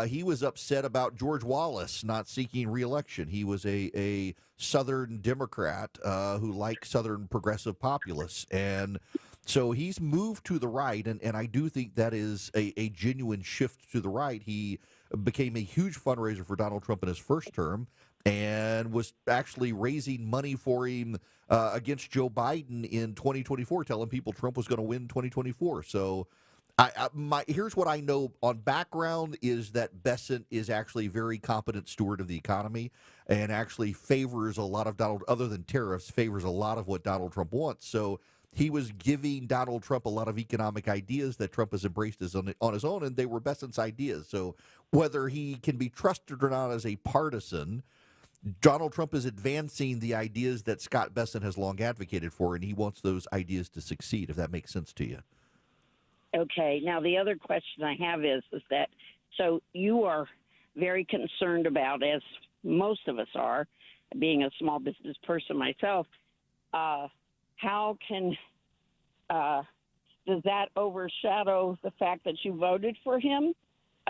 he was upset about George Wallace not seeking re-election. He was a Southern Democrat who liked Southern progressive populists. And so he's moved to the right, and I do think that is a genuine shift to the right. He became a huge fundraiser for Donald Trump in his first term and was actually raising money for him against Joe Biden in 2024, telling people Trump was going to win 2024. So Here's what I know on background is that Bessent is actually a very competent steward of the economy and actually favors a lot of other than tariffs, favors a lot of what Donald Trump wants. So he was giving Donald Trump a lot of economic ideas that Trump has embraced on his own, and they were Bessent's ideas. So whether he can be trusted or not as a partisan, Donald Trump is advancing the ideas that Scott Bessent has long advocated for, and he wants those ideas to succeed, if that makes sense to you. Okay. Now, the other question I have is that, so you are very concerned about, as most of us are, being a small business person myself, how can, does that overshadow the fact that you voted for him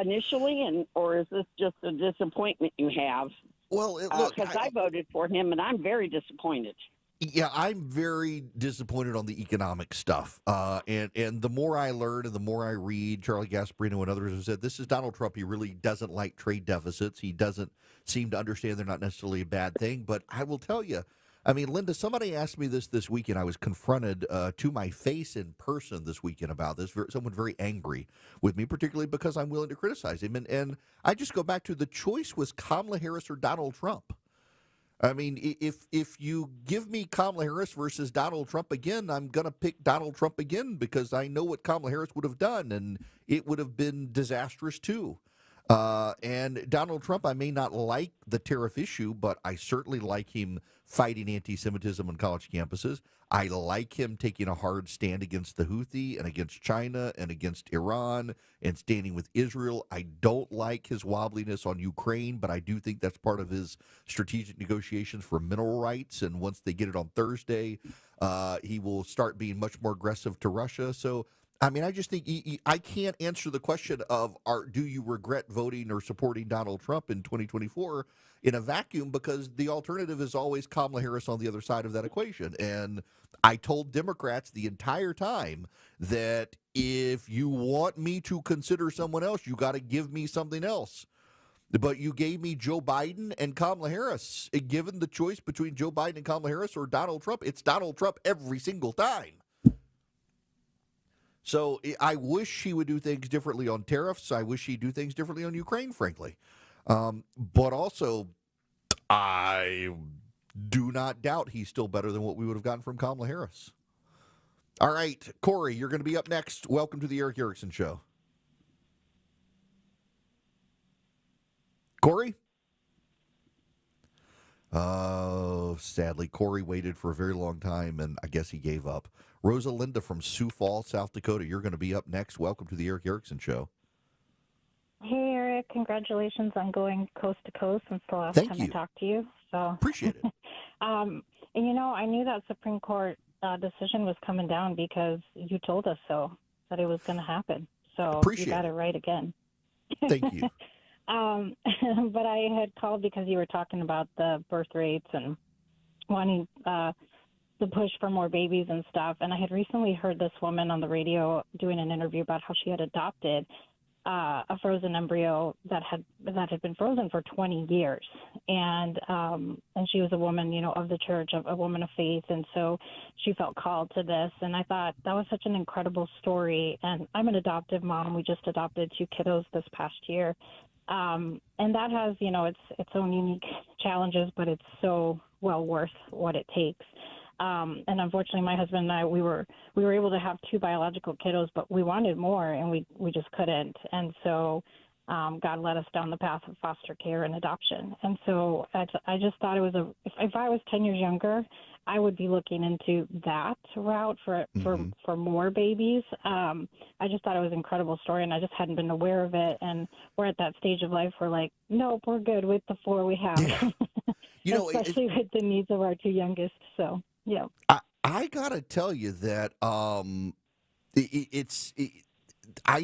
initially, or is this just a disappointment you have? Well, look, because I voted for him, and I'm very disappointed. Yeah, I'm very disappointed on the economic stuff. And the more I learn and the more I read, Charlie Gasparino and others have said, this is Donald Trump. He really doesn't like trade deficits. He doesn't seem to understand they're not necessarily a bad thing. But I will tell you, I mean, Linda, somebody asked me this weekend. I was confronted to my face in person this weekend about this. Someone very angry with me, particularly because I'm willing to criticize him. And I just go back to the choice was Kamala Harris or Donald Trump. I mean, if you give me Kamala Harris versus Donald Trump again, I'm going to pick Donald Trump again because I know what Kamala Harris would have done, and it would have been disastrous too. And Donald Trump, I may not like the tariff issue, but I certainly like him fighting anti-Semitism on college campuses. I like him taking a hard stand against the Houthi and against China and against Iran and standing with Israel. I don't like his wobbliness on Ukraine, but I do think that's part of his strategic negotiations for mineral rights. And once they get it on Thursday, he will start being much more aggressive to Russia. So, I mean, I just think I can't answer the question of do you regret voting or supporting Donald Trump in 2024 in a vacuum, because the alternative is always Kamala Harris on the other side of that equation. And I told Democrats the entire time that if you want me to consider someone else, you got to give me something else. But you gave me Joe Biden and Kamala Harris. Given the choice between Joe Biden and Kamala Harris or Donald Trump, it's Donald Trump every single time. So I wish he would do things differently on tariffs. I wish he'd do things differently on Ukraine, frankly. But also, I do not doubt he's still better than what we would have gotten from Kamala Harris. All right, Corey, you're going to be up next. Welcome to the Erick Erickson Show. Corey? Oh, sadly, Corey waited for a very long time, and I guess he gave up. Rosalinda from Sioux Falls, South Dakota, you're going to be up next. Welcome to the Erick Erickson Show. Hey, Eric. Congratulations on going coast to coast since the last Thank time you. I talked to you. So appreciate it. And, you know, I knew that Supreme Court decision was coming down because you told us so, that it was going to happen. So Appreciate you got it. it right again. Thank you. But I had called because you were talking about the birth rates and wanting the push for more babies and stuff. And I had recently heard this woman on the radio doing an interview about how she had adopted a frozen embryo that had been frozen for 20 years. And she was a woman, you know, of the church, a woman of faith. And so she felt called to this. And I thought that was such an incredible story. And I'm an adoptive mom. We just adopted 2 kiddos this past year. And that has, you know, its own unique challenges, but it's so well worth what it takes. And unfortunately, my husband and I, we were able to have 2 biological kiddos, but we wanted more, and we just couldn't. And so God led us down the path of foster care and adoption. And so I just thought it was if I was 10 years younger, I would be looking into that route for more babies. I just thought it was an incredible story, and I just hadn't been aware of it. And we're at that stage of life where, like, nope, we're good with the 4 we have. Yeah. You know, especially with the needs of our 2 youngest. So, yeah. I got to tell you that I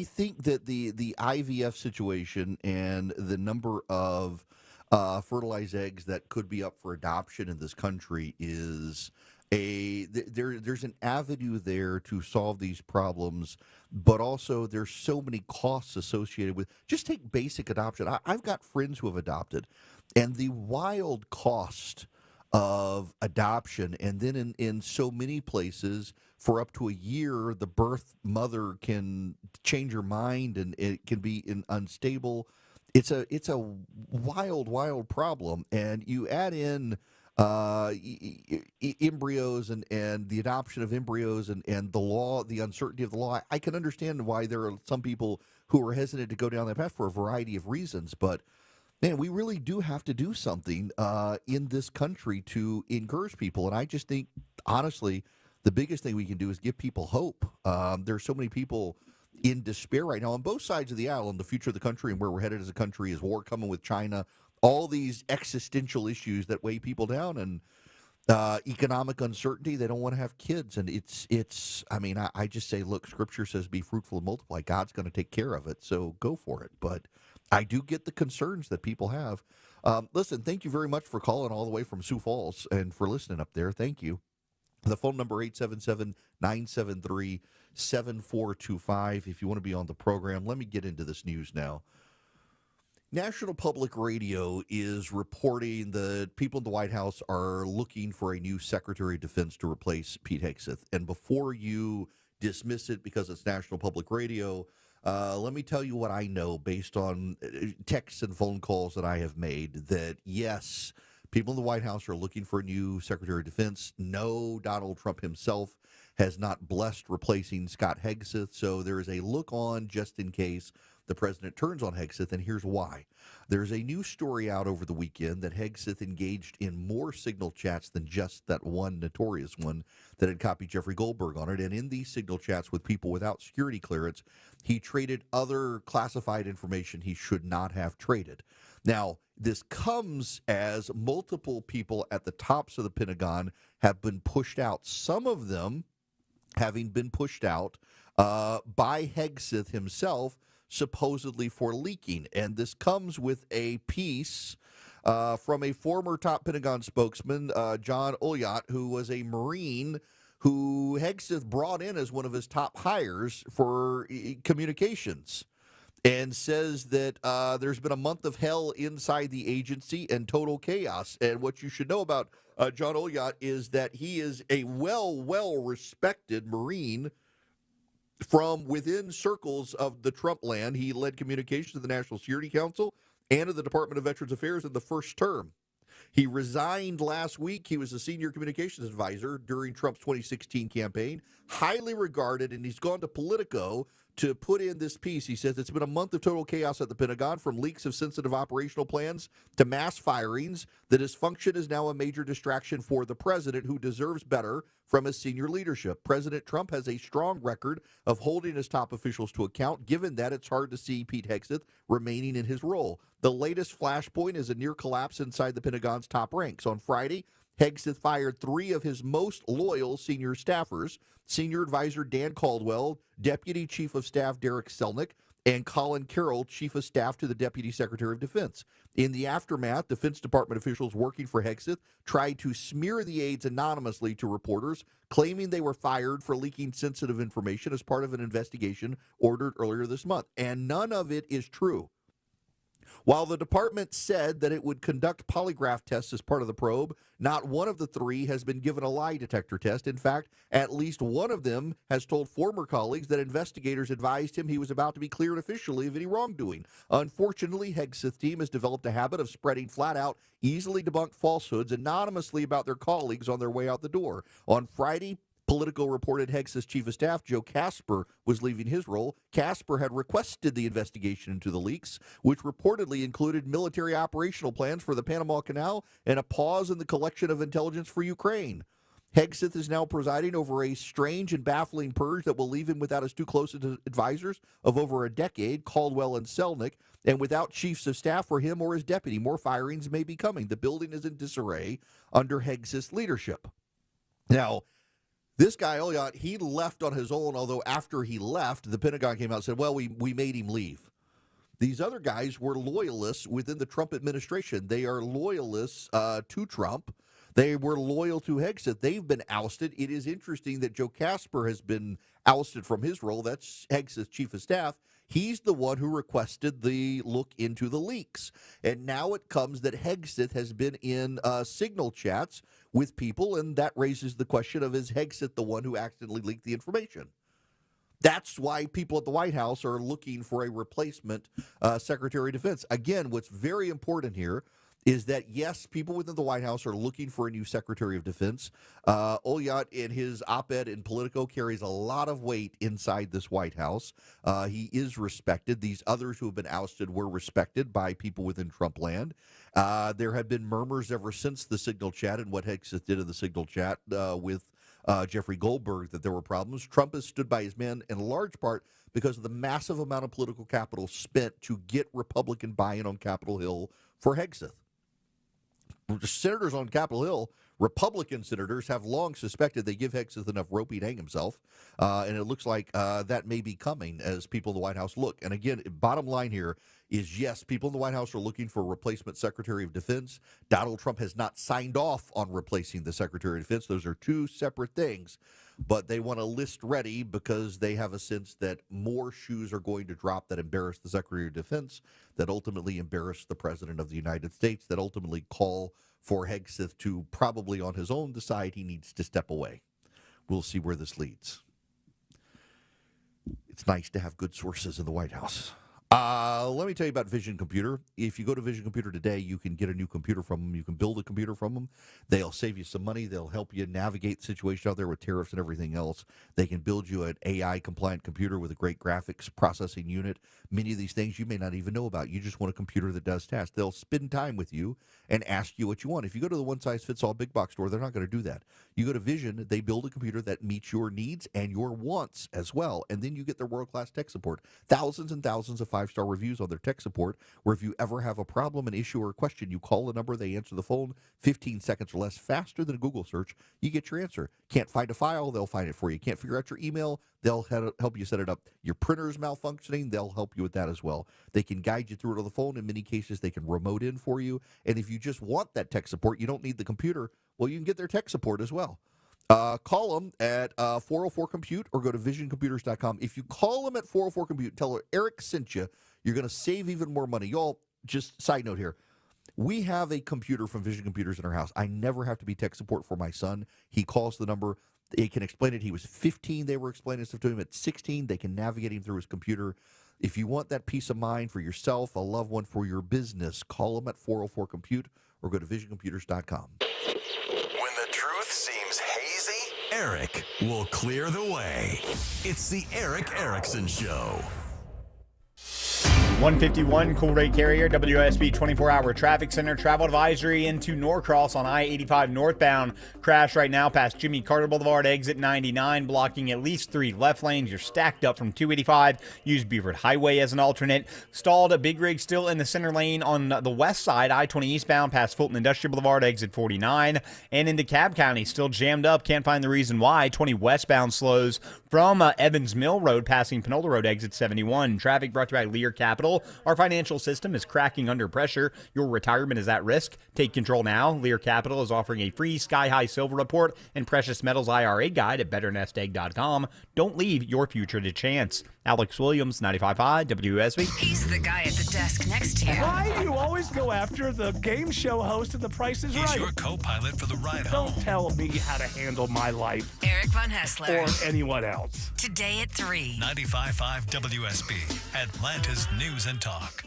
think that the IVF situation and the number of fertilized eggs that could be up for adoption in this country is there's an avenue there to solve these problems, but also there's so many costs associated with just take basic adoption. I've got friends who have adopted, and the wild cost of adoption. And then in so many places, for up to a year, the birth mother can change her mind and it can be unstable. It's a wild problem. And you add in embryos and the adoption of embryos and the law, the uncertainty of the law. I can understand why there are some people who are hesitant to go down that path for a variety of reasons, but man, we really do have to do something in this country to encourage people. And I just think, honestly, the biggest thing we can do is give people hope. There are so many people in despair right now on both sides of the aisle, and the future of the country and where we're headed as a country, is war coming with China, all these existential issues that weigh people down, and economic uncertainty. They don't want to have kids. And I just say, look, Scripture says be fruitful and multiply. God's going to take care of it, so go for it. But I do get the concerns that people have. Listen, thank you very much for calling all the way from Sioux Falls and for listening up there. Thank you. The phone number, 877-973-7425. If you want to be on the program, let me get into this news now. National Public Radio is reporting that people in the White House are looking for a new Secretary of Defense to replace Pete Hegseth. And before you dismiss it because it's National Public Radio, let me tell you what I know based on texts and phone calls that I have made, that yes, people in the White House are looking for a new Secretary of Defense. No, Donald Trump himself has not blessed replacing Scott Hegseth, so there is a look on just in case the president turns on Hegseth, and here's why. There's a new story out over the weekend that Hegseth engaged in more signal chats than just that one notorious one that had copied Jeffrey Goldberg on it, and in these signal chats with people without security clearance, he traded other classified information he should not have traded. Now, this comes as multiple people at the tops of the Pentagon have been pushed out, some of them having been pushed out by Hegseth himself, supposedly for leaking. And this comes with a piece from a former top Pentagon spokesman, John Oliot, who was a Marine who Hegseth brought in as one of his top hires for communications, and says that there's been a month of hell inside the agency and total chaos. And what you should know about John Oliot is that he is a well-respected Marine from within circles of the Trump land. He led communications to the National Security Council and to the Department of Veterans Affairs in the first term. He resigned last week. He was a senior communications advisor during Trump's 2016 campaign, highly regarded, and he's gone to Politico to put in this piece. He says it's been a month of total chaos at the Pentagon, from leaks of sensitive operational plans to mass firings. The dysfunction is now a major distraction for the president, who deserves better from his senior leadership. President Trump has a strong record of holding his top officials to account, given that it's hard to see Pete Hegseth remaining in his role. The latest flashpoint is a near collapse inside the Pentagon's top ranks. On Friday, Hegseth fired 3 of his most loyal senior staffers: Senior Advisor Dan Caldwell, Deputy Chief of Staff Derek Selnick, and Colin Carroll, Chief of Staff to the Deputy Secretary of Defense. In the aftermath, Defense Department officials working for Hegseth tried to smear the aides anonymously to reporters, claiming they were fired for leaking sensitive information as part of an investigation ordered earlier this month. And none of it is true. While the department said that it would conduct polygraph tests as part of the probe, not one of the 3 has been given a lie detector test. In fact, at least one of them has told former colleagues that investigators advised him he was about to be cleared officially of any wrongdoing. Unfortunately, Hegseth's team has developed a habit of spreading flat-out, easily debunked falsehoods anonymously about their colleagues on their way out the door. On Friday, Politico reported Hegseth's chief of staff, Joe Casper, was leaving his role. Casper had requested the investigation into the leaks, which reportedly included military operational plans for the Panama Canal and a pause in the collection of intelligence for Ukraine. Hegseth is now presiding over a strange and baffling purge that will leave him without his 2 closest advisors of over a decade, Caldwell and Selnick, and without chiefs of staff for him or his deputy. More firings may be coming. The building is in disarray under Hegseth's leadership. Now, this guy, Oliot, he left on his own, although after he left, the Pentagon came out and said, well, we made him leave. These other guys were loyalists within the Trump administration. They are loyalists to Trump. They were loyal to Hegseth. They've been ousted. It is interesting that Joe Casper has been ousted from his role. That's Hegseth's chief of staff. He's the one who requested the look into the leaks. And now it comes that Hegseth has been in signal chats with people, and that raises the question of, is Hegseth the one who accidentally leaked the information? That's why people at the White House are looking for a replacement Secretary of Defense. Again, what's very important here is that, yes, people within the White House are looking for a new Secretary of Defense. Oyat, in his op-ed in Politico, carries a lot of weight inside this White House. He is respected. These others who have been ousted were respected by people within Trump land. There have been murmurs ever since the Signal chat and what Hegseth did in the Signal chat with Jeffrey Goldberg that there were problems. Trump has stood by his man in large part because of the massive amount of political capital spent to get Republican buy-in on Capitol Hill for Hegseth. Senators on Capitol Hill, Republican senators, have long suspected they give Hegseth enough rope he'd hang himself, and it looks like that may be coming as people in the White House look. And again, bottom line here is, yes, people in the White House are looking for a replacement Secretary of Defense. Donald Trump has not signed off on replacing the Secretary of Defense. Those are two separate things, but they want a list ready because they have a sense that more shoes are going to drop that embarrass the Secretary of Defense, that ultimately embarrass the President of the United States, that ultimately call for Hegseth to probably on his own decide he needs to step away. We'll see where this leads. It's nice to have good sources in the White House. Let me tell you about Vision Computer. If you go to Vision Computer today, you can get a new computer from them. You can build a computer from them. They'll save you some money. They'll help you navigate the situation out there with tariffs and everything else. They can build you an AI-compliant computer with a great graphics processing unit. Many of these things you may not even know about. You just want a computer that does tasks. They'll spend time with you and ask you what you want. If you go to the one-size-fits-all big box store, they're not going to do that. You go to Vision, they build a computer that meets your needs and your wants as well, and then you get their world-class tech support. Thousands and thousands of five-star reviews on their tech support, where if you ever have a problem, an issue, or a question, you call the number, they answer the phone 15 seconds or less, faster than a Google search. You get your answer. Can't find a file, they'll find it for you. Can't figure out your email, they'll help you set it up. Your printer's malfunctioning, they'll help you with that as well. They can guide you through it on the phone. In many cases, they can remote in for you. And if you just want that tech support, you don't need the computer, well, you can get their tech support as well. Call them at 404-COMPUTE or go to visioncomputers.com. If you call them at 404-COMPUTE, tell her Eric sent you, you're going to save even more money. Y'all, just side note here. We have a computer from Vision Computers in our house. I never have to be tech support for my son. He calls the number. They can explain it. He was 15. They were explaining stuff to him. At 16, they can navigate him through his computer. If you want that peace of mind for yourself, a loved one, for your business, call them at 404-COMPUTE or go to visioncomputers.com. When the truth seems hazy, Eric will clear the way. It's the Eric Erickson Show. 151 Cool Rate Carrier, WSB 24-hour traffic center. Travel advisory into Norcross on I-85 northbound. Crash right now past Jimmy Carter Boulevard, exit 99, blocking at least 3 left lanes. You're stacked up from 285. Use Beaver Highway as an alternate. Stalled a big rig still in the center lane on the west side, I-20 eastbound past Fulton Industrial Boulevard, exit 49. And into Cobb County, still jammed up. Can't find the reason why. 20 westbound slows from Evans Mill Road, passing Panola Road, exit 71. Traffic brought to you by Lear Capital. Our financial system is cracking under pressure. Your retirement is at risk. Take control now. Lear Capital is offering a free Sky High Silver Report and Precious Metals IRA guide at BetterNestEgg.com. Don't leave your future to chance. Alex Williams, 95.5 WSB. He's the guy at the desk next to you. Why do you always go after the game show host of The Price is Right? He's your co-pilot for the ride home. Don't tell me how to handle my life. Eric Von Hessler. Or anyone else. Today at 3. 95.5 WSB, Atlanta's News and Talk.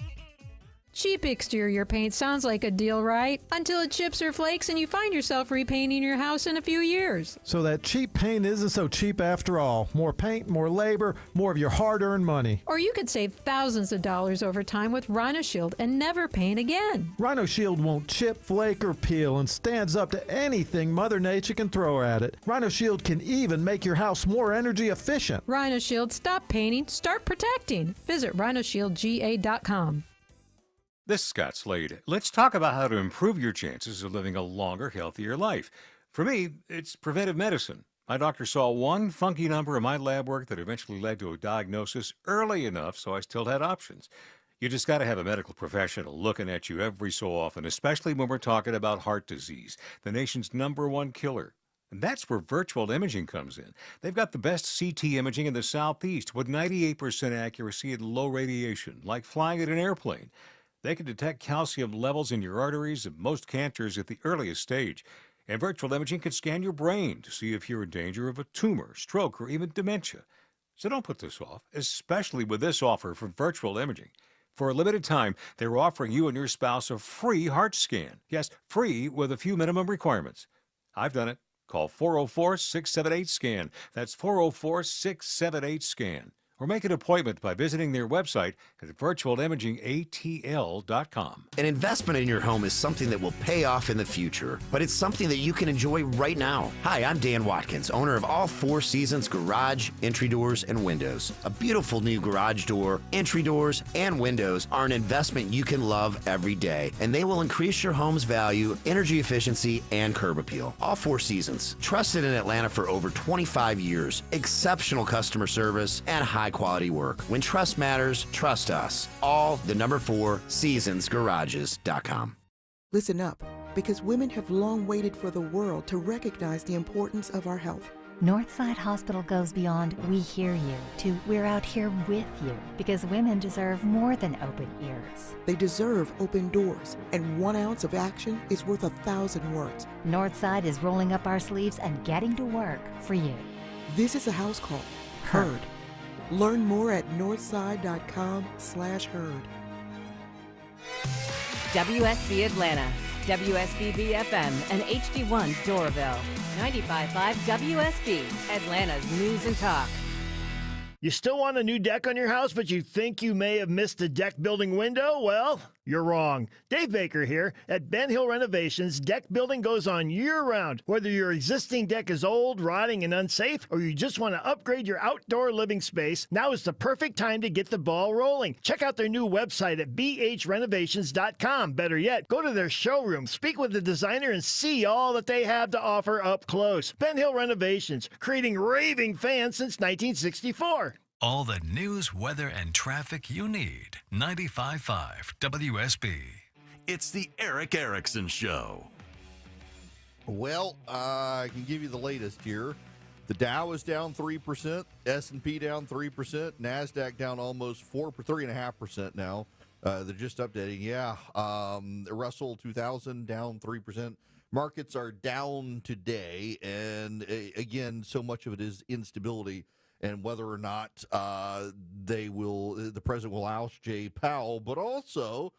Cheap exterior paint sounds like a deal, right? Until it chips or flakes and you find yourself repainting your house in a few years. So that cheap paint isn't so cheap after all. More paint, more labor, more of your hard-earned money. Or you could save thousands of dollars over time with Rhino Shield and never paint again. Rhino Shield won't chip, flake, or peel and stands up to anything Mother Nature can throw at it. Rhino Shield can even make your house more energy efficient. Rhino Shield, stop painting, start protecting. Visit rhinoshieldga.com. This is Scott Slade. Let's talk about how to improve your chances of living a longer, healthier life. For me, it's preventive medicine. My doctor saw one funky number in my lab work that eventually led to a diagnosis early enough so I still had options. You just got to have a medical professional looking at you every so often, especially when we're talking about heart disease, the nation's #1 killer. And that's where virtual imaging comes in. They've got the best CT imaging in the Southeast with 98% accuracy and low radiation, like flying in an airplane. They can detect calcium levels in your arteries and most cancers at the earliest stage. And virtual imaging can scan your brain to see if you're in danger of a tumor, stroke, or even dementia. So don't put this off, especially with this offer from virtual imaging. For a limited time, they're offering you and your spouse a free heart scan. Yes, free with a few minimum requirements. I've done it. Call 404-678-SCAN. That's 404-678-SCAN. Or make an appointment by visiting their website at virtualimagingatl.com. An investment in your home is something that will pay off in the future, but it's something that you can enjoy right now. Hi, I'm Dan Watkins, owner of All Four Seasons Garage, Entry Doors, and Windows. A beautiful new garage door, entry doors, and windows are an investment you can love every day, and they will increase your home's value, energy efficiency, and curb appeal. All Four Seasons, trusted in Atlanta for over 25 years, exceptional customer service, and high quality work. When trust matters, trust us. All the number 4 seasonsgarages.com. Listen up, because women have long waited for the world to recognize the importance of our health. Northside Hospital goes beyond "we hear you" to "we're out here with you," because women deserve more than open ears. They deserve open doors, and 1 ounce of action is worth 1,000 words. Northside is rolling up our sleeves and getting to work for you. This is a house call. Heard. Learn more at northside.com/heard. WSB Atlanta, WSBB FM, and HD1 Doraville. 95.5 WSB, Atlanta's News and Talk. You still want a new deck on your house, but you think you may have missed a deck building window? Well, you're wrong. Dave Baker here. At Ben Hill Renovations, deck building goes on year-round. Whether your existing deck is old, rotting, and unsafe, or you just want to upgrade your outdoor living space, now is the perfect time to get the ball rolling. Check out their new website at bhrenovations.com. Better yet, go to their showroom, speak with the designer, and see all that they have to offer up close. Ben Hill Renovations, creating raving fans since 1964. All the news, weather, and traffic you need. 95.5 WSB. It's the Eric Erickson Show. Well, I can give you the latest here. The Dow is down 3%, S&P down 3%, NASDAQ down almost 3.5% now. They're just updating. Yeah, Russell 2000 down 3%. Markets are down today, and again, so much of it is instability. And whether or not the president will oust Jay Powell, but also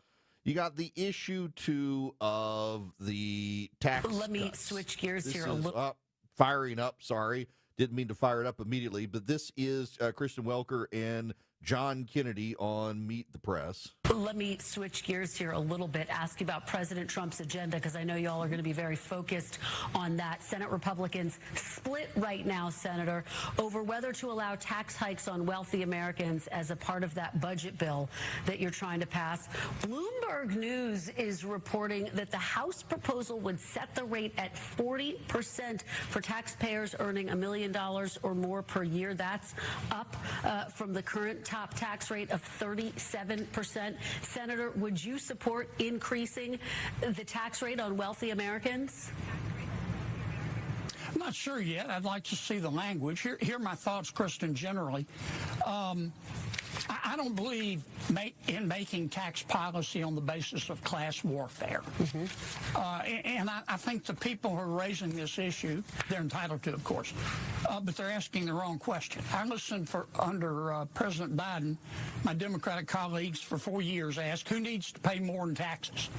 you got the issue too of the tax. Let me cuts. switch gears This here a is little. Firing up. Sorry, didn't mean to fire it up immediately, but this is Kristen Welker and John Kennedy on Meet the Press. Let me switch gears here a little bit, ask you about President Trump's agenda, because I know y'all are going to be very focused on that. Senate Republicans split right now, Senator, over whether to allow tax hikes on wealthy Americans as a part of that budget bill that you're trying to pass. Bloomberg News is reporting that the House proposal would set the rate at 40% for taxpayers earning $1 million or more per year. That's up from the current top tax rate of 37%. Senator, would you support increasing the tax rate on wealthy Americans? I'm not sure yet. I'd like to see the language. Here are my thoughts, Kristen, generally. I don't believe in making tax policy on the basis of class warfare. And I think the people who are raising this issue, they're entitled to, of course, but they're asking the wrong question. I listened under President Biden, my Democratic colleagues for 4 years asked, who needs to pay more in taxes?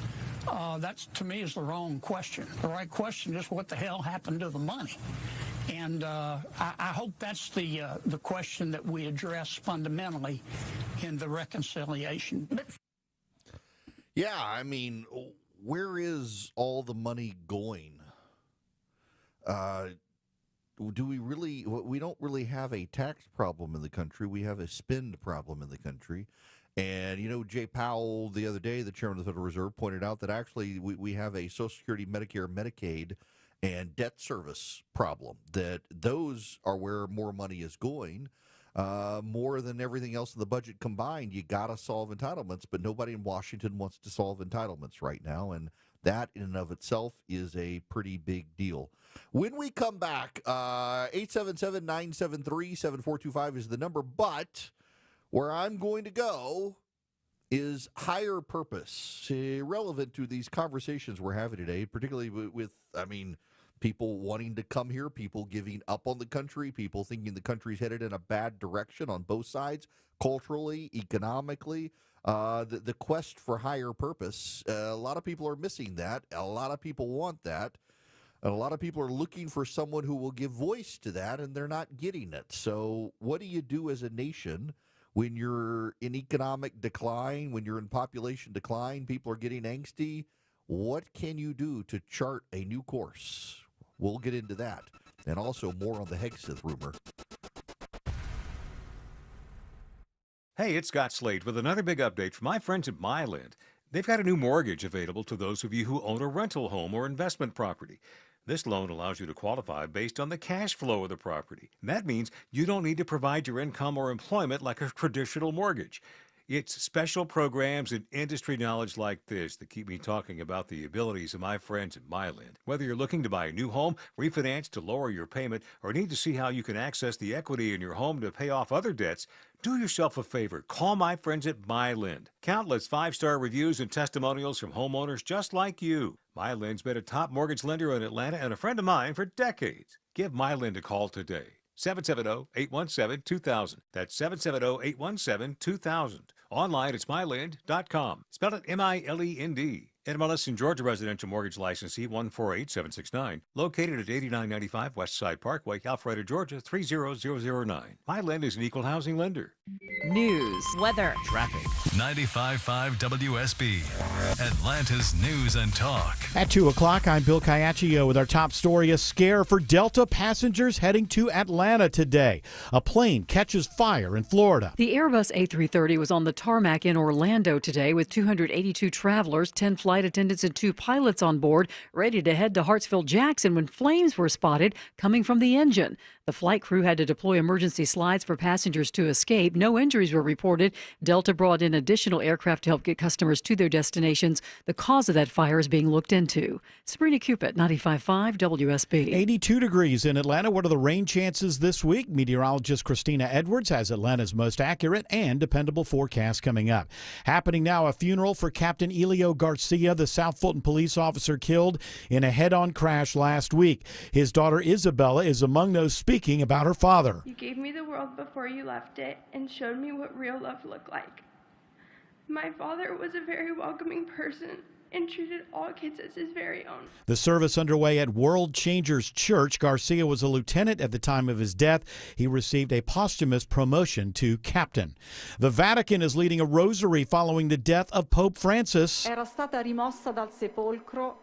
That, to me, is the wrong question. The right question is what the hell happened to the money? And I hope that's the question that we address fundamentally in the reconciliation. Yeah, I mean, where is all the money going? Do we really? We don't really have a tax problem in the country. We have a spend problem in the country. And, you know, Jay Powell the other day, the chairman of the Federal Reserve, pointed out that actually we have a Social Security, Medicare, Medicaid, and debt service problem, that those are where more money is going, more than everything else in the budget combined. You got to solve entitlements, but nobody in Washington wants to solve entitlements right now. And That in and of itself is a pretty big deal. When we come back, 877-973-7425 is the number, but where I'm going to go is higher purpose, relevant to these conversations we're having today, particularly with people wanting to come here, people giving up on the country, people thinking the country's headed in a bad direction on both sides, culturally, economically. The quest for higher purpose, a lot of people are missing that. A lot of people want that. And a lot of people are looking for someone who will give voice to that, and they're not getting it. So what do you do as a nation when you're in economic decline, when you're in population decline, people are getting angsty? What can you do to chart a new course? We'll get into that, and also more on the Hegseth rumor. Hey, it's Scott Slade with another big update from my friends at MyLend. They've got a new mortgage available to those of you who own a rental home or investment property. This loan allows you to qualify based on the cash flow of the property. That means you don't need to provide your income or employment like a traditional mortgage. It's special programs and industry knowledge like this that keep me talking about the abilities of my friends at MyLend. Whether you're looking to buy a new home, refinance to lower your payment, or need to see how you can access the equity in your home to pay off other debts, do yourself a favor. Call my friends at MyLend. Countless 5-star reviews and testimonials from homeowners just like you. MyLend's been a top mortgage lender in Atlanta and a friend of mine for decades. Give MyLend a call today. 770-817-2000. That's 770-817-2000. Online, it's mylend.com. Spell it M-I-L-E-N-D. NMLS in Georgia residential mortgage licensee 148769. Located at 8995 West Side Parkway, Alpharetta, Georgia 30009. MyLend is an equal housing lender. News, weather, Traffic. 95.5 WSB. Atlanta's News and Talk. At 2 o'clock, I'm Bill Caiaccio with our top story. A scare for Delta passengers heading to Atlanta today. A plane catches fire in Florida. The Airbus A330 was on the tarmac in Orlando today with 282 travelers, 10 flight attendants, and 2 pilots on board, ready to head to Hartsfield-Jackson when flames were spotted coming from the engine. The flight crew had to deploy emergency slides for passengers to escape. No injuries were reported. Delta brought in additional aircraft to help get customers to their destinations. The cause of that fire is being looked into. Sabrina Cupid, 95.5 WSB. 82 degrees in Atlanta. What are the rain chances this week? Meteorologist Christina Edwards has Atlanta's most accurate and dependable forecast coming up. Happening now, a funeral for Captain Elio Garcia, the South Fulton police officer killed in a head-on crash last week. His daughter Isabella is among those speaking about her father. You gave me the world before you left it and showed me what real love looked like. My father was a very welcoming person and treated all kids as his very own. The service underway at World Changers Church. Garcia was a lieutenant at the time of his death. He received a posthumous promotion to captain. The Vatican is leading a rosary following the death of Pope Francis. Era stata rimossa dal sepolcro.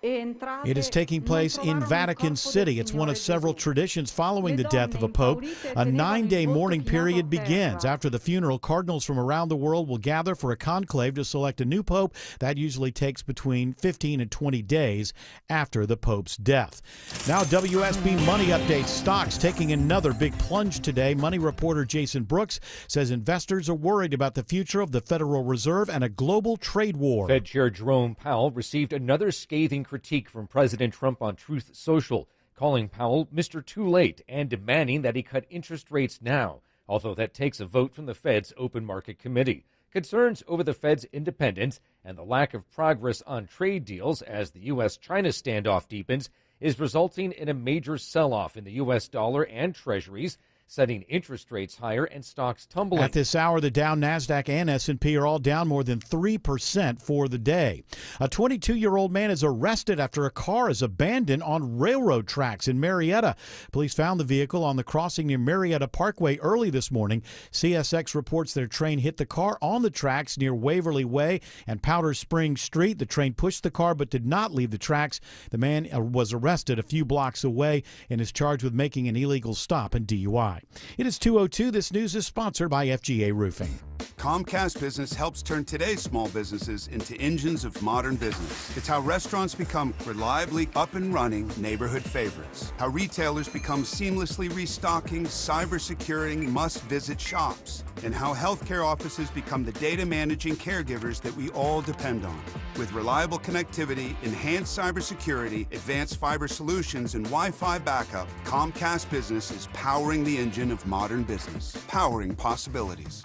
It is taking place in Vatican City. It's one of several traditions following the death of a pope. A 9-day mourning period begins. After the funeral, cardinals from around the world will gather for a conclave to select a new pope. That usually takes between 15 and 20 days after the pope's death. Now, WSB Money Update. Stocks taking another big plunge today. Money reporter Jason Brooks says investors are worried about the future of the Federal Reserve and a global trade war. Fed Chair Jerome Powell received another scathing critique from President Trump on Truth Social, calling Powell Mr. Too Late and demanding that he cut interest rates now, although that takes a vote from the Fed's Open Market Committee. Concerns over the Fed's independence and the lack of progress on trade deals as the U.S.-China standoff deepens is resulting in a major sell-off in the U.S. dollar and treasuries, setting interest rates higher and stocks tumbling. At this hour, the Dow, NASDAQ, and S&P are all down more than 3% for the day. A 22-year-old man is arrested after a car is abandoned on railroad tracks in Marietta. Police found the vehicle on the crossing near Marietta Parkway early this morning. CSX reports their train hit the car on the tracks near Waverly Way and Powder Springs Street. The train pushed the car but did not leave the tracks. The man was arrested a few blocks away and is charged with making an illegal stop and DUI. It is 2:02. This news is sponsored by FGA Roofing. Comcast Business helps turn today's small businesses into engines of modern business. It's how restaurants become reliably up and running neighborhood favorites. How retailers become seamlessly restocking, cyber-securing, must-visit shops. And how healthcare offices become the data managing caregivers that we all depend on. With reliable connectivity, enhanced cybersecurity, advanced fiber solutions, and Wi-Fi backup, Comcast Business is powering the engine of modern business, powering possibilities.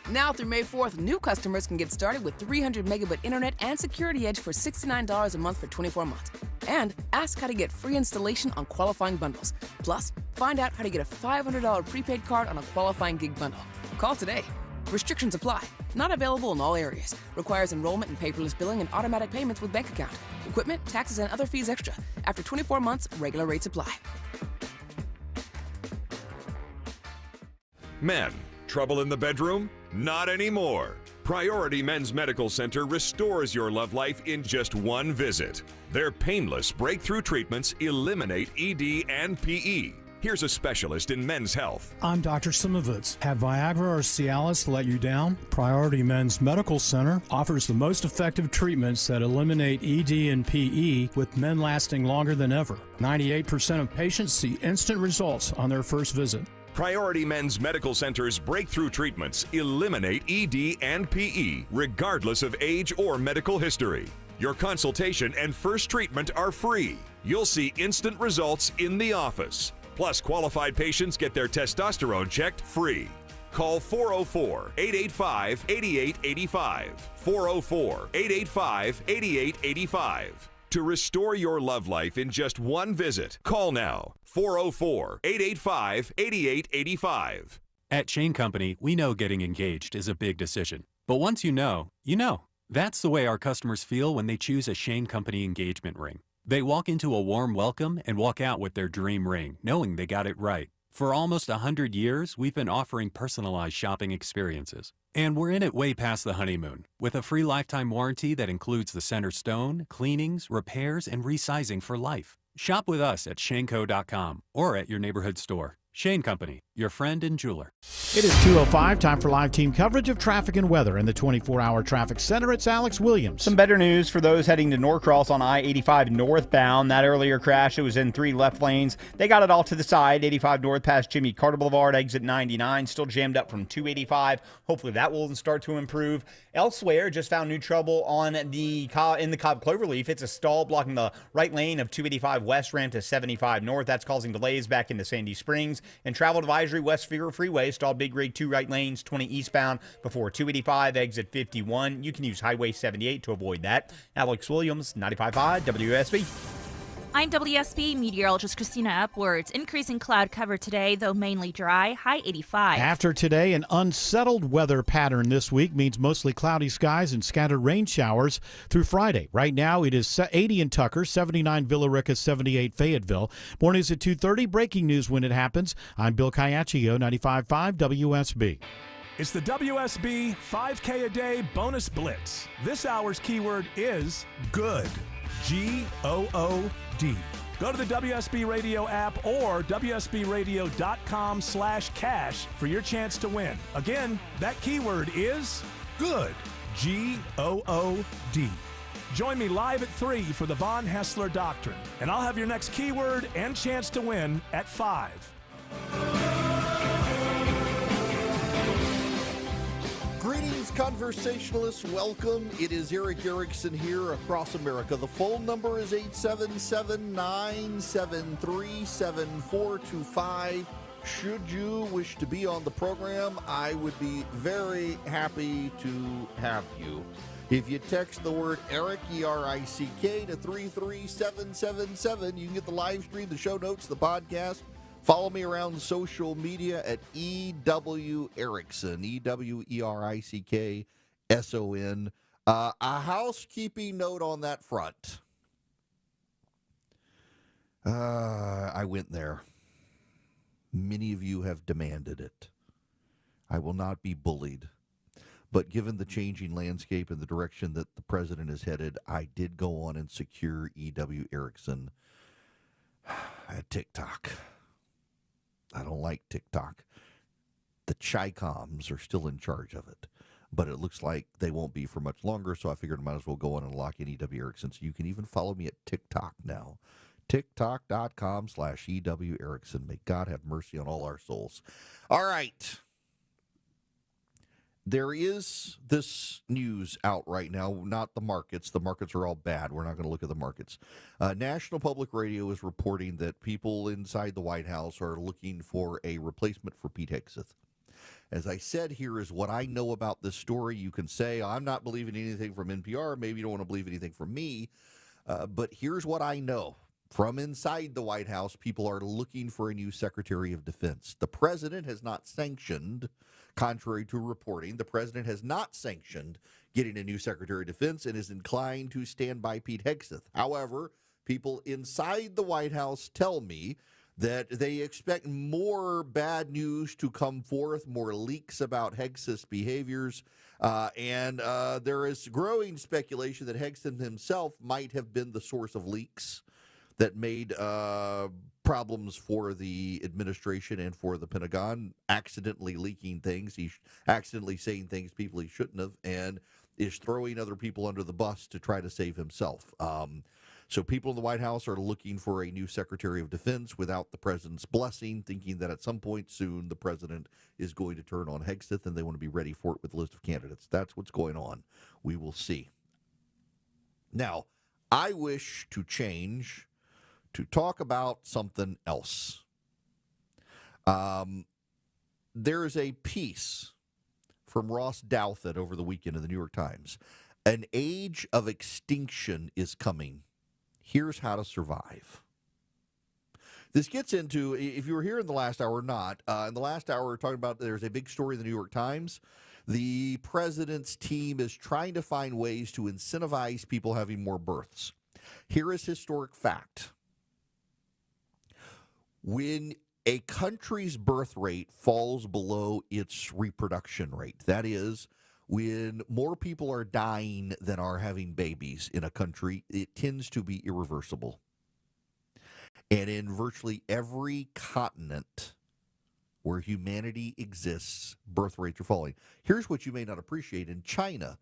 Now through May 4th, new customers can get started with 300 megabit internet and Security Edge for $69 a month for 24 months. And ask how to get free installation on qualifying bundles. Plus, find out how to get a $500 prepaid card on a qualifying gig bundle. Call today. Restrictions apply. Not available in all areas. Requires enrollment and paperless billing and automatic payments with bank account. Equipment, taxes, and other fees extra. After 24 months, regular rates apply. Men, trouble in the bedroom? Not anymore. Priority Men's Medical Center restores your love life in just one visit. Their painless breakthrough treatments eliminate ED and PE. Here's a specialist in men's health. I'm Dr. Simovitz. Have Viagra or Cialis let you down? Priority Men's Medical Center offers the most effective treatments that eliminate ED and PE, with men lasting longer than ever. 98% of patients see instant results on their first visit. Priority Men's Medical Center's breakthrough treatments eliminate ED and PE, regardless of age or medical history. Your consultation and first treatment are free. You'll see instant results in the office. Plus, qualified patients get their testosterone checked free. Call 404-885-8885. 404-885-8885. To restore your love life in just one visit, call now. 404-885-8885. At Shane Company, we know getting engaged is a big decision. But once you know, you know. That's the way our customers feel when they choose a Shane Company engagement ring. They walk into a warm welcome and walk out with their dream ring, knowing they got it right. For almost 100 years, we've been offering personalized shopping experiences. And we're in it way past the honeymoon, with a free lifetime warranty that includes the center stone, cleanings, repairs, and resizing for life. Shop with us at shaneco.com or at your neighborhood store. Shane Company, your friend and jeweler. It is 2:05, time for live team coverage of traffic and weather in the 24-hour traffic center. It's Alex Williams. Some better news for those heading to Norcross on I-85 northbound. That earlier crash, it was in 3 left lanes. They got it all to the side. 85 north past Jimmy Carter Boulevard, exit 99. Still jammed up from 285. Hopefully that will start to improve. Elsewhere, just found new trouble on in the Cobb Cloverleaf. It's a stall blocking the right lane of 285 west ramp to 75 north. That's causing delays back into Sandy Springs. And travel advisory West Fear Freeway, stalled big grade 2 right lanes, 20 eastbound before 285, exit 51. You can use Highway 78 to avoid that. Alex Williams, 95.5 WSB. I'm WSB meteorologist Christina Upwards. Increasing cloud cover today, though mainly dry, high 85. After today, an unsettled weather pattern this week means mostly cloudy skies and scattered rain showers through Friday. Right now, it is 80 in Tucker, 79 Villa Rica, 78 Fayetteville. Mornings at 2:30, breaking news when it happens. I'm Bill Caiaccio, 95.5 WSB. It's the WSB 5K a day bonus blitz. This hour's keyword is good. G-O-O-D. Go to the WSB Radio app or WSBRadio.com/cash for your chance to win. Again, that keyword is good. G-O-O-D. Join me live at 3 for the Von Hessler Doctrine, and I'll have your next keyword and chance to win at 5. Greetings, conversationalists. Welcome. It is Eric Erickson here across America. The phone number is 877-973-7425. Should you wish to be on the program, I would be very happy to have you. If you text the word Eric, E-R-I-C-K, to 33777, you can get the live stream, the show notes, the podcast. Follow me around social media at E.W. Erickson, E-W-E-R-I-C-K-S-O-N. A housekeeping note on that front. I went there. Many of you have demanded it. I will not be bullied. But given the changing landscape and the direction that the president is headed, I did go on and secure E.W. Erickson at TikTok. I don't like TikTok. The Chi-Coms are still in charge of it. But it looks like they won't be for much longer, so I figured I might as well go on and lock in E.W. Erickson. So you can even follow me at TikTok now. TikTok.com/E.W. Erickson. May God have mercy on all our souls. All right. There is this news out right now, not the markets. The markets are all bad. We're not going to look at the markets. National Public Radio is reporting that people inside the White House are looking for a replacement for Pete Hegseth. As I said, here is what I know about this story. You can say, I'm not believing anything from NPR. Maybe you don't want to believe anything from me. But here's what I know. From inside the White House, people are looking for a new Secretary of Defense. The president has not sanctioned, contrary to reporting, the president has not sanctioned getting a new Secretary of Defense and is inclined to stand by Pete Hegseth. However, people inside the White House tell me that they expect more bad news to come forth, more leaks about Hegseth's behaviors, and there is growing speculation that Hegseth himself might have been the source of leaks that made problems for the administration and for the Pentagon, accidentally leaking things. He's accidentally saying things people he shouldn't have, and is throwing other people under the bus to try to save himself. So people in the White House are looking for a new Secretary of Defense without the president's blessing, thinking that at some point soon the president is going to turn on Hegseth, and they want to be ready for it with a list of candidates. That's what's going on. We will see. Now, I wish to change to talk about something else. There is a piece from Ross Douthat over the weekend in the New York Times. An age of extinction is coming. Here's how to survive. This gets into, if you were here in the last hour or not, in the last hour we're talking about there's a big story in the New York Times. The president's team is trying to find ways to incentivize people having more births. Here is historic fact. When a country's birth rate falls below its reproduction rate, that is, when more people are dying than are having babies in a country, it tends to be irreversible. And in virtually every continent where humanity exists, birth rates are falling. Here's what you may not appreciate. In China,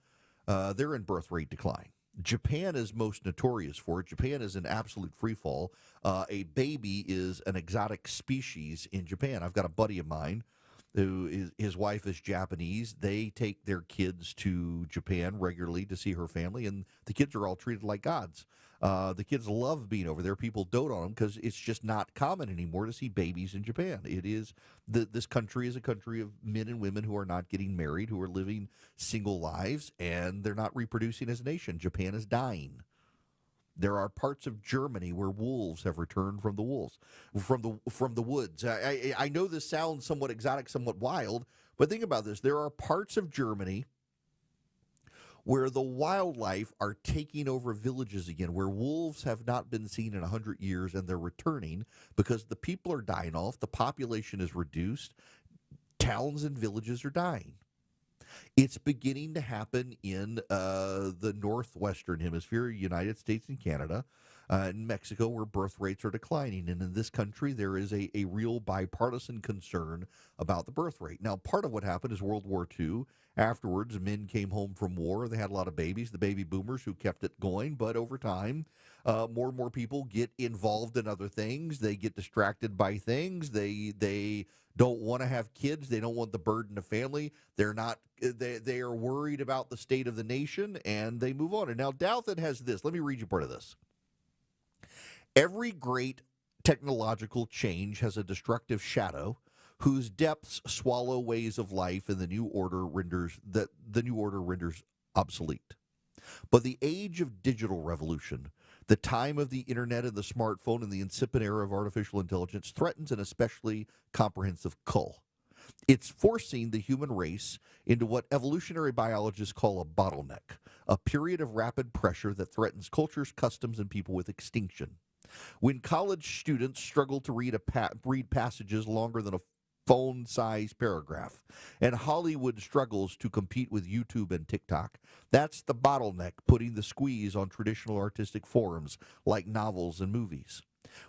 they're in birth rate decline. Japan is most notorious for it. Japan is an absolute free fall. A baby is an exotic species in Japan. I've got a buddy of mine who is, his wife is Japanese. They take their kids to Japan regularly to see her family, and the kids are all treated like gods. The kids love being over there. People dote on them because it's just not common anymore to see babies in Japan. It is this country is a country of men and women who are not getting married, who are living single lives, and they're not reproducing as a nation. Japan is dying. There are parts of Germany where wolves have returned from the woods. I know this sounds somewhat exotic, somewhat wild, but think about this. There are parts of Germany where the wildlife are taking over villages again, where wolves have not been seen in 100 years, and they're returning because the people are dying off, the population is reduced, towns and villages are dying. It's beginning to happen in the northwestern hemisphere, United States and Canada, and Mexico, where birth rates are declining. And in this country, there is a real bipartisan concern about the birth rate. Now, part of what happened is World War II. Afterwards, men came home from war. They had a lot of babies, the baby boomers who kept it going. But over time, more and more people get involved in other things. They get distracted by things. They don't want to have kids. They don't want the burden of family. They're not. They are worried about the state of the nation, and they move on. And now Douthat has this. Let me read you part of this. Every great technological change has a destructive shadow whose depths swallow ways of life, and the new order renders obsolete. But the age of digital revolution, the time of the internet and the smartphone and the incipient era of artificial intelligence, threatens an especially comprehensive cull. It's forcing the human race into what evolutionary biologists call a bottleneck, a period of rapid pressure that threatens cultures, customs, and people with extinction. When college students struggle to read passages longer than a phone-sized paragraph, and Hollywood struggles to compete with YouTube and TikTok, that's the bottleneck putting the squeeze on traditional artistic forms like novels and movies.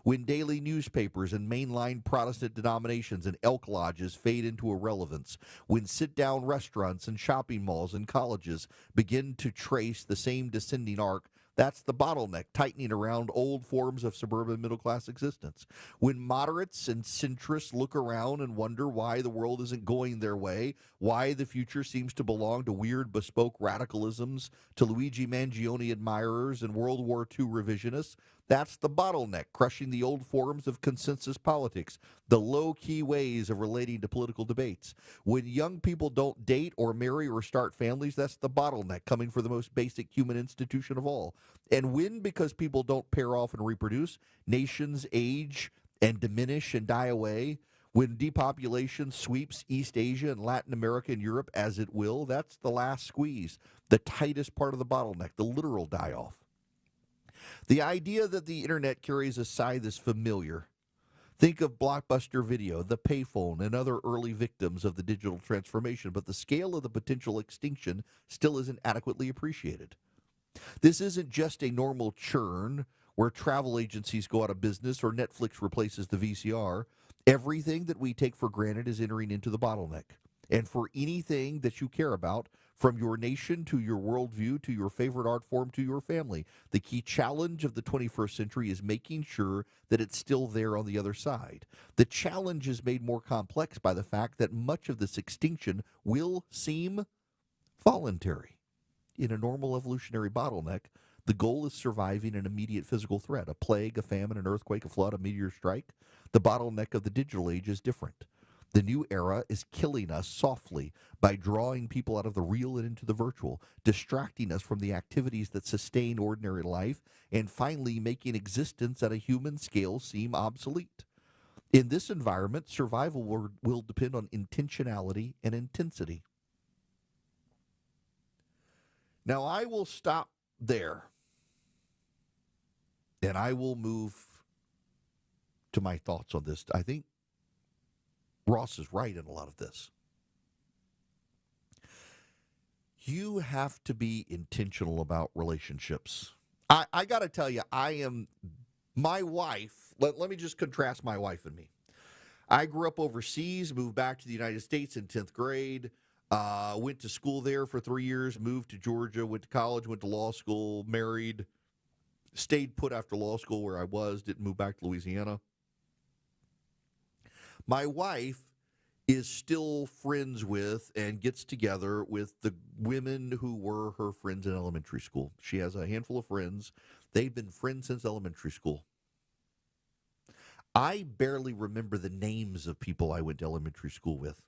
When daily newspapers and mainline Protestant denominations and elk lodges fade into irrelevance, when sit-down restaurants and shopping malls and colleges begin to trace the same descending arc, that's the bottleneck tightening around old forms of suburban middle-class existence. When moderates and centrists look around and wonder why the world isn't going their way, why the future seems to belong to weird bespoke radicalisms, to Luigi Mangione admirers and World War II revisionists, that's the bottleneck crushing the old forms of consensus politics, the low-key ways of relating to political debates. When young people don't date or marry or start families, that's the bottleneck coming for the most basic human institution of all. And when, because people don't pair off and reproduce, nations age and diminish and die away, when depopulation sweeps East Asia and Latin America and Europe as it will, that's the last squeeze, the tightest part of the bottleneck, the literal die-off. The idea that the internet carries a scythe is familiar. Think of Blockbuster Video, the payphone, and other early victims of the digital transformation, but the scale of the potential extinction still isn't adequately appreciated. This isn't just a normal churn where travel agencies go out of business or Netflix replaces the VCR. Everything that we take for granted is entering into the bottleneck. And for anything that you care about, from your nation to your worldview to your favorite art form to your family, the key challenge of the 21st century is making sure that it's still there on the other side. The challenge is made more complex by the fact that much of this extinction will seem voluntary. In a normal evolutionary bottleneck, the goal is surviving an immediate physical threat, a plague, a famine, an earthquake, a flood, a meteor strike. The bottleneck of the digital age is different. The new era is killing us softly by drawing people out of the real and into the virtual, distracting us from the activities that sustain ordinary life, and finally making existence at a human scale seem obsolete. In this environment, survival will depend on intentionality and intensity. Now, I will stop there, and I will move to my thoughts on this. I think Ross is right in a lot of this. You have to be intentional about relationships. I got to tell you, my wife, let me just contrast my wife and me. I grew up overseas, moved back to the United States in 10th grade, went to school there for 3 years, moved to Georgia, went to college, went to law school, married, stayed put after law school where I was, didn't move back to Louisiana. My wife is still friends with and gets together with the women who were her friends in elementary school. She has a handful of friends. They've been friends since elementary school. I barely remember the names of people I went to elementary school with.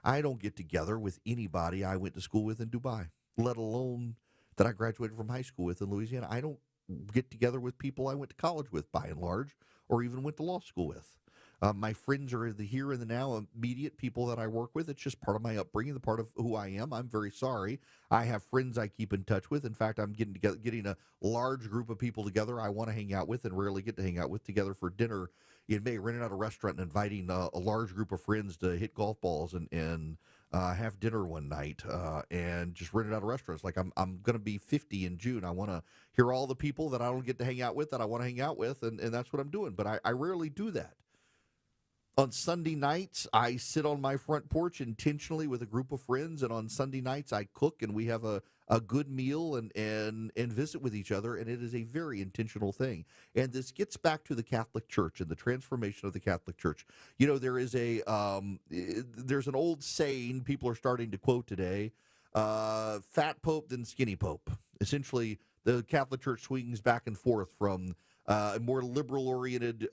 I don't get together with anybody I went to school with in Dubai, let alone that I graduated from high school with in Louisiana. I don't get together with people I went to college with, by and large, or even went to law school with. My friends are the here and the now immediate people that I work with. It's just part of my upbringing, the part of who I am. I'm very sorry. I have friends I keep in touch with. In fact, I'm getting a large group of people together I want to hang out with and rarely get to hang out with together for dinner in May, renting out a restaurant and inviting a large group of friends to hit golf balls and have dinner one night and just rented out a restaurant. It's like I'm going to be 50 in June. I want to hear all the people that I don't get to hang out with that I want to hang out with, and that's what I'm doing. But I rarely do that. On Sunday nights, I sit on my front porch intentionally with a group of friends, and on Sunday nights, I cook, and we have a good meal and visit with each other, and it is a very intentional thing. And this gets back to the Catholic Church and the transformation of the Catholic Church. You know, there's an old saying people are starting to quote today, fat pope then skinny pope. Essentially, the Catholic Church swings back and forth from a more liberal-oriented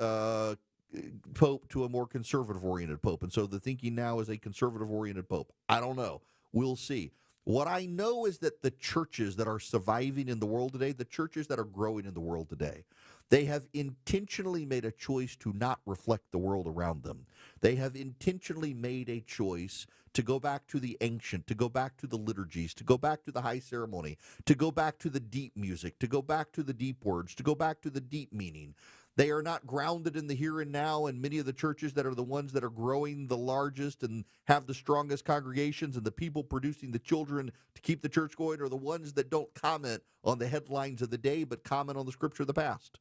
pope to a more conservative-oriented pope. And so the thinking now is a conservative-oriented pope. I don't know. We'll see. What I know is that the churches that are surviving in the world today, the churches that are growing in the world today, they have intentionally made a choice to not reflect the world around them. They have intentionally made a choice to go back to the ancient, to go back to the liturgies, to go back to the high ceremony, to go back to the deep music, to go back to the deep words, to go back to the deep meaning. They are not grounded in the here and now, and many of the churches that are the ones that are growing the largest and have the strongest congregations and the people producing the children to keep the church going are the ones that don't comment on the headlines of the day but comment on the scripture of the past.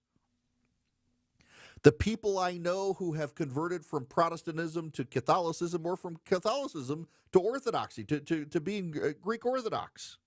The people I know who have converted from Protestantism to Catholicism or from Catholicism to Orthodoxy, to being Greek Orthodox.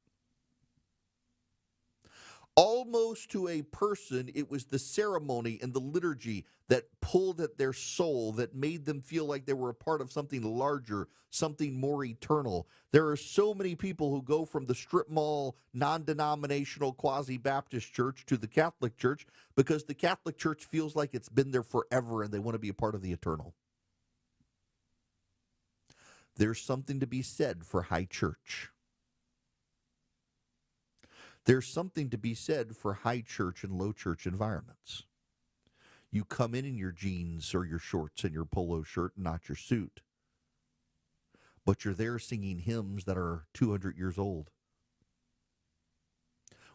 Almost to a person, it was the ceremony and the liturgy that pulled at their soul, that made them feel like they were a part of something larger, something more eternal. There are so many people who go from the strip mall, non-denominational, quasi-Baptist church to the Catholic Church because the Catholic Church feels like it's been there forever and they want to be a part of the eternal. There's something to be said for high church. There's something to be said for high church and low church environments. You come in your jeans or your shorts and your polo shirt, not your suit. But you're there singing hymns that are 200 years old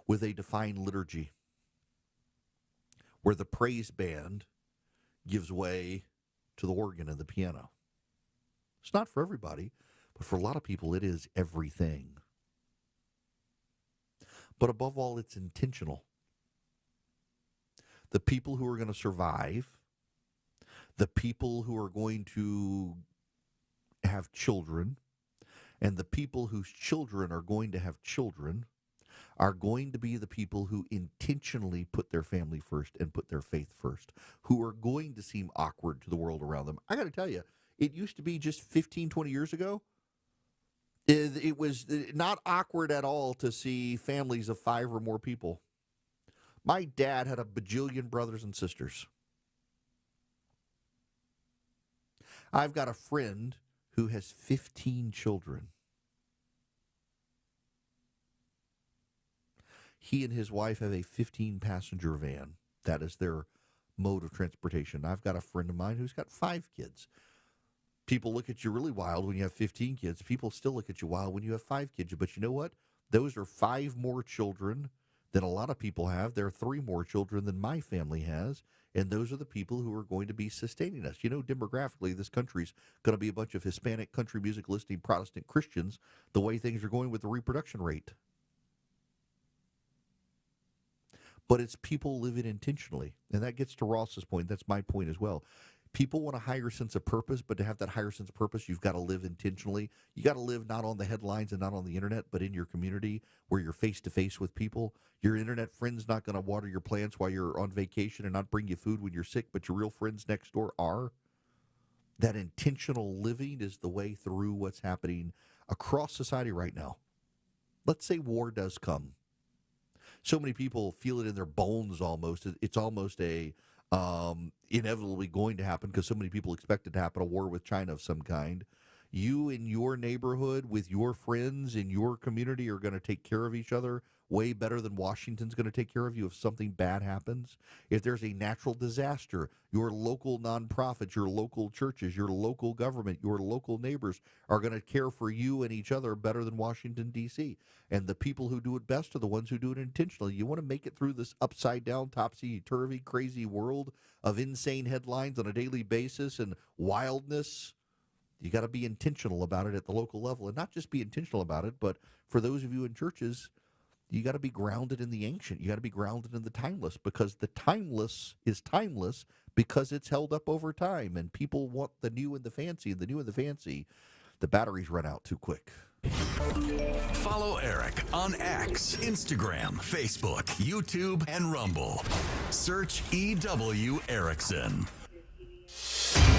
with a defined liturgy where the praise band gives way to the organ and the piano. It's not for everybody, but for a lot of people it is everything. But above all, it's intentional. The people who are going to survive, the people who are going to have children, and the people whose children are going to have children are going to be the people who intentionally put their family first and put their faith first, who are going to seem awkward to the world around them. I got to tell you, it used to be just 15, 20 years ago. It was not awkward at all to see families of 5 or more people. My dad had a bajillion brothers and sisters. I've got a friend who has 15 children. He and his wife have a 15-passenger van. That is their mode of transportation. I've got a friend of mine who's got 5 kids. People look at you really wild when you have 15 kids. People still look at you wild when you have 5 kids. But you know what? Those are 5 more children than a lot of people have. There are 3 more children than my family has. And those are the people who are going to be sustaining us. You know, demographically, this country's going to be a bunch of Hispanic country music listening Protestant Christians, the way things are going with the reproduction rate. But it's people living intentionally. And that gets to Ross's point. That's my point as well. People want a higher sense of purpose, but to have that higher sense of purpose, you've got to live intentionally. You got to live not on the headlines and not on the internet, but in your community where you're face-to-face with people. Your internet friend's not going to water your plants while you're on vacation and not bring you food when you're sick, but your real friends next door are. That intentional living is the way through what's happening across society right now. Let's say war does come. So many people feel it in their bones almost. It's almost a inevitably going to happen because so many people expect it to happen, a war with China of some kind. You in your neighborhood with your friends in your community are going to take care of each other way better than Washington's going to take care of you if something bad happens. If there's a natural disaster, your local nonprofits, your local churches, your local government, your local neighbors are going to care for you and each other better than Washington, D.C. And the people who do it best are the ones who do it intentionally. You want to make it through this upside-down, topsy-turvy, crazy world of insane headlines on a daily basis and wildness. You got to be intentional about it at the local level, and not just be intentional about it, but for those of you in churches, you got to be grounded in the ancient. You got to be grounded in the timeless, because the timeless is timeless because it's held up over time, and people want the new and the fancy, and the new and the fancy, the batteries run out too quick. Follow Eric on X, Instagram, Facebook, YouTube, and Rumble. Search EW Erickson.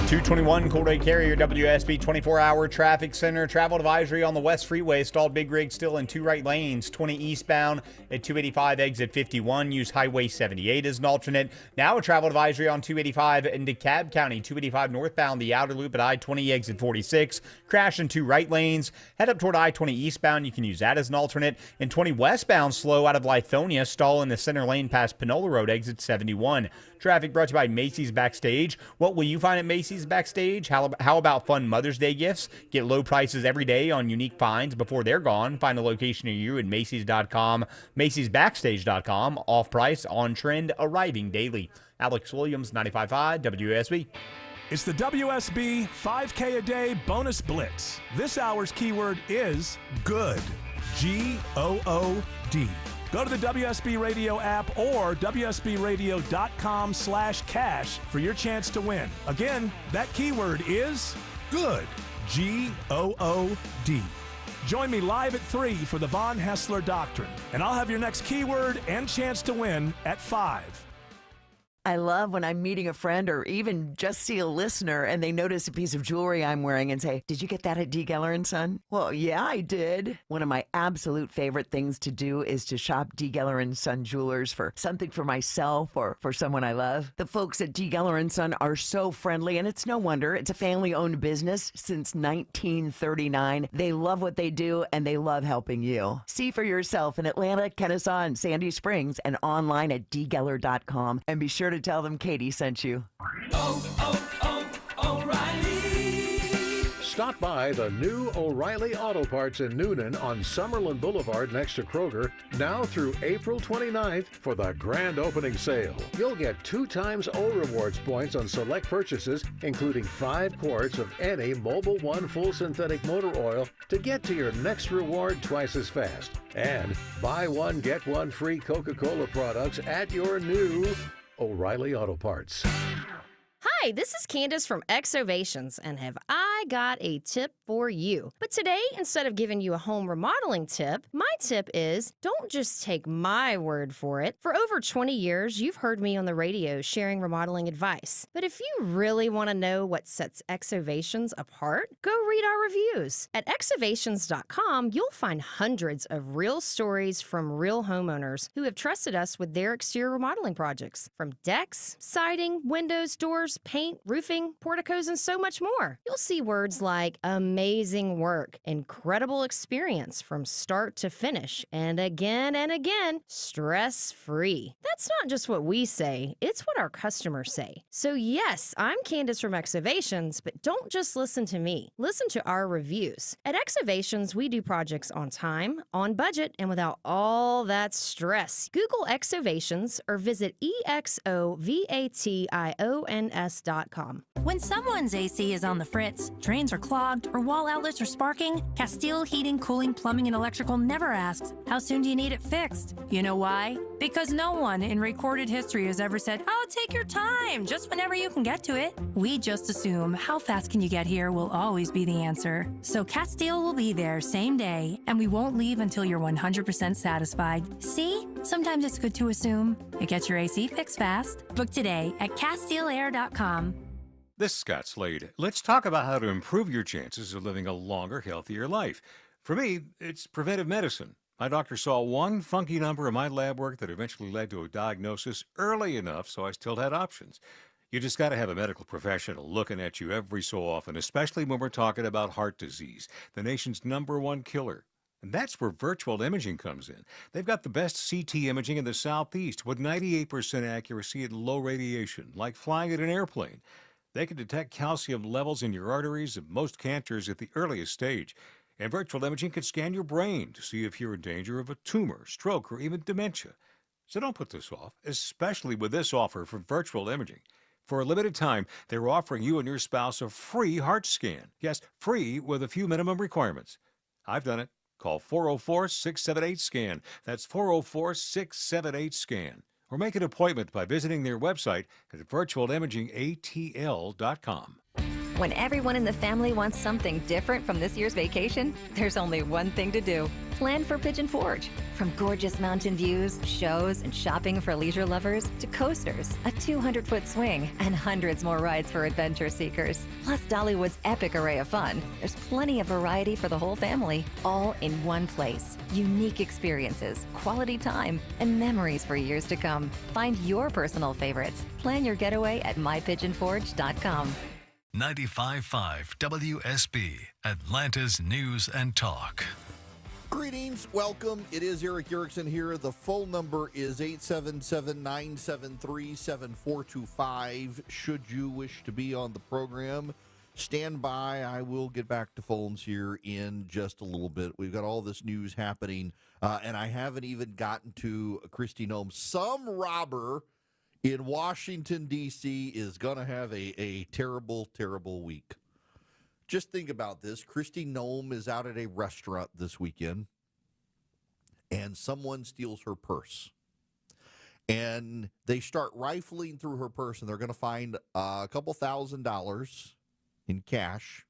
221 Coldway Carrier WSB 24-hour traffic center. Travel advisory on the West Freeway. Stalled big rig still in 2 right lanes. 20 eastbound at 285 exit 51. Use Highway 78 as an alternate. Now a travel advisory on 285 in DeKalb County. 285 northbound, the outer loop at I-20 exit 46. Crash in 2 right lanes. Head up toward I-20 eastbound. You can use that as an alternate. And 20 westbound slow out of Lithonia. Stall in the center lane past Panola Road exit 71. Traffic brought to you by Macy's Backstage. What will you find at Macy's Backstage? How about fun Mother's Day gifts? Get low prices every day on unique finds before they're gone. Find a location near you at Macy's.com, Macy'sBackstage.com. Off price, on trend, arriving daily. Alex Williams, 95.5 WSB. It's the WSB 5K a day bonus blitz. This hour's keyword is good. G-O-O-D. Go to the WSB Radio app or WSBRadio.com/cash for your chance to win. Again, that keyword is GOOD. GOOD. Join me live at 3 for the Von Haessler Doctrine, and I'll have your next keyword and chance to win at 5. I love when I'm meeting a friend or even just see a listener and they notice a piece of jewelry I'm wearing and say, "Did you get that at D. Geller & Son?" Well, yeah, I did. One of my absolute favorite things to do is to shop D. Geller & Son jewelers for something for myself or for someone I love. The folks at D. Geller & Son are so friendly, and it's no wonder. It's a family-owned business since 1939. They love what they do, and they love helping you. See for yourself in Atlanta, Kennesaw, and Sandy Springs, and online at dgeller.com. And be sure to tell them Katie sent you. Stop by the new O'Reilly Auto Parts in Noonan on Summerlin Boulevard next to Kroger now through April 29th for the grand opening sale. You'll get 2 times O Rewards points on select purchases, including 5 quarts of any Mobil 1 full synthetic motor oil to get to your next reward twice as fast. And buy one, get one free Coca-Cola products at your new O'Reilly Auto Parts. Hi, this is Candace from Exovations, and have I got a tip for you. But today, instead of giving you a home remodeling tip, my tip is don't just take my word for it. For over 20 years, you've heard me on the radio sharing remodeling advice. But if you really want to know what sets Exovations apart, go read our reviews. At exovations.com, you'll find hundreds of real stories from real homeowners who have trusted us with their exterior remodeling projects. From decks, siding, windows, doors, paint, roofing, porticos, and so much more. You'll see words like amazing work, incredible experience from start to finish, and again, stress-free. That's not just what we say, it's what our customers say. So yes, I'm Candace from Exovations, but don't just listen to me. Listen to our reviews. At Exovations, we do projects on time, on budget, and without all that stress. Google Exovations or visit EXOVATIONS.com. When someone's AC is on the fritz, drains are clogged, or wall outlets are sparking, Castile Heating, Cooling, Plumbing, and Electrical never asks, "How soon do you need it fixed?" You know why? Because no one in recorded history has ever said, "Oh, take your time, just whenever you can get to it." We just assume, "How fast can you get here?" will always be the answer. So Castile will be there same day, and we won't leave until you're 100% satisfied. See? Sometimes it's good to assume. It gets your AC fixed fast. Book today at CastileAir.com. This is Scott Slade. Let's talk about how to improve your chances of living a longer, healthier life. For me, it's preventive medicine. My doctor saw one funky number in my lab work that eventually led to a diagnosis early enough so I still had options. You just got to have a medical professional looking at you every so often, especially when we're talking about heart disease, the nation's #1 killer. And that's where virtual imaging comes in. They've got the best CT imaging in the Southeast with 98% accuracy and low radiation, like flying in an airplane. They can detect calcium levels in your arteries and most cancers at the earliest stage. And virtual imaging can scan your brain to see if you're in danger of a tumor, stroke, or even dementia. So don't put this off, especially with this offer from virtual imaging. For a limited time, they're offering you and your spouse a free heart scan. Yes, free with a few minimum requirements. I've done it. Call 404-678-SCAN. That's 404-678-SCAN. Or make an appointment by visiting their website at virtualimagingatl.com. When everyone in the family wants something different from this year's vacation, there's only one thing to do. Plan for Pigeon Forge. From gorgeous mountain views, shows, and shopping for leisure lovers to coasters, a 200-foot swing, and hundreds more rides for adventure seekers. Plus Dollywood's epic array of fun. There's plenty of variety for the whole family, all in one place. Unique experiences, quality time, and memories for years to come. Find your personal favorites. Plan your getaway at mypigeonforge.com. 95.5 WSB, Atlanta's News and Talk. Greetings, welcome. It is Eric Erickson here. The phone number is 877-973-7425. Should you wish to be on the program, stand by. I will get back to phones here in just a little bit. We've got all this news happening, and I haven't even gotten to Kristi Noem. Some robber in Washington, D.C. is going to have a terrible, terrible week. Just think about this. Kristi Noem is out at a restaurant this weekend, and someone steals her purse. And they start rifling through her purse, and they're going to find a couple $1,000s in cash.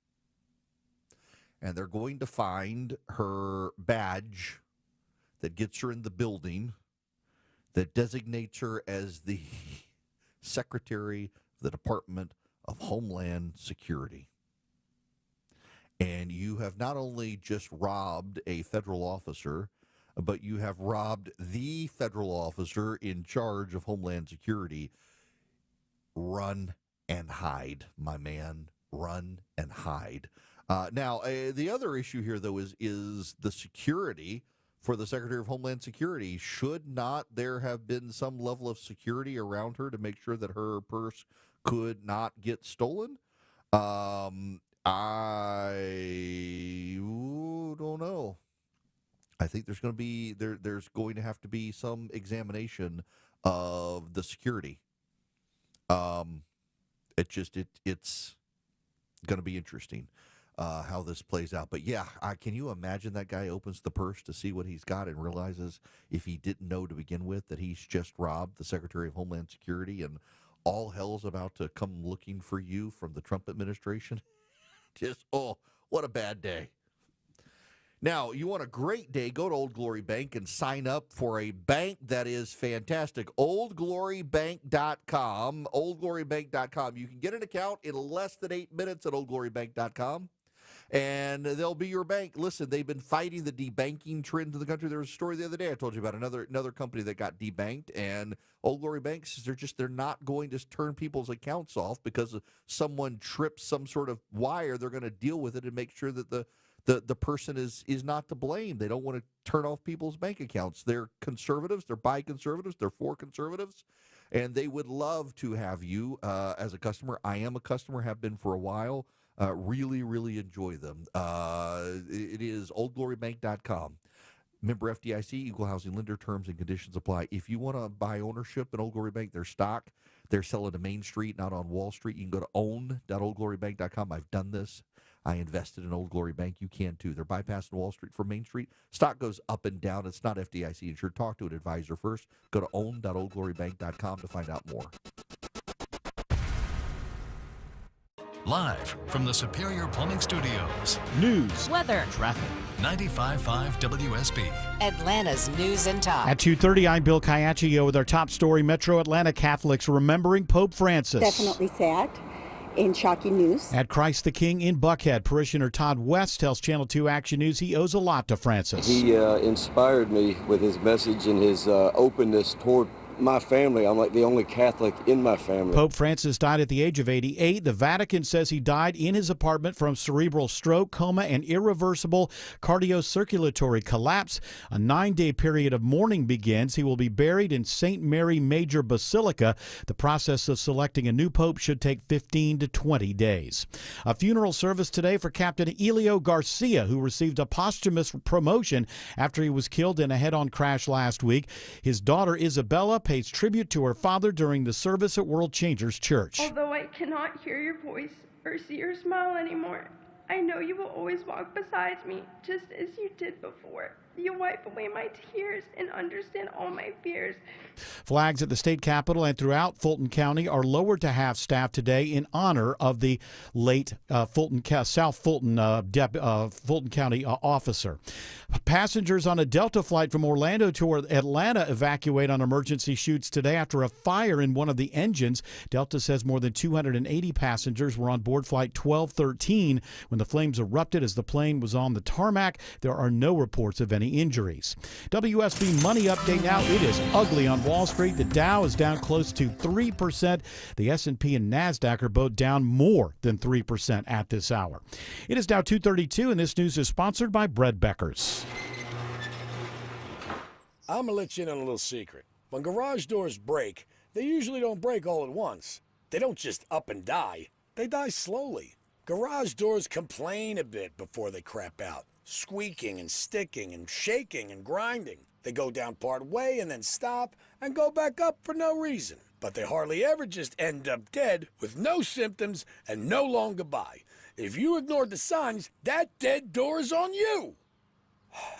And they're going to find her badge that gets her in the building that designates her as the Secretary of the Department of Homeland Security. And you have not only just robbed a federal officer, but you have robbed the federal officer in charge of Homeland Security. Run and hide, my man. Run and hide. Now, the other issue here, though, is the security for the Secretary of Homeland Security. Should not there have been some level of security around her to make sure that her purse could not get stolen? I don't know. I think there's going to be there's going to have to be some examination of the security. It's going to be interesting how this plays out. But yeah, can you imagine that guy opens the purse to see what he's got and realizes, if he didn't know to begin with, that he's just robbed the Secretary of Homeland Security and all hell's about to come looking for you from the Trump administration? Just, what a bad day. Now, you want a great day, go to Old Glory Bank and sign up for a bank that is fantastic. OldGloryBank.com. OldGloryBank.com. You can get an account in less than 8 minutes at OldGloryBank.com, and they'll be your bank. Listen, they've been fighting the debanking trend in the country. There was a story the other day I told you about another company that got debanked, and Old Glory Banks, they're not going to turn people's accounts off because someone trips some sort of wire. They're going to deal with it and make sure that the person is not to blame. They don't want to turn off people's bank accounts. They're conservatives. They're by conservatives. They're for conservatives. And they would love to have you as a customer. I am a customer, have been for a while. Really, really enjoy them. It is oldglorybank.com. Member FDIC, equal housing lender, terms and conditions apply. If you want to buy ownership in Old Glory Bank, their stock, they're selling to Main Street, not on Wall Street. You can go to own.oldglorybank.com. I've done this. I invested in Old Glory Bank. You can too. They're bypassing Wall Street for Main Street. Stock goes up and down. It's not FDIC insured. Talk to an advisor first. Go to own.oldglorybank.com to find out more. Live from the Superior Plumbing Studios. News, weather, traffic. 95.5 WSB. Atlanta's news and talk. At 2:30, I'm Bill Caiaccio with our top story. Metro Atlanta Catholics remembering Pope Francis. Definitely sad and shocking news. At Christ the King in Buckhead, parishioner Todd West tells Channel 2 Action News he owes a lot to Francis. He inspired me with his message and his openness toward my family. I'm like the only Catholic in my family. Pope Francis died at the age of 88. The Vatican says he died in his apartment from cerebral stroke, coma, and irreversible cardiocirculatory collapse. A 9-day period of mourning begins. He will be buried in St. Mary Major Basilica. The process of selecting a new pope should take 15 to 20 days. A funeral service today for Captain Elio Garcia, who received a posthumous promotion after he was killed in a head-on crash last week. His daughter, Isabella, pays tribute to her father during the service at World Changers Church. Although I cannot hear your voice or see your smile anymore, I know you will always walk beside me, just as you did before. You wipe away my tears and understand all my fears. Flags at the state capitol and throughout Fulton County are lowered to half-staff today in honor of the late South Fulton Fulton County officer. Passengers on a Delta flight from Orlando to Atlanta evacuate on emergency chutes today after a fire in one of the engines. Delta says more than 280 passengers were on board Flight 1213 when the flames erupted as the plane was on the tarmac. There are no reports of any injuries. WSB Money Update now. It is ugly on Wall Street. The Dow is down close to 3%. The S&P and NASDAQ are both down more than 3% at this hour. It is now 2:32, and this news is sponsored by Bread Beckers. I'm going to let you in on a little secret. When garage doors break, they usually don't break all at once. They don't just up and die. They die slowly. Garage doors complain a bit before they crap out, squeaking and sticking and shaking and grinding. They go down part way and then stop and go back up for no reason. But they hardly ever just end up dead with no symptoms and no long goodbye. If you ignored the signs, that dead door is on you.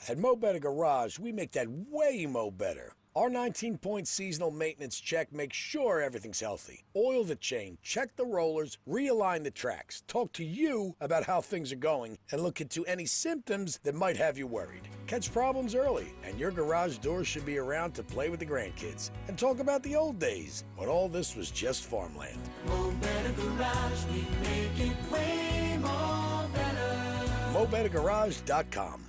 At Mo Better Garage, we make that way mo better. Our 19-point seasonal maintenance check makes sure everything's healthy. Oil the chain, check the rollers, realign the tracks, talk to you about how things are going, and look into any symptoms that might have you worried. Catch problems early, and your garage doors should be around to play with the grandkids and talk about the old days when all this was just farmland. Mo Better Garage, we make it way more better. MoBetterGarage.com.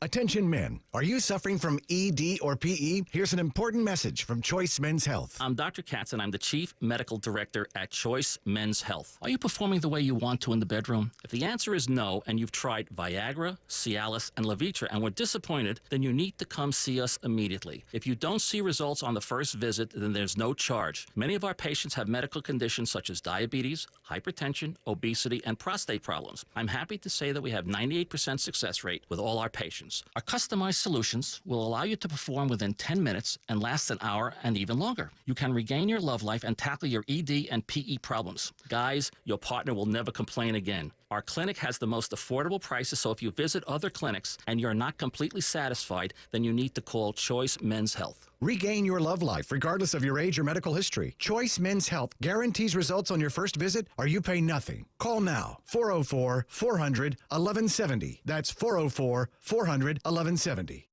Attention men, are you suffering from ED or PE? Here's an important message from Choice Men's Health. I'm Dr. Katz, and I'm the Chief Medical Director at Choice Men's Health. Are you performing the way you want to in the bedroom? If the answer is no, and you've tried Viagra, Cialis, and Levitra and were disappointed, then you need to come see us immediately. If you don't see results on the first visit, then there's no charge. Many of our patients have medical conditions such as diabetes, hypertension, obesity, and prostate problems. I'm happy to say that we have 98% success rate with all our patients. Our customized solutions will allow you to perform within 10 minutes and last an hour and even longer. You can regain your love life and tackle your ED and PE problems. Guys, your partner will never complain again. Our clinic has the most affordable prices, so if you visit other clinics and you're not completely satisfied, then you need to call Choice Men's Health. Regain your love life regardless of your age or medical history. Choice Men's Health guarantees results on your first visit or you pay nothing. Call now, 404-400-1170. That's 404-400-1170.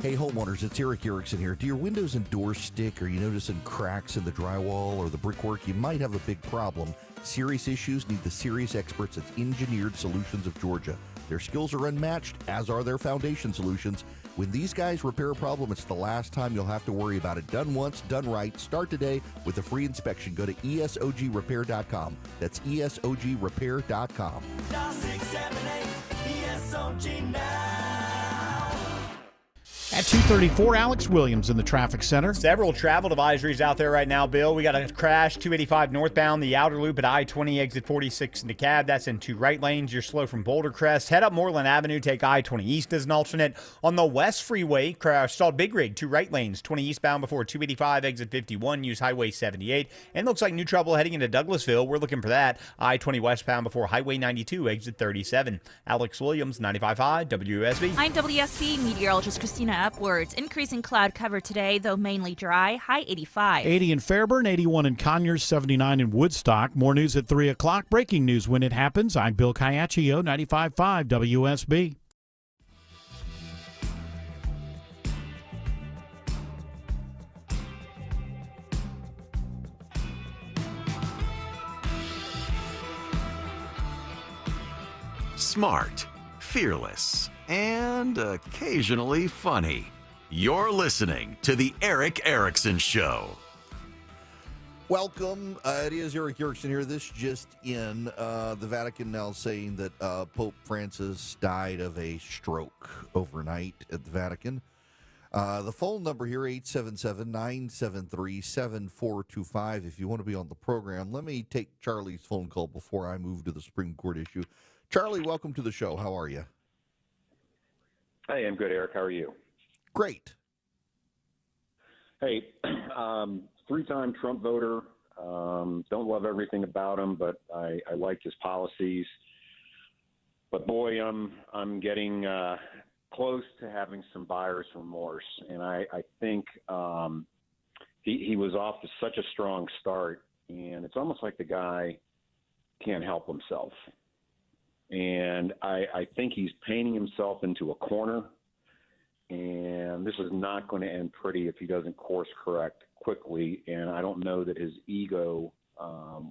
Hey homeowners, it's Eric Erickson here. Do your windows and doors stick? Are you noticing cracks in the drywall or the brickwork? You might have a big problem. Serious issues need the serious experts at Engineered Solutions of Georgia. Their skills are unmatched, as are their foundation solutions. When these guys repair a problem, it's the last time you'll have to worry about it. Done once, done right. Start today with a free inspection. Go to ESOGrepair.com. That's ESOGrepair.com. Dial 678 ESOG now. At 2:34, Alex Williams in the traffic center. Several travel advisories out there right now, Bill. We got a crash, 285 northbound, the outer loop at I-20, exit 46 in DeKalb. That's in two right lanes. You're slow from Boulder Crest. Head up Moreland Avenue, take I-20 east as an alternate. On the West Freeway, crash stalled Big Rig, two right lanes, 20 eastbound before 285, exit 51, use Highway 78. And looks like new trouble heading into Douglasville. We're looking for that. I-20 westbound before Highway 92, exit 37. Alex Williams, 95.5 WSB. I'm WSB meteorologist Christina Upwards. Increasing cloud cover today, though mainly dry. High 85. 80 in Fairburn, 81 in Conyers, 79 in Woodstock. More news at 3 o'clock. Breaking news when it happens. I'm Bill Caiaccio, 95.5 WSB. Smart, fearless, and occasionally funny. You're listening to The Eric Erickson Show. Welcome. It is Eric Erickson here. This just in, the Vatican now saying that Pope Francis died of a stroke overnight at the Vatican. The phone number here, 877-973-7425. If you want to be on the program, let me take Charlie's phone call before I move to the Supreme Court issue. Charlie, welcome to the show. How are you? Hey, I'm good, Eric. How are you? Great. Hey, three-time Trump voter. Don't love everything about him, but I like his policies. But boy, I'm getting close to having some buyer's remorse, and I think he was off to such a strong start, and it's almost like the guy can't help himself. And I think he's painting himself into a corner. And this is not going to end pretty if he doesn't course correct quickly. And I don't know that his ego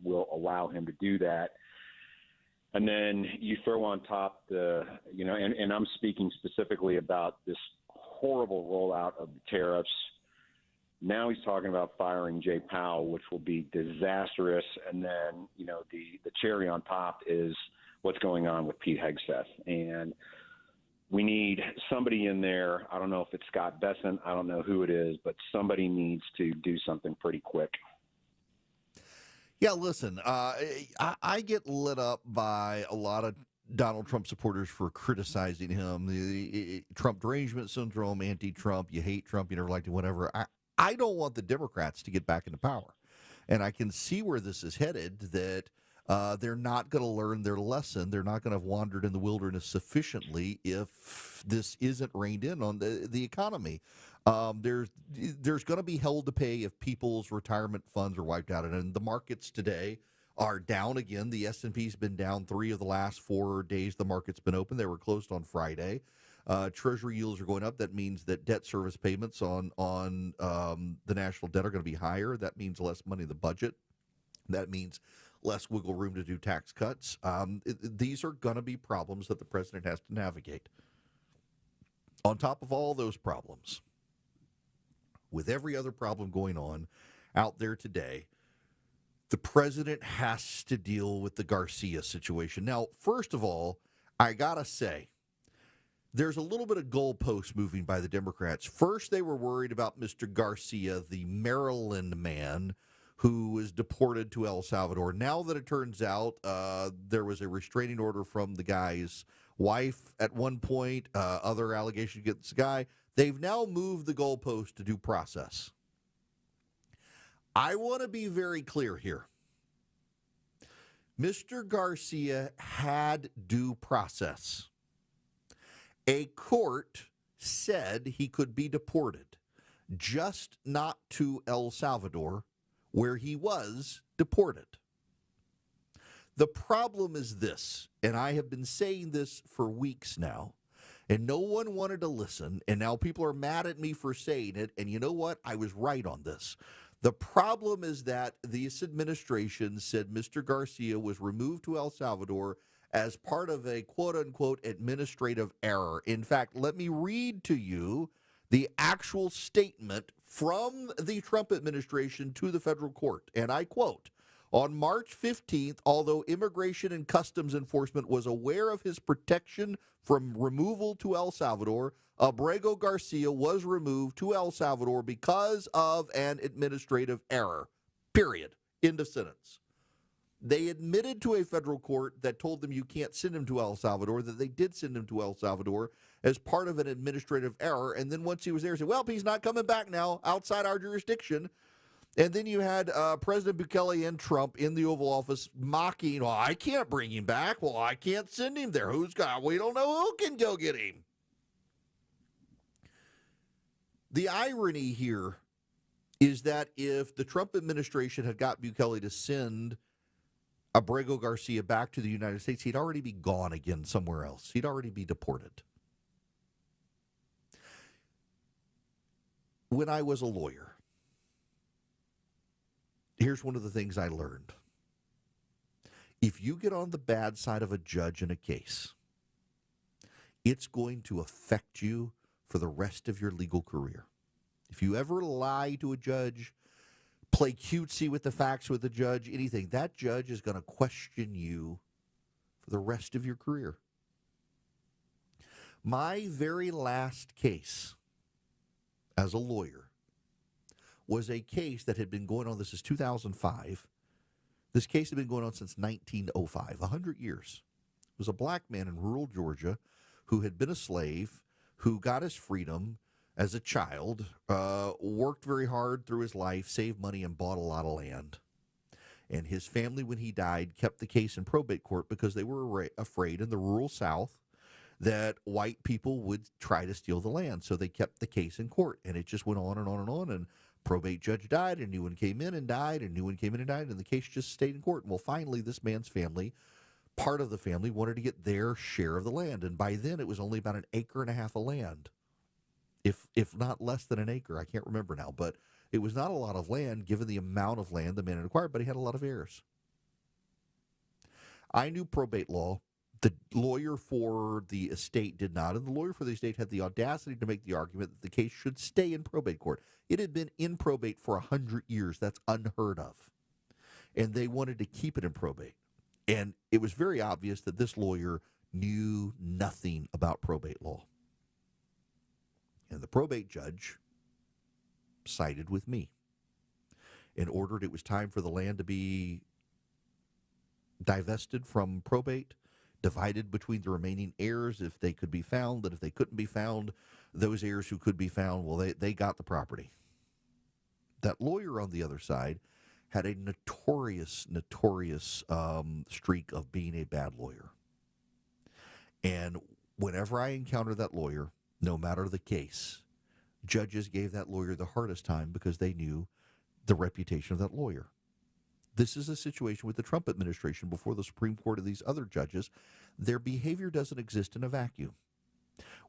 will allow him to do that. And then you throw on top and I'm speaking specifically about this horrible rollout of the tariffs. Now he's talking about firing Jay Powell, which will be disastrous. And then, the cherry on top is what's going on with Pete Hegseth. And we need somebody in there. I don't know if it's Scott Bessent. I don't know who it is, but somebody needs to do something pretty quick. Yeah, listen, I get lit up by a lot of Donald Trump supporters for criticizing him. The Trump derangement syndrome, anti-Trump, you hate Trump, you never liked him, whatever. I don't want the Democrats to get back into power. And I can see where this is headed, that they're not going to learn their lesson. They're not going to have wandered in the wilderness sufficiently if this isn't reined in on the economy. There's going to be hell to pay if people's retirement funds are wiped out. And the markets today are down again. The S&P's been down 3 of the last 4 days the market's been open. They were closed on Friday. Treasury yields are going up. That means that debt service payments on the national debt are going to be higher. That means less money in the budget. That means less wiggle room to do tax cuts. These are going to be problems that the president has to navigate. On top of all those problems, with every other problem going on out there today, the president has to deal with the Garcia situation. Now, first of all, I got to say, there's a little bit of goalpost moving by the Democrats. First, they were worried about Mr. Garcia, the Maryland man who was deported to El Salvador. Now that it turns out there was a restraining order from the guy's wife at one point, other allegations against the guy, they've now moved the goalpost to due process. I want to be very clear here. Mr. Garcia had due process. A court said he could be deported, just not to El Salvador, where he was deported. The problem is this, and I have been saying this for weeks now, and no one wanted to listen, and now people are mad at me for saying it, and you know what? I was right on this. The problem is that this administration said Mr. Garcia was removed to El Salvador as part of a quote-unquote administrative error. In fact, let me read to you the actual statement from the Trump administration to the federal court. And I quote, "On March 15th, although Immigration and Customs Enforcement was aware of his protection from removal to El Salvador, Abrego Garcia was removed to El Salvador because of an administrative error." Period. End of sentence. They admitted to a federal court that told them you can't send him to El Salvador, that they did send him to El Salvador as part of an administrative error. And then once he was there, said, well, he's not coming back now outside our jurisdiction. And then you had President Bukele and Trump in the Oval Office mocking, well, I can't bring him back. Well, I can't send him there. We don't know who can go get him. The irony here is that if the Trump administration had got Bukele to send Abrego Garcia back to the United States, he'd already be gone again somewhere else. He'd already be deported. When I was a lawyer, here's one of the things I learned. If you get on the bad side of a judge in a case, it's going to affect you for the rest of your legal career. If you ever lie to a judge, play cutesy with the facts with the judge, anything, that judge is going to question you for the rest of your career. My very last case as a lawyer was a case that had been going on, this is 2005. This case had been going on since 1905, 100 years. It was a black man in rural Georgia who had been a slave, who got his freedom as a child, worked very hard through his life, saved money, and bought a lot of land. And his family, when he died, kept the case in probate court because they were afraid in the rural South that white people would try to steal the land. So they kept the case in court, and it just went on and on and on. And probate judge died, a new one came in and died, a new one came in and died, and the case just stayed in court. Well, finally, this man's family, part of the family, wanted to get their share of the land. And by then, it was only about 1.5 acres of land. If not less than an acre, I can't remember now, but it was not a lot of land given the amount of land the man had acquired, but he had a lot of heirs. I knew probate law. The lawyer for the estate did not, and the lawyer for the estate had the audacity to make the argument that the case should stay in probate court. It had been in probate for 100 years. That's unheard of. And they wanted to keep it in probate. And it was very obvious that this lawyer knew nothing about probate law. And the probate judge sided with me and ordered it was time for the land to be divested from probate, divided between the remaining heirs if they could be found, and if they couldn't be found, those heirs who could be found, well, they got the property. That lawyer on the other side had a notorious streak of being a bad lawyer. And whenever I encounter that lawyer, no matter the case, judges gave that lawyer the hardest time because they knew the reputation of that lawyer. This is a situation with the Trump administration before the Supreme Court and these other judges. Their behavior doesn't exist in a vacuum.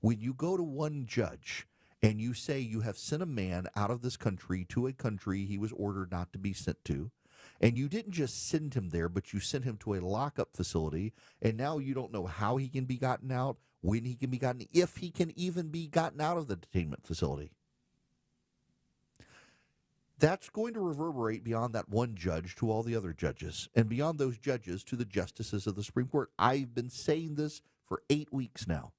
When you go to one judge and you say you have sent a man out of this country to a country he was ordered not to be sent to, and you didn't just send him there, but you sent him to a lockup facility, and now you don't know how he can be gotten out, when he can be gotten, if he can even be gotten out of the detainment facility. That's going to reverberate beyond that one judge to all the other judges, and beyond those judges to the justices of the Supreme Court. I've been saying this for 8 weeks now,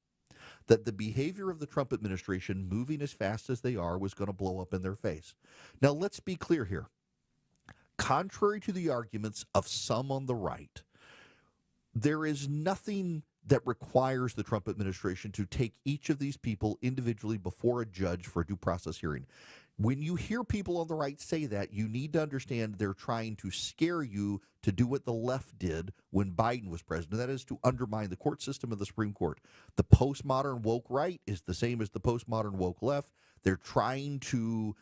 that the behavior of the Trump administration moving as fast as they are was going to blow up in their face. Now, let's be clear here. Contrary to the arguments of some on the right, there is nothing that requires the Trump administration to take each of these people individually before a judge for a due process hearing. When you hear people on the right say that, you need to understand they're trying to scare you to do what the left did when Biden was president. That is to undermine the court system of the Supreme Court. The postmodern woke right is the same as the postmodern woke left. They're trying to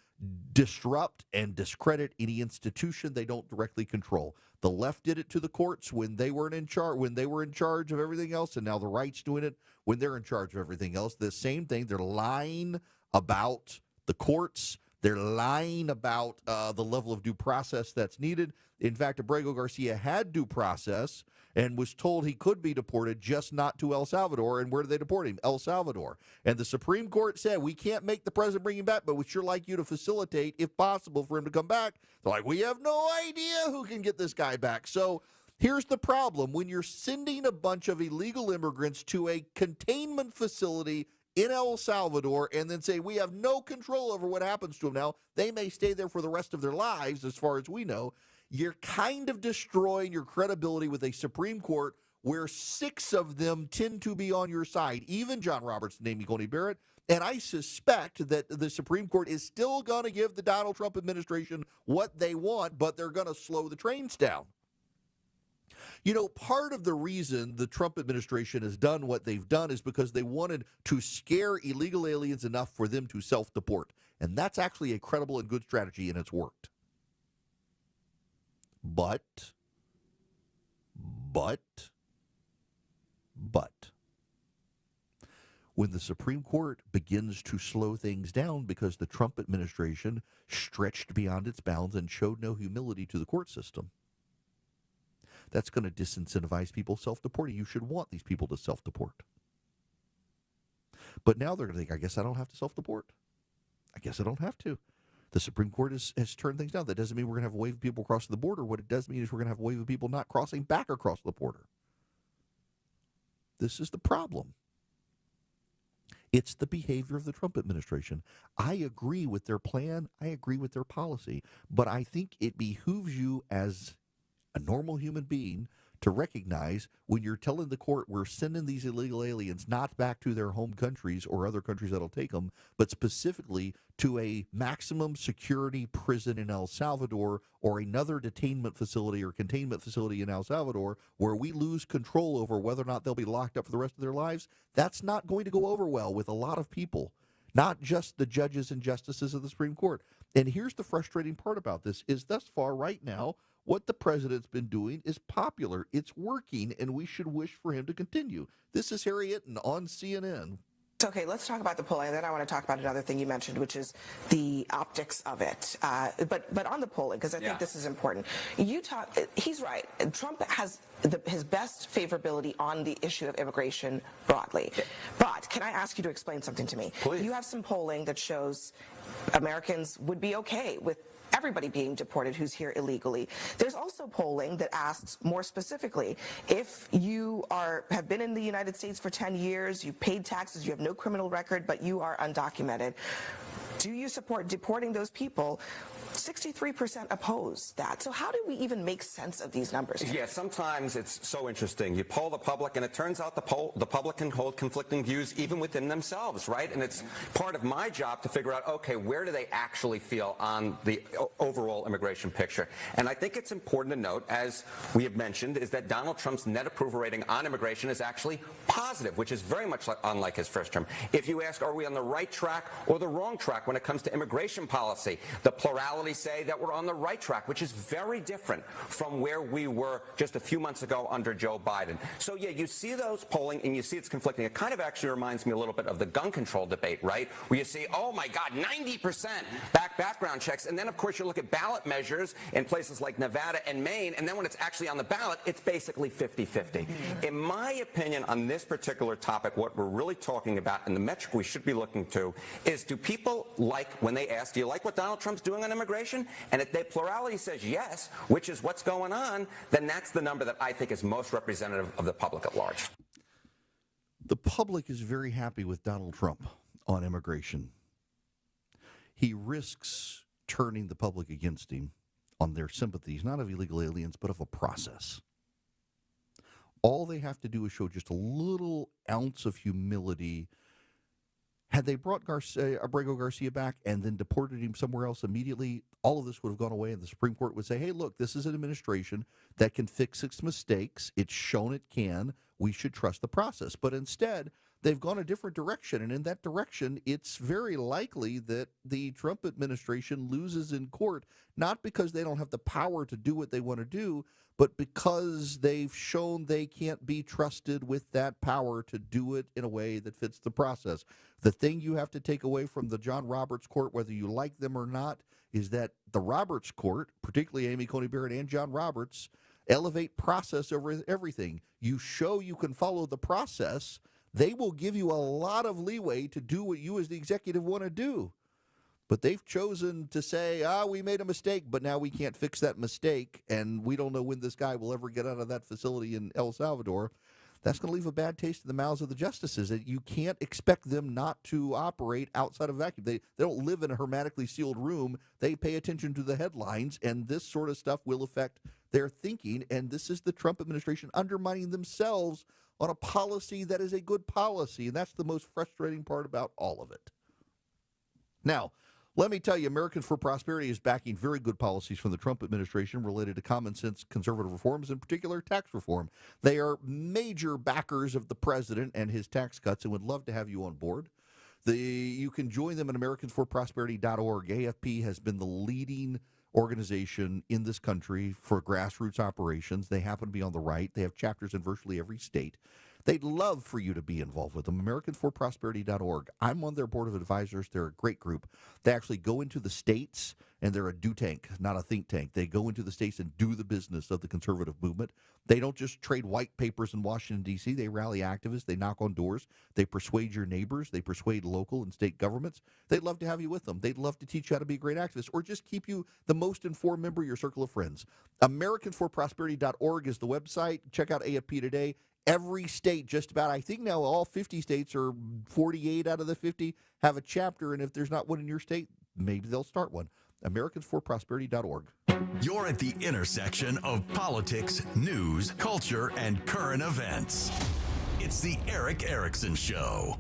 disrupt and discredit any institution they don't directly control. The left did it to the courts when they weren't in charge, when they were in charge of everything else, and now the right's doing it when they're in charge of everything else. The same thing. They're lying about the courts. They're lying about the level of due process that's needed. In fact, Abrego Garcia had due process and was told he could be deported, just not to El Salvador. And where did they deport him? El Salvador. And the Supreme Court said, we can't make the president bring him back, but we'd sure like you to facilitate, if possible, for him to come back. They're like, we have no idea who can get this guy back. So here's the problem. When you're sending a bunch of illegal immigrants to a containment facility in El Salvador and then say, we have no control over what happens to them now, they may stay there for the rest of their lives, as far as we know, you're kind of destroying your credibility with a Supreme Court where 6 of them tend to be on your side, even John Roberts and Amy Coney Barrett. And I suspect that the Supreme Court is still going to give the Donald Trump administration what they want, but they're going to slow the trains down. You know, part of the reason the Trump administration has done what they've done is because they wanted to scare illegal aliens enough for them to self-deport. And that's actually a credible and good strategy, and it's worked. But, when the Supreme Court begins to slow things down because the Trump administration stretched beyond its bounds and showed no humility to the court system, that's going to disincentivize people self-deporting. You should want these people to self-deport. But now they're going to think, I guess I don't have to self-deport. I guess I don't have to. The Supreme Court has turned things down. That doesn't mean we're going to have a wave of people crossing the border. What it does mean is we're going to have a wave of people not crossing back across the border. This is the problem. It's the behavior of the Trump administration. I agree with their plan. I agree with their policy. But I think it behooves you as a normal human being to recognize when you're telling the court we're sending these illegal aliens not back to their home countries or other countries that'll take them, but specifically to a maximum security prison in El Salvador or another detainment facility or containment facility in El Salvador where we lose control over whether or not they'll be locked up for the rest of their lives, that's not going to go over well with a lot of people, not just the judges and justices of the Supreme Court. And here's the frustrating part about this is thus far right now, what the president's been doing is popular. It's working, and we should wish for him to continue. This is Harry Itten on CNN. Okay, let's talk about the polling, and then I want to talk about another thing you mentioned, which is the optics of it. But on the polling, because I think this is important. He's right. Trump has his best favorability on the issue of immigration broadly. But can I ask you to explain something to me? Please. You have some polling that shows Americans would be okay with everybody being deported who's here illegally. There's also polling that asks more specifically, if you have been in the United States for 10 years, you've paid taxes, you have no criminal record, but you are undocumented, do you support deporting those people 63% oppose that. So how do we even make sense of these numbers? Yeah, sometimes it's so interesting. You poll the public, and it turns out the public can hold conflicting views even within themselves, right? And it's part of my job to figure out, okay, where do they actually feel on the overall immigration picture? And I think it's important to note, as we have mentioned, is that Donald Trump's net approval rating on immigration is actually positive, which is very much unlike his first term. If you ask, are we on the right track or the wrong track when it comes to immigration policy, the plurality say that we're on the right track, which is very different from where we were just a few months ago under Joe Biden. So yeah, you see those polling and you see it's conflicting. It kind of actually reminds me a little bit of the gun control debate, right? Where you see, oh my God, 90% background checks. And then of course you look at ballot measures in places like Nevada and Maine. And then when it's actually on the ballot, it's basically 50-50. In my opinion, on this particular topic, what we're really talking about and the metric we should be looking to is, do people like, when they ask, do you like what Donald Trump's doing on immigration? And if the plurality says yes, which is what's going on, then that's the number that I think is most representative of the public at large. The public is very happy with Donald Trump on immigration. He risks turning the public against him on their sympathies, not of illegal aliens, but of a process. All they have to do is show just a little ounce of humility. Had they brought Abrego Garcia back and then deported him somewhere else immediately, all of this would have gone away, and the Supreme Court would say, hey, look, this is an administration that can fix its mistakes. It's shown it can. We should trust the process. But instead, they've gone a different direction, and in that direction, it's very likely that the Trump administration loses in court, not because they don't have the power to do what they want to do, but because they've shown they can't be trusted with that power to do it in a way that fits the process. The thing you have to take away from the John Roberts court, whether you like them or not, is that the Roberts court, particularly Amy Coney Barrett and John Roberts, elevate process over everything. You show you can follow the process, they will give you a lot of leeway to do what you as the executive want to do. But they've chosen to say, we made a mistake, but now we can't fix that mistake, and we don't know when this guy will ever get out of that facility in El Salvador. That's going to leave a bad taste in the mouths of the justices. You can't expect them not to operate outside of a vacuum. They don't live in a hermetically sealed room. They pay attention to the headlines, and this sort of stuff will affect their thinking, and this is the Trump administration undermining themselves on a policy that is a good policy, and that's the most frustrating part about all of it. Now, let me tell you, Americans for Prosperity is backing very good policies from the Trump administration related to common sense conservative reforms, in particular tax reform. They are major backers of the president and his tax cuts and would love to have you on board. You can join them at AmericansForProsperity.org. AFP has been the leading organization in this country for grassroots operations. They happen to be on the right. They have chapters in virtually every state. They'd love for you to be involved with them. AmericansForProsperity.org. I'm on their board of advisors. They're a great group. They actually go into the states, and they're a do tank, not a think tank. They go into the states and do the business of the conservative movement. They don't just trade white papers in Washington, D.C. They rally activists. They knock on doors. They persuade your neighbors. They persuade local and state governments. They'd love to have you with them. They'd love to teach you how to be a great activist or just keep you the most informed member of your circle of friends. AmericansForProsperity.org is the website. Check out AFP today. Every state, just about, I think now all 50 states or 48 out of the 50 have a chapter, and if there's not one in your state, maybe they'll start one. AmericansForProsperity.org. You're at the intersection of politics, news, culture, and current events. It's the Erick Erickson Show.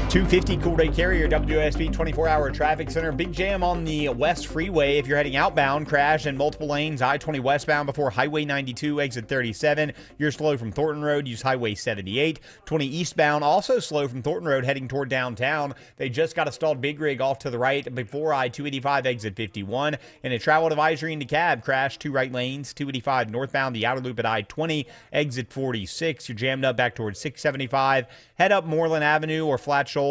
250 Cool Day Carrier, WSB 24-hour traffic center. Big jam on the West Freeway. If you're heading outbound, crash in multiple lanes. I-20 westbound before Highway 92, exit 37. You're slow from Thornton Road. Use Highway 78. 20 eastbound, also slow from Thornton Road, heading toward downtown. They just got a stalled big rig off to the right before I-285, exit 51. And a travel advisory into cab crash, 2 right lanes. 285 northbound, the outer loop at I-20, exit 46. You're jammed up back towards 675. Head up Moreland Avenue or Flat Shoals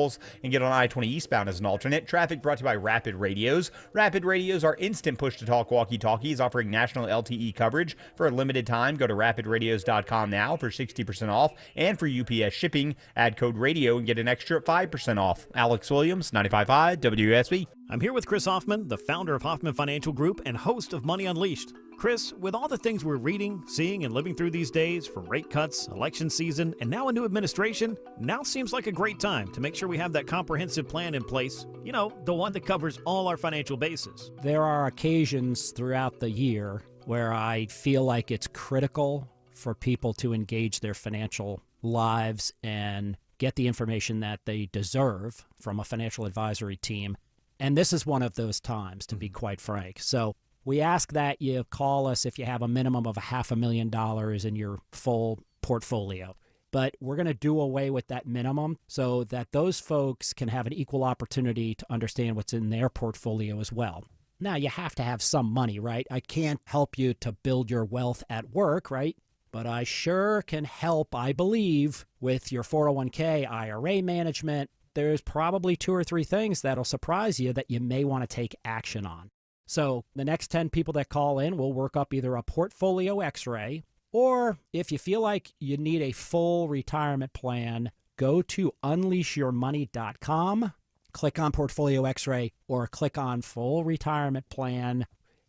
and get on I-20 eastbound as an alternate. Traffic brought to you by Rapid Radios. Rapid Radios are instant push-to-talk walkie-talkies offering national LTE coverage for a limited time. Go to rapidradios.com now for 60% off, and for UPS shipping, add code RADIO and get an extra 5% off. Alex Williams, 95.5 WSB. I'm here with Chris Hoffman, the founder of Hoffman Financial Group and host of Money Unleashed. Chris, with all the things we're reading, seeing, and living through these days, from rate cuts, election season, and now a new administration, now seems like a great time to make sure we have that comprehensive plan in place. You know, the one that covers all our financial bases. There are occasions throughout the year where I feel like it's critical for people to engage their financial lives and get the information that they deserve from a financial advisory team. And this is one of those times, to be quite frank. So we ask that you call us if you have a minimum of $500,000 in your full portfolio. But we're going to do away with that minimum so that those folks can have an equal opportunity to understand what's in their portfolio as well. Now, you have to have some money, right? I can't help you to build your wealth at work, right? But I sure can help, I believe, with your 401k, IRA management. There's probably 2 or 3 things that'll surprise you that you may want to take action on. So the next 10 people that call in will work up either a portfolio x-ray, or if you feel like you need a full retirement plan, go to unleashyourmoney.com, click on portfolio x-ray, or click on full retirement plan.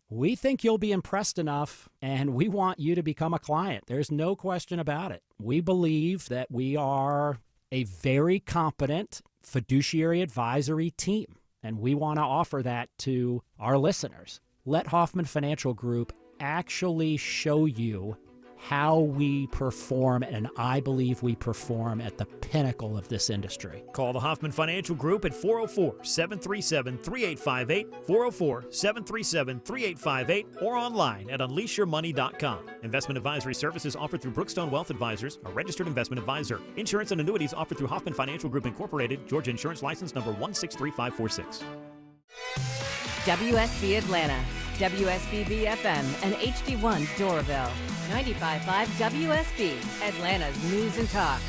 We think you'll be impressed enough, and we want you to become a client. There's no question about it. We believe that we are a very competent fiduciary advisory team, and we want to offer that to our listeners. Let Hoffman Financial Group actually show you how we perform, and I believe we perform at the pinnacle of this industry. Call the Hoffman Financial Group at 404-737-3858, 404-737-3858, or online at unleashyourmoney.com. Investment advisory services offered through Brookstone Wealth Advisors, a registered investment advisor. Insurance and annuities offered through Hoffman Financial Group Incorporated, Georgia Insurance License number 163546. WSB Atlanta, WSB FM, and HD1 Doraville. 95.5 WSB, Atlanta's News and Talk.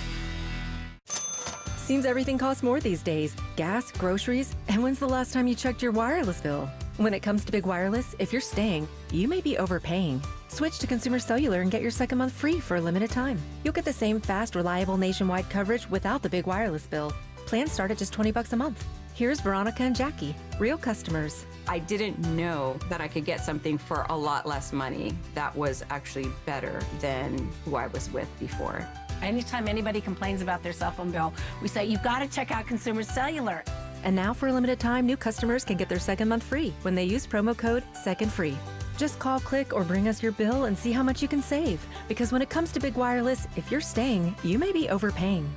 Seems everything costs more these days. Gas, groceries, and when's the last time you checked your wireless bill? When it comes to Big Wireless, if you're staying, you may be overpaying. Switch to Consumer Cellular and get your second month free for a limited time. You'll get the same fast, reliable nationwide coverage without the big wireless bill. Plans start at just $20 a month. Here's Veronica and Jackie, real customers. I didn't know that I could get something for a lot less money that was actually better than who I was with before. Anytime anybody complains about their cell phone bill, we say, you've got to check out Consumer Cellular. And now for a limited time, new customers can get their second month free when they use promo code SECONDFREE. Just call, click, or bring us your bill and see how much you can save. Because when it comes to Big Wireless, if you're staying, you may be overpaying.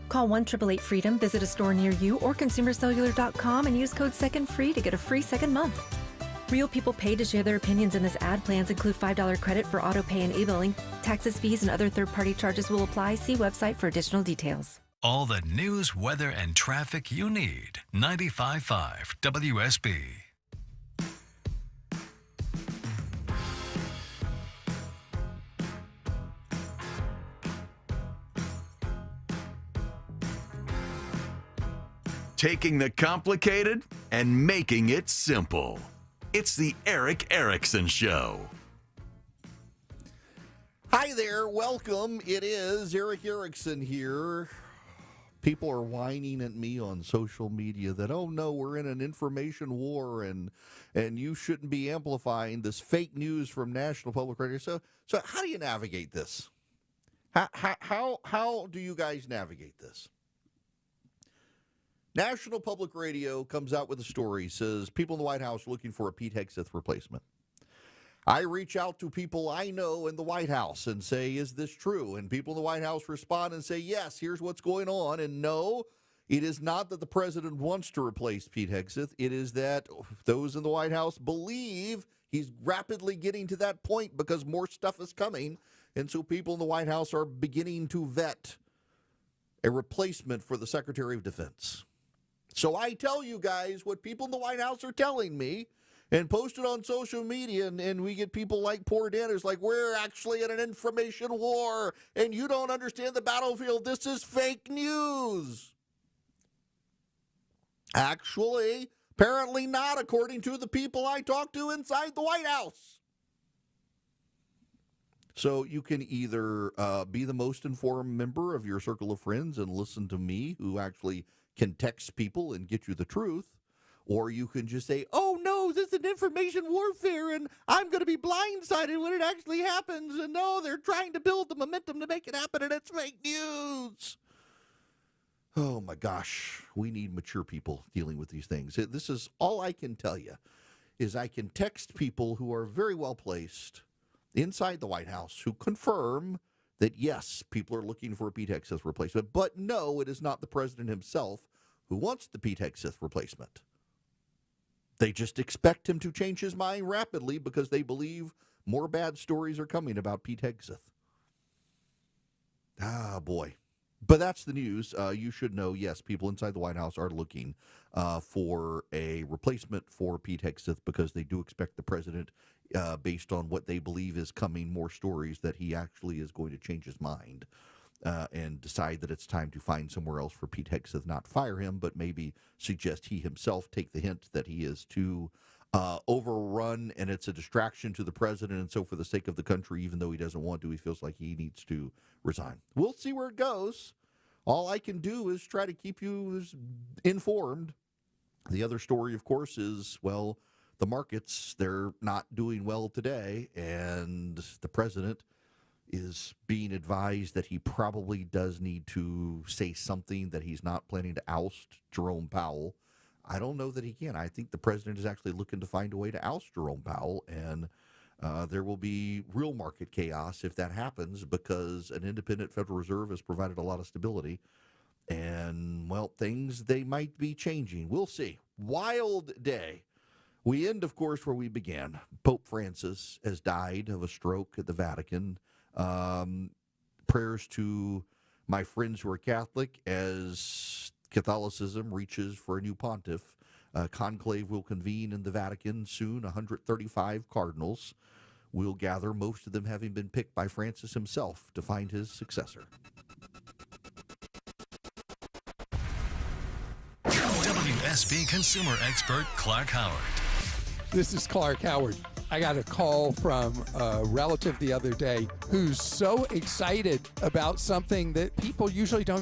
Call 1-888-FREEDOM, visit a store near you, or consumercellular.com and use code SECONDFREE to get a free second month. Real people paid to share their opinions in this ad. Plans include $5 credit for auto pay and e-billing. Taxes, fees, and other third-party charges will apply. See website for additional details. All the news, weather, and traffic you need. 95.5 WSB. Taking the complicated and making it simple. It's the Eric Erickson Show. Hi there, welcome. It is Eric Erickson here. People are whining at me on social media that, oh no, we're in an information war and you shouldn't be amplifying this fake news from National Public Radio. So how do you navigate this? How do you guys navigate this? National Public Radio comes out with a story, says people in the White House looking for a Pete Hegseth replacement. I reach out to people I know in the White House and say, is this true? And people in the White House respond and say, yes, here's what's going on. And no, it is not that the president wants to replace Pete Hegseth. It is that those in the White House believe he's rapidly getting to that point because more stuff is coming. And so people in the White House are beginning to vet a replacement for the Secretary of Defense. So I tell you guys what people in the White House are telling me and post it on social media, and we get people like Poor Dan who's like, we're actually in an information war, and you don't understand the battlefield. This is fake news. Actually, apparently not, according to the people I talk to inside the White House. So you can either be the most informed member of your circle of friends and listen to me, who actually can text people and get you the truth, or you can just say, oh, no, this is information warfare, and I'm going to be blindsided when it actually happens. And no, they're trying to build the momentum to make it happen, and it's fake news. Oh, my gosh. We need mature people dealing with these things. This is all I can tell you, is I can text people who are very well placed inside the White House who confirm that, yes, people are looking for a Pete Hegseth replacement, but no, it is not the president himself who wants the Pete Hegseth replacement. They just expect him to change his mind rapidly because they believe more bad stories are coming about Pete Hegseth. Ah, boy. But that's the news. You should know, yes, people inside the White House are looking for a replacement for Pete Hegseth because they do expect the president, based on what they believe is coming, more stories, that he actually is going to change his mind and decide that it's time to find somewhere else for Pete Hegseth, not fire him, but maybe suggest he himself take the hint that he is too overrun and it's a distraction to the president. And so for the sake of the country, even though he doesn't want to, he feels like he needs to resign. We'll see where it goes. All I can do is try to keep you informed. The other story, of course, is, well, the markets, they're not doing well today, and the president is being advised that he probably does need to say something, that he's not planning to oust Jerome Powell. I don't know that he can. I think the president is actually looking to find a way to oust Jerome Powell, and there will be real market chaos if that happens, because an independent Federal Reserve has provided a lot of stability. And, well, things, they might be changing. We'll see. Wild day. We end, of course, where we began. Pope Francis has died of a stroke at the Vatican. Prayers to my friends who are Catholic as Catholicism reaches for a new pontiff. Conclave will convene in the Vatican soon. 135 cardinals will gather, most of them having been picked by Francis himself to find his successor. WSB consumer expert Clark Howard. This is Clark Howard. I got a call from a relative the other day who's so excited about something that people usually don't even